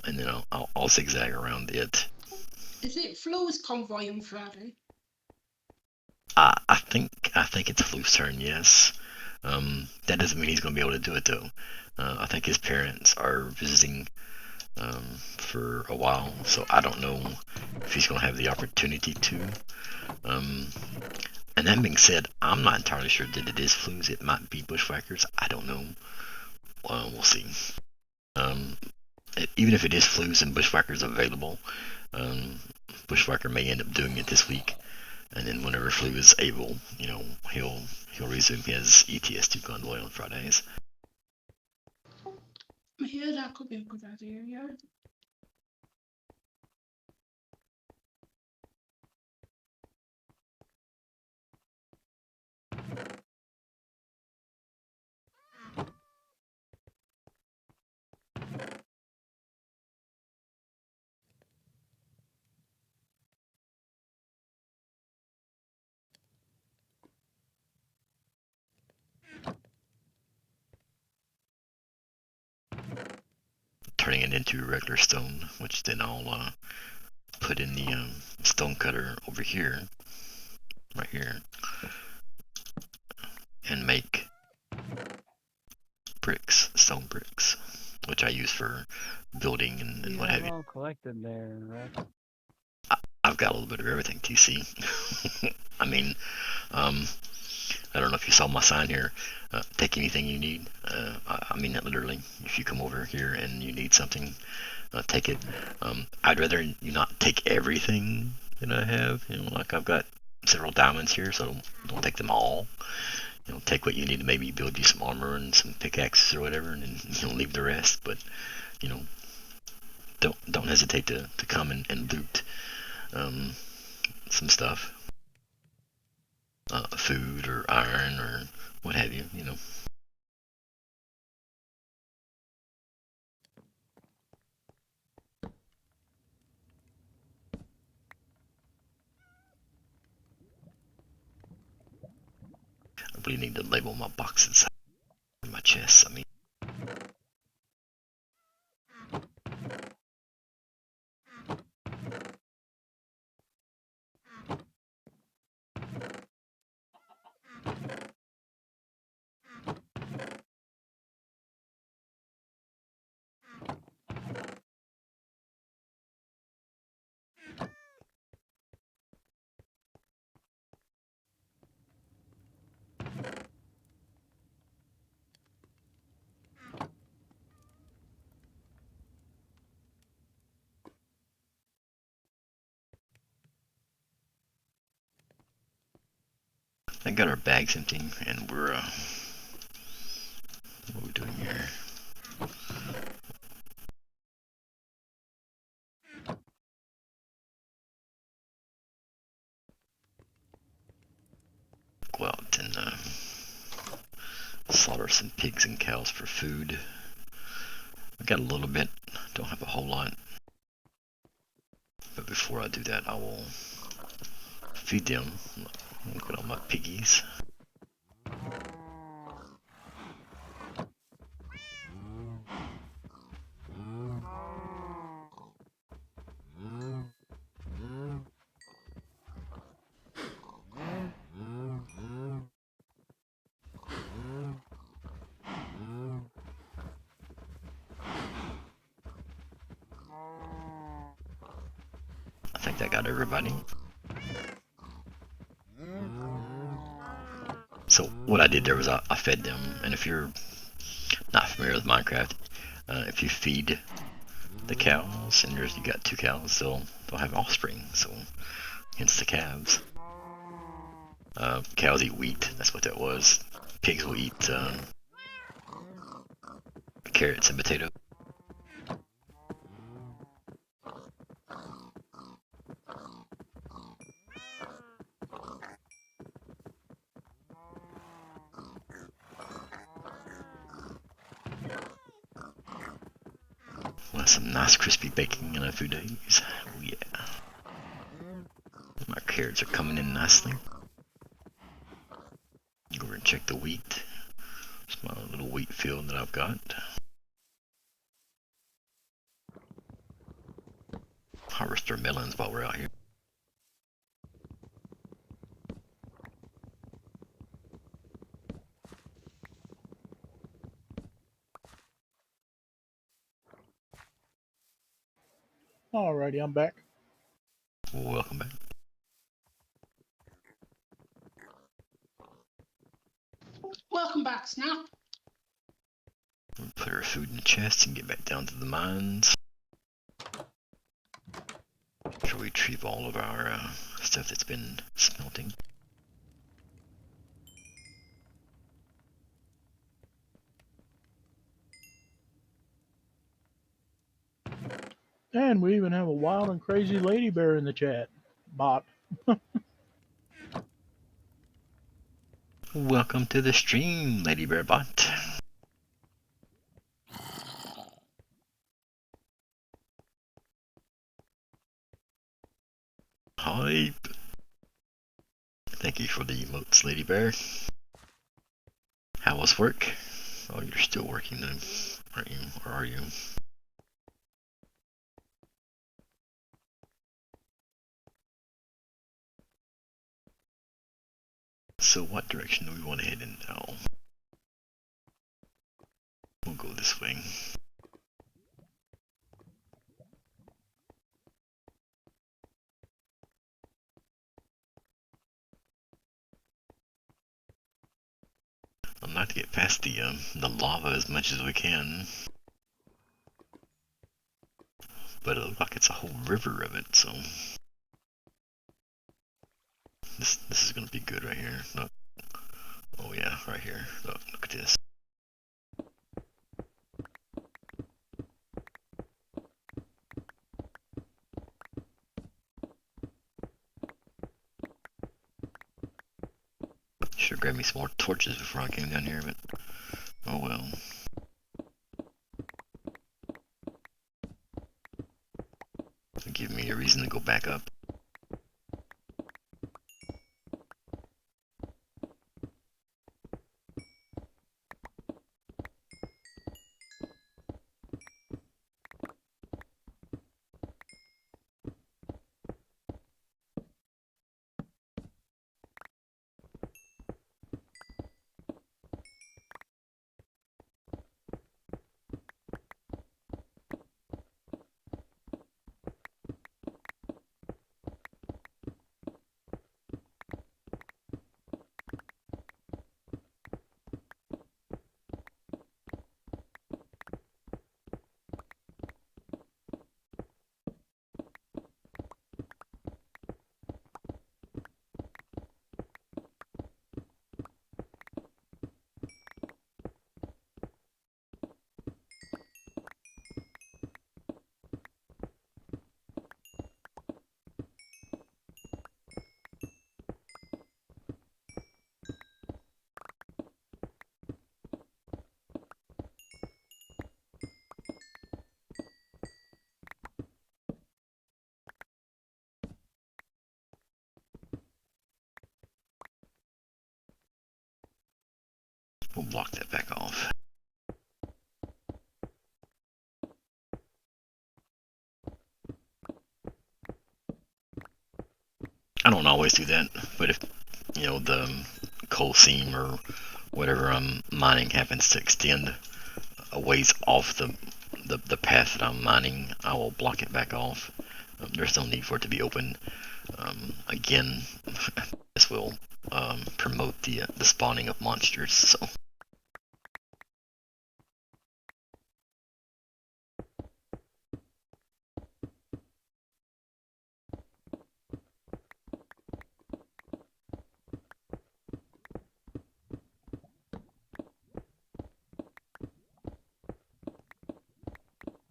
and then I'll zigzag around it. Is it Flo's convoy on Friday? I think it's Floof's turn. Yes. That doesn't mean he's going to be able to do it though. I think his parents are visiting for a while, so I don't know if he's going to have the opportunity to. And that being said, I'm not entirely sure that it is Floof's. It might be Bushwhackers. I don't know. We'll see. Even if it is Floof's and Bushwhackers available, Bushwhacker may end up doing it this week. And then whenever Floo is able, he'll resume his ETS2 convoy on Fridays. Yeah, that could be a good idea, yeah. Turning it into regular stone, which then I'll put in the stone cutter over here, right here, and make bricks, stone bricks, which I use for building and what have you. All collected there, right? I've got a little bit of everything, TC. I mean, I don't know if you saw my sign here. Take anything you need. I mean that literally. If you come over here and you need something, take it. I'd rather you not take everything that I have. Like I've got several diamonds here, so don't take them all. Take what you need to maybe build you some armor and some pickaxes or whatever, and then leave the rest. But don't hesitate to come and loot some stuff, food or iron or what have you. I really need to label my boxes, my chests. I mean. I got our bags empty, and we're what are we doing here? Go out and slaughter some pigs and cows for food. I got a little bit, don't have a whole lot. But before I do that, I will feed them. Look at all my piggies. I think that got everybody. what I did there was I fed them, and if you're not familiar with Minecraft, if you feed the cows, and you got 2 cows, they'll have offspring, so hence the calves. Cows eat wheat, that's what that was. Pigs will eat carrots and potatoes. Want some nice crispy baking in a few days. Oh yeah. My carrots are coming in nicely. Go over and check the wheat. It's my little wheat field that I've got. Harvest our melons while we're out here. Alrighty, I'm back. Welcome back. Welcome back, Snap. We'll put our food in the chest and get back down to the mines. Make sure we retrieve all of our stuff that's been smelting. And we even have a wild and crazy lady bear in the chat bot. Welcome to the stream, Lady Bear Bot. Hype. Thank you for the emotes, Lady Bear. How was work? Oh, you're still working then, aren't you? Or are you? So what direction do we want to head in now? We'll go this way. I'd like to get past the lava as much as we can. But it looks like it's a whole river of it, so this is gonna be good right here. Look. Oh yeah, right here. Look at this. Should grab me some more torches before I came down here, but oh well. Give me a reason to go back up. We'll block that back off. I don't always do that, but if you know the coal seam or whatever I'm mining happens to extend a ways off the path that I'm mining, I will block it back off. There's no need for it to be open. Again, this will promote the spawning of monsters. So.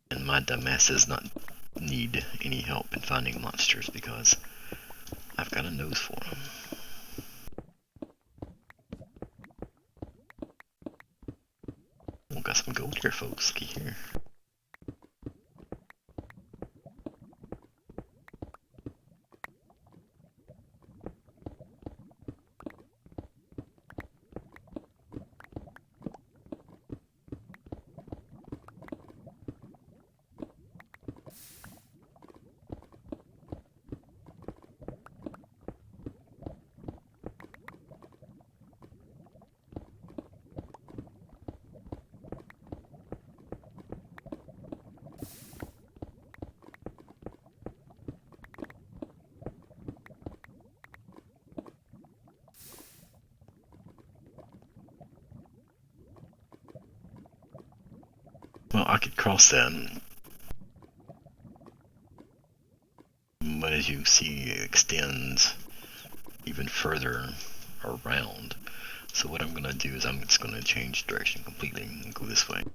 And my dumbass does not need any help in finding monsters because I've got a nose for them. We got some gold here, folks. Looky here. Well, I could cross that, but as you see, it extends even further around. So what I'm going to do is I'm just going to change direction completely and go this way.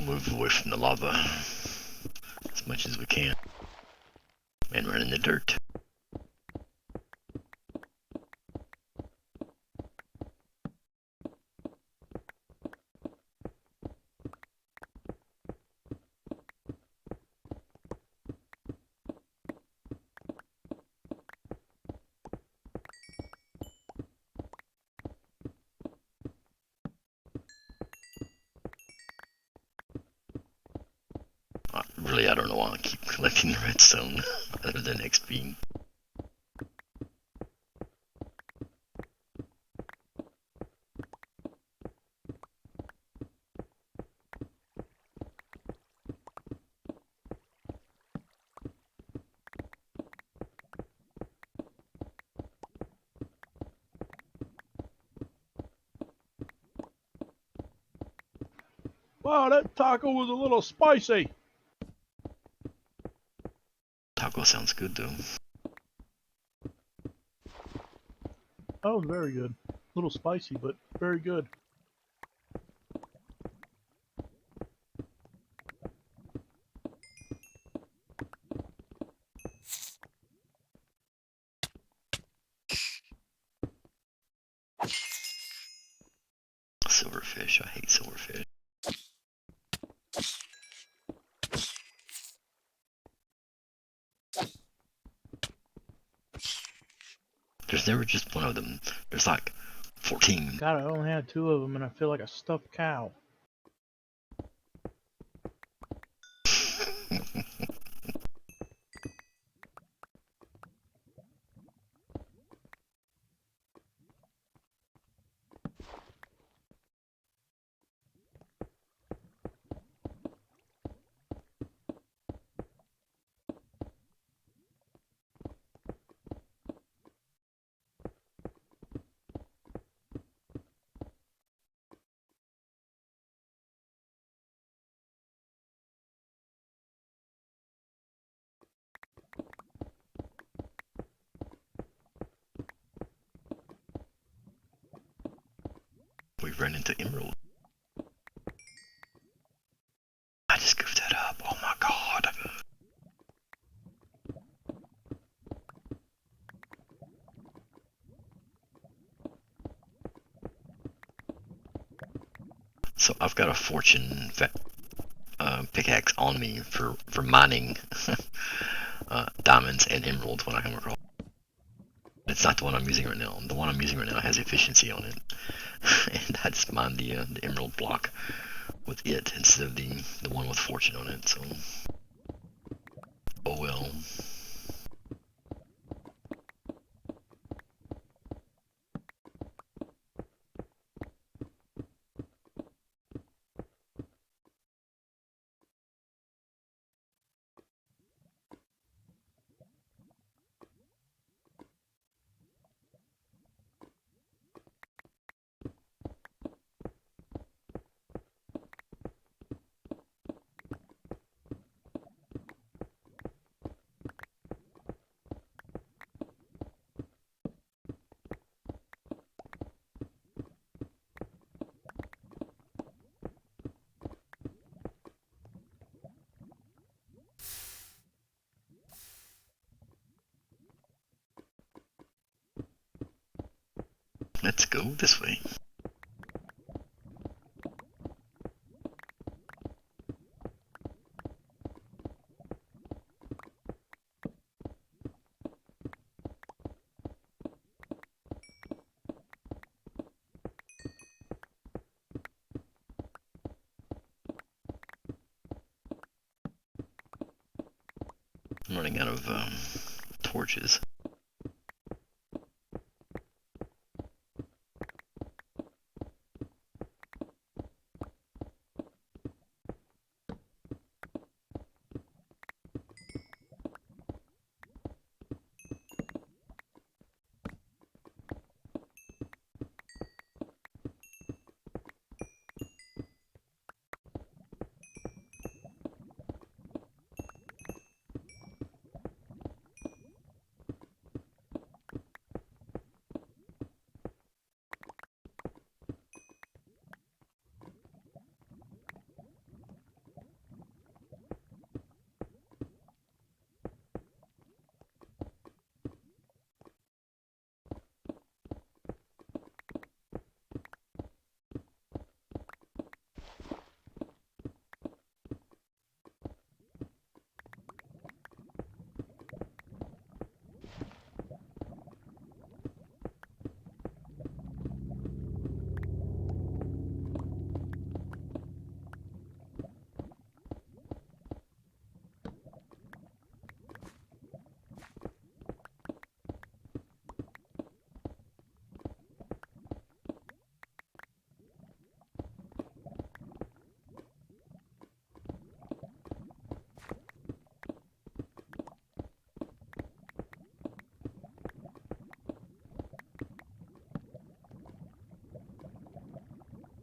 Move away from the lava as much as we can and run in the dirt. Really, I don't know why I keep collecting the redstone other than XP. Wow, that taco was a little spicy. Taco sounds good though. That was very good. A little spicy, but very good. Silverfish, I hate silverfish. There's never just one of them. There's like 14. God, I only had 2 of them, and I feel like a stuffed cow. We ran into emerald. So I've got a fortune pickaxe on me for mining diamonds and emeralds when I come across. It's not the one I'm using right now. The one I'm using right now has efficiency on it, and I just mined the emerald block with it instead of the one with fortune on it. So, oh well. Let's go this way. I'm running out of torches.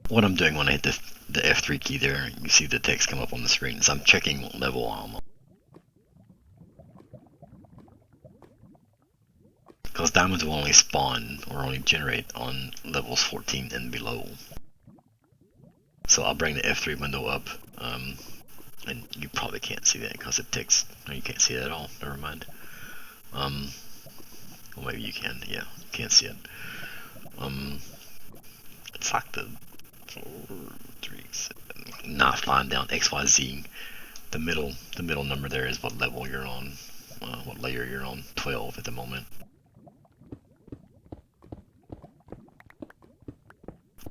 What I'm doing when I hit the F3 key there, you see the text come up on the screen, so I'm checking what level I'm on. Because diamonds will only spawn or only generate on levels 14 and below. So I'll bring the F3 window up, and you probably can't see that because it takes, no, you can't see it at all, never mind. Well, maybe you can, yeah, you can't see it. It's like the 4, 3, 7, not line down XYZ. The middle number there is what level you're on, what layer you're on, 12 at the moment.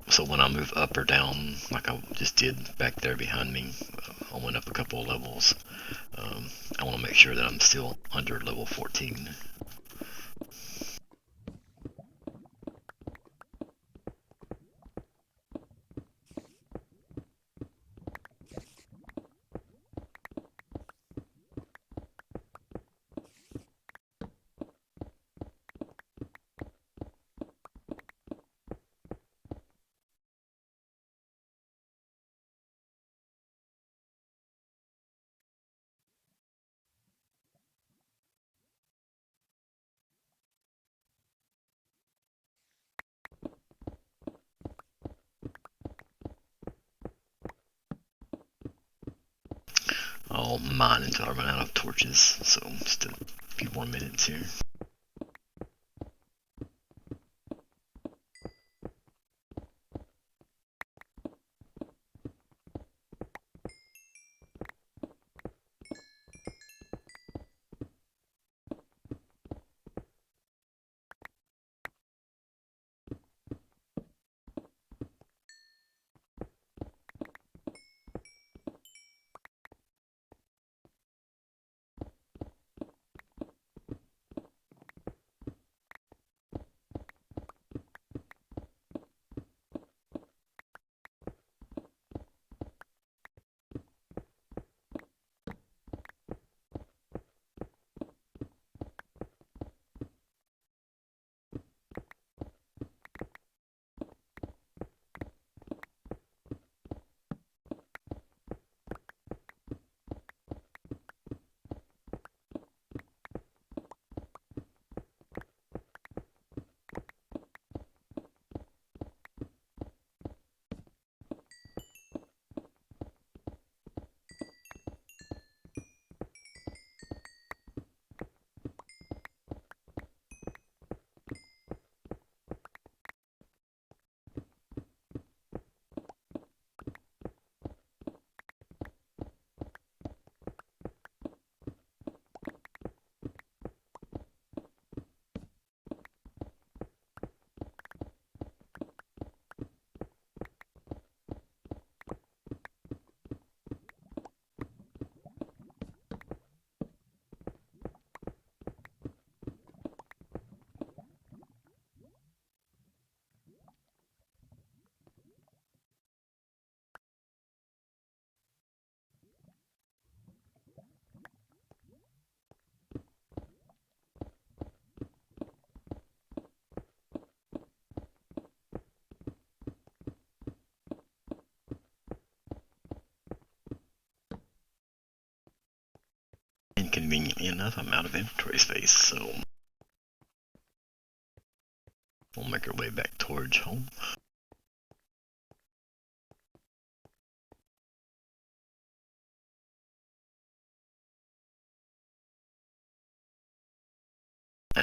So when I move up or down, like I just did back there behind me, I went up a couple of levels. I want to make sure that I'm still under level 14. I'll mine until I run out of torches, so just a few more minutes here. And conveniently enough, I'm out of inventory space, so we'll make our way back towards home.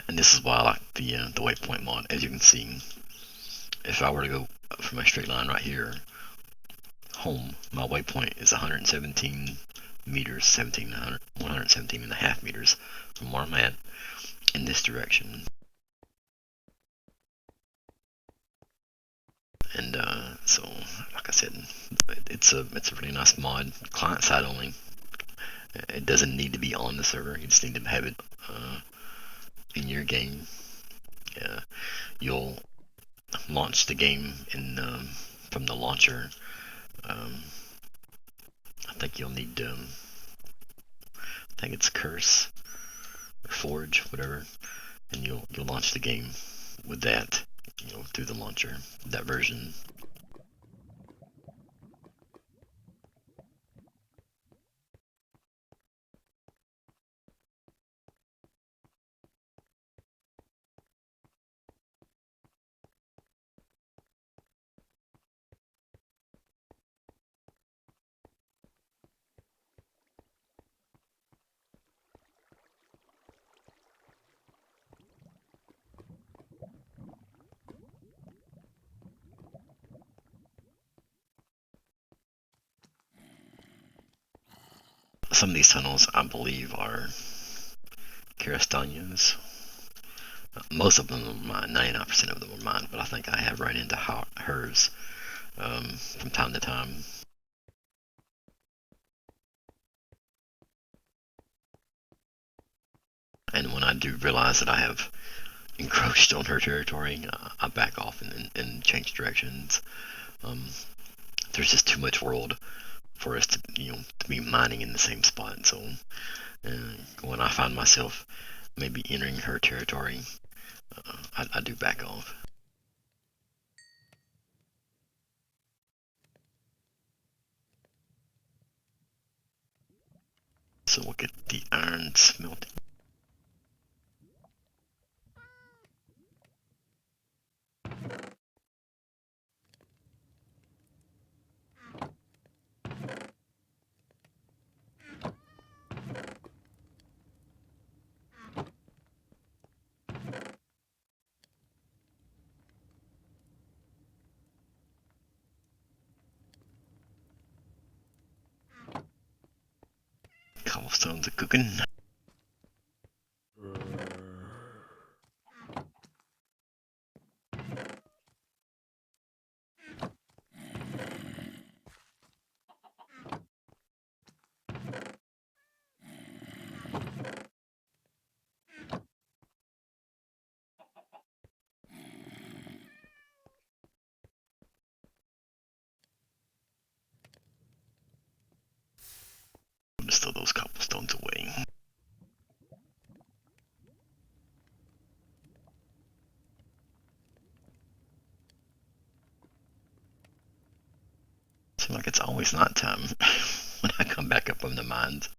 And this is why I like the waypoint mod. As you can see, if I were to go from a straight line right here, home, my waypoint is 117 meters, 117 and a half meters from where I'm at in this direction. And so, like I said, it's a really nice mod, client side only. It doesn't need to be on the server. You just need to have it in your game. You'll launch the game in from the launcher. I think you'll need I think it's Curse or Forge, whatever, and you'll launch the game with that, through the launcher, that version. Some of these tunnels, I believe, are Karastanya's. Most of them are mine, 99% of them are mine, but I think I have run into hers from time to time. And when I do realize that I have encroached on her territory, I back off and change directions. There's just too much world for us to be mining in the same spot. So when I find myself maybe entering her territory, I do back off. So we'll get the iron smelting. Cobblestones are cooking. Just throw those cobblestones away. Seems like it's always night time when I come back up from the mines.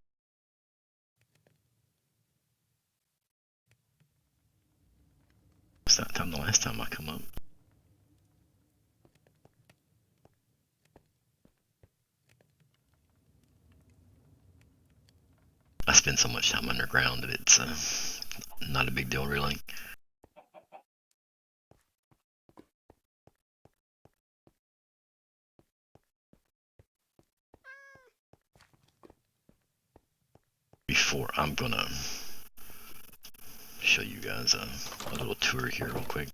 It's night time the last time I come up. I spend so much time underground that it's not a big deal, really. Before, I'm gonna show you guys a little tour here real quick.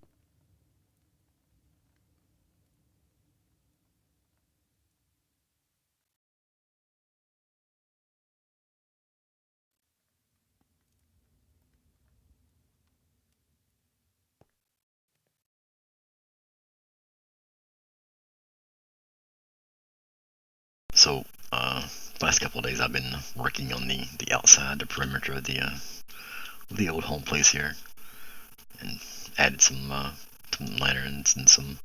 So, last couple of days I've been working on the outside, the perimeter of the old home place here, and added some lanterns and some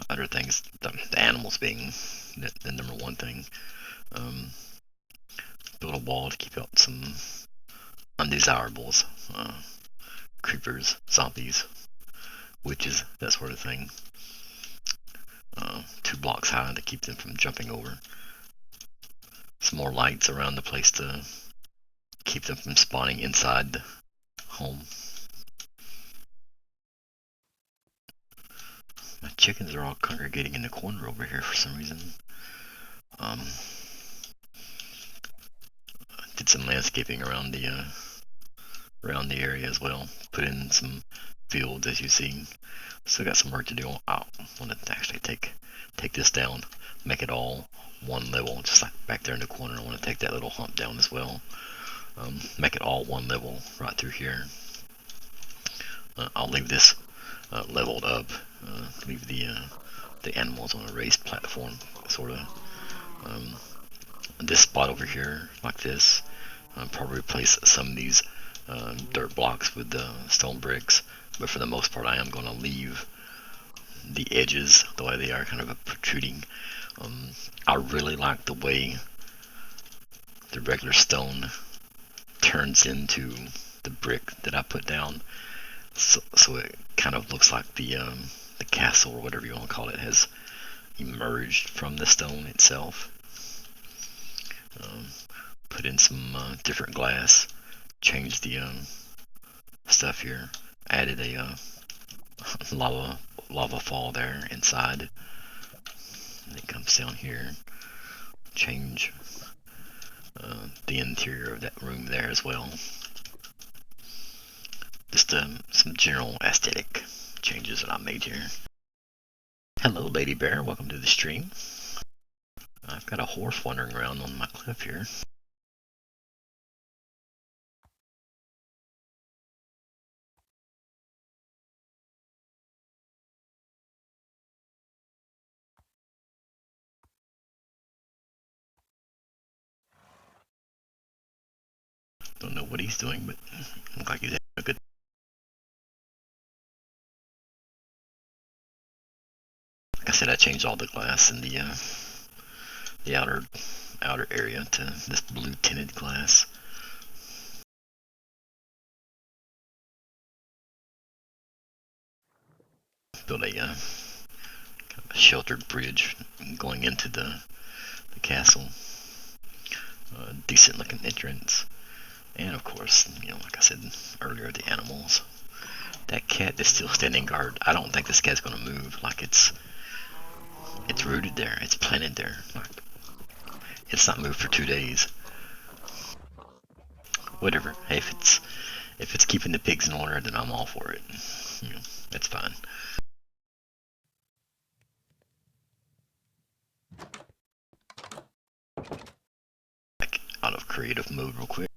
other things. The animals being the number one thing. build a wall to keep out some undesirables, creepers, zombies, witches, that sort of thing. 2 blocks high to keep them from jumping over. Some more lights around the place to keep them from spawning inside the home. My chickens are all congregating in the corner over here for some reason. Did some landscaping around the area as well. Put in some fields, as you see. Still got some work to do. I want to actually take this down, make it all one level, just like back there in the corner. I want to take that little hump down as well. Make it all one level right through here. I'll leave this leveled up. Leave the animals on a raised platform, sort of. This spot over here, like this. Probably replace some of these dirt blocks with stone bricks, but for the most part I am going to leave the edges the way they are, kind of protruding. I really like the way the regular stone turns into the brick that I put down, so it kind of looks like the castle, or whatever you want to call it, has emerged from the stone itself. Put in some different glass, changed the stuff here, added a lava fall there inside, and it comes down here, change the interior of that room there as well. Just some general aesthetic changes that I made here. Hello Lady Bear, welcome to the stream. I've got a horse wandering around on my cliff here. Don't know what he's doing, but looks like he's having a good. Like I said, I changed all the glass in the outer area to this blue tinted glass. Built a kind of a sheltered bridge going into the castle. Decent looking entrance, and of course, like I said earlier, the animals. That cat is still standing guard. I don't think this cat's gonna move. Like it's rooted there. It's planted there. Like it's not moved for 2 days. Whatever. Hey, if it's keeping the pigs in order, then I'm all for it. That's fine. Back out of creative mode real quick.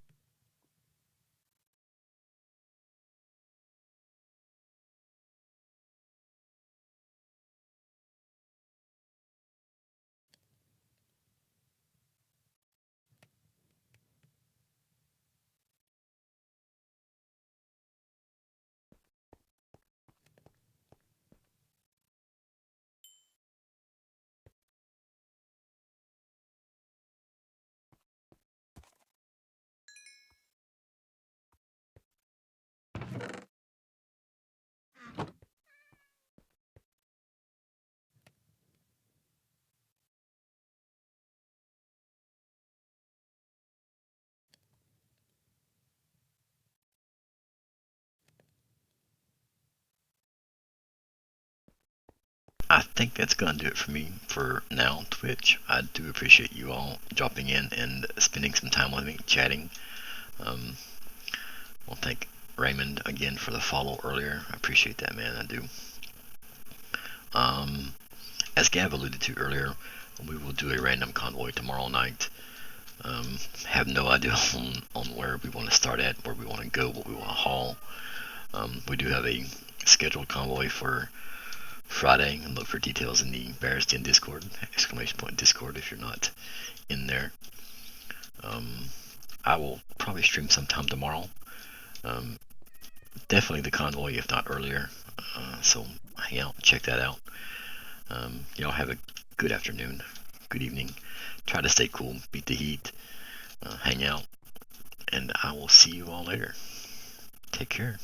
I think that's going to do it for me for now, Twitch. I do appreciate you all dropping in and spending some time with me, chatting. I'll thank Raymond again for the follow earlier. I appreciate that, man. I do. As Gav alluded to earlier, we will do a random convoy tomorrow night. Have no idea on where we want to start at, where we want to go, what we want to haul. We do have a scheduled convoy for Friday, and look for details in the Bears Den Discord, !Discord if you're not in there. I will probably stream sometime tomorrow. Definitely the convoy, if not earlier. So hang out, check that out. Y'all have a good afternoon, good evening. Try to stay cool, beat the heat. hang out, and I will see you all later. Take care.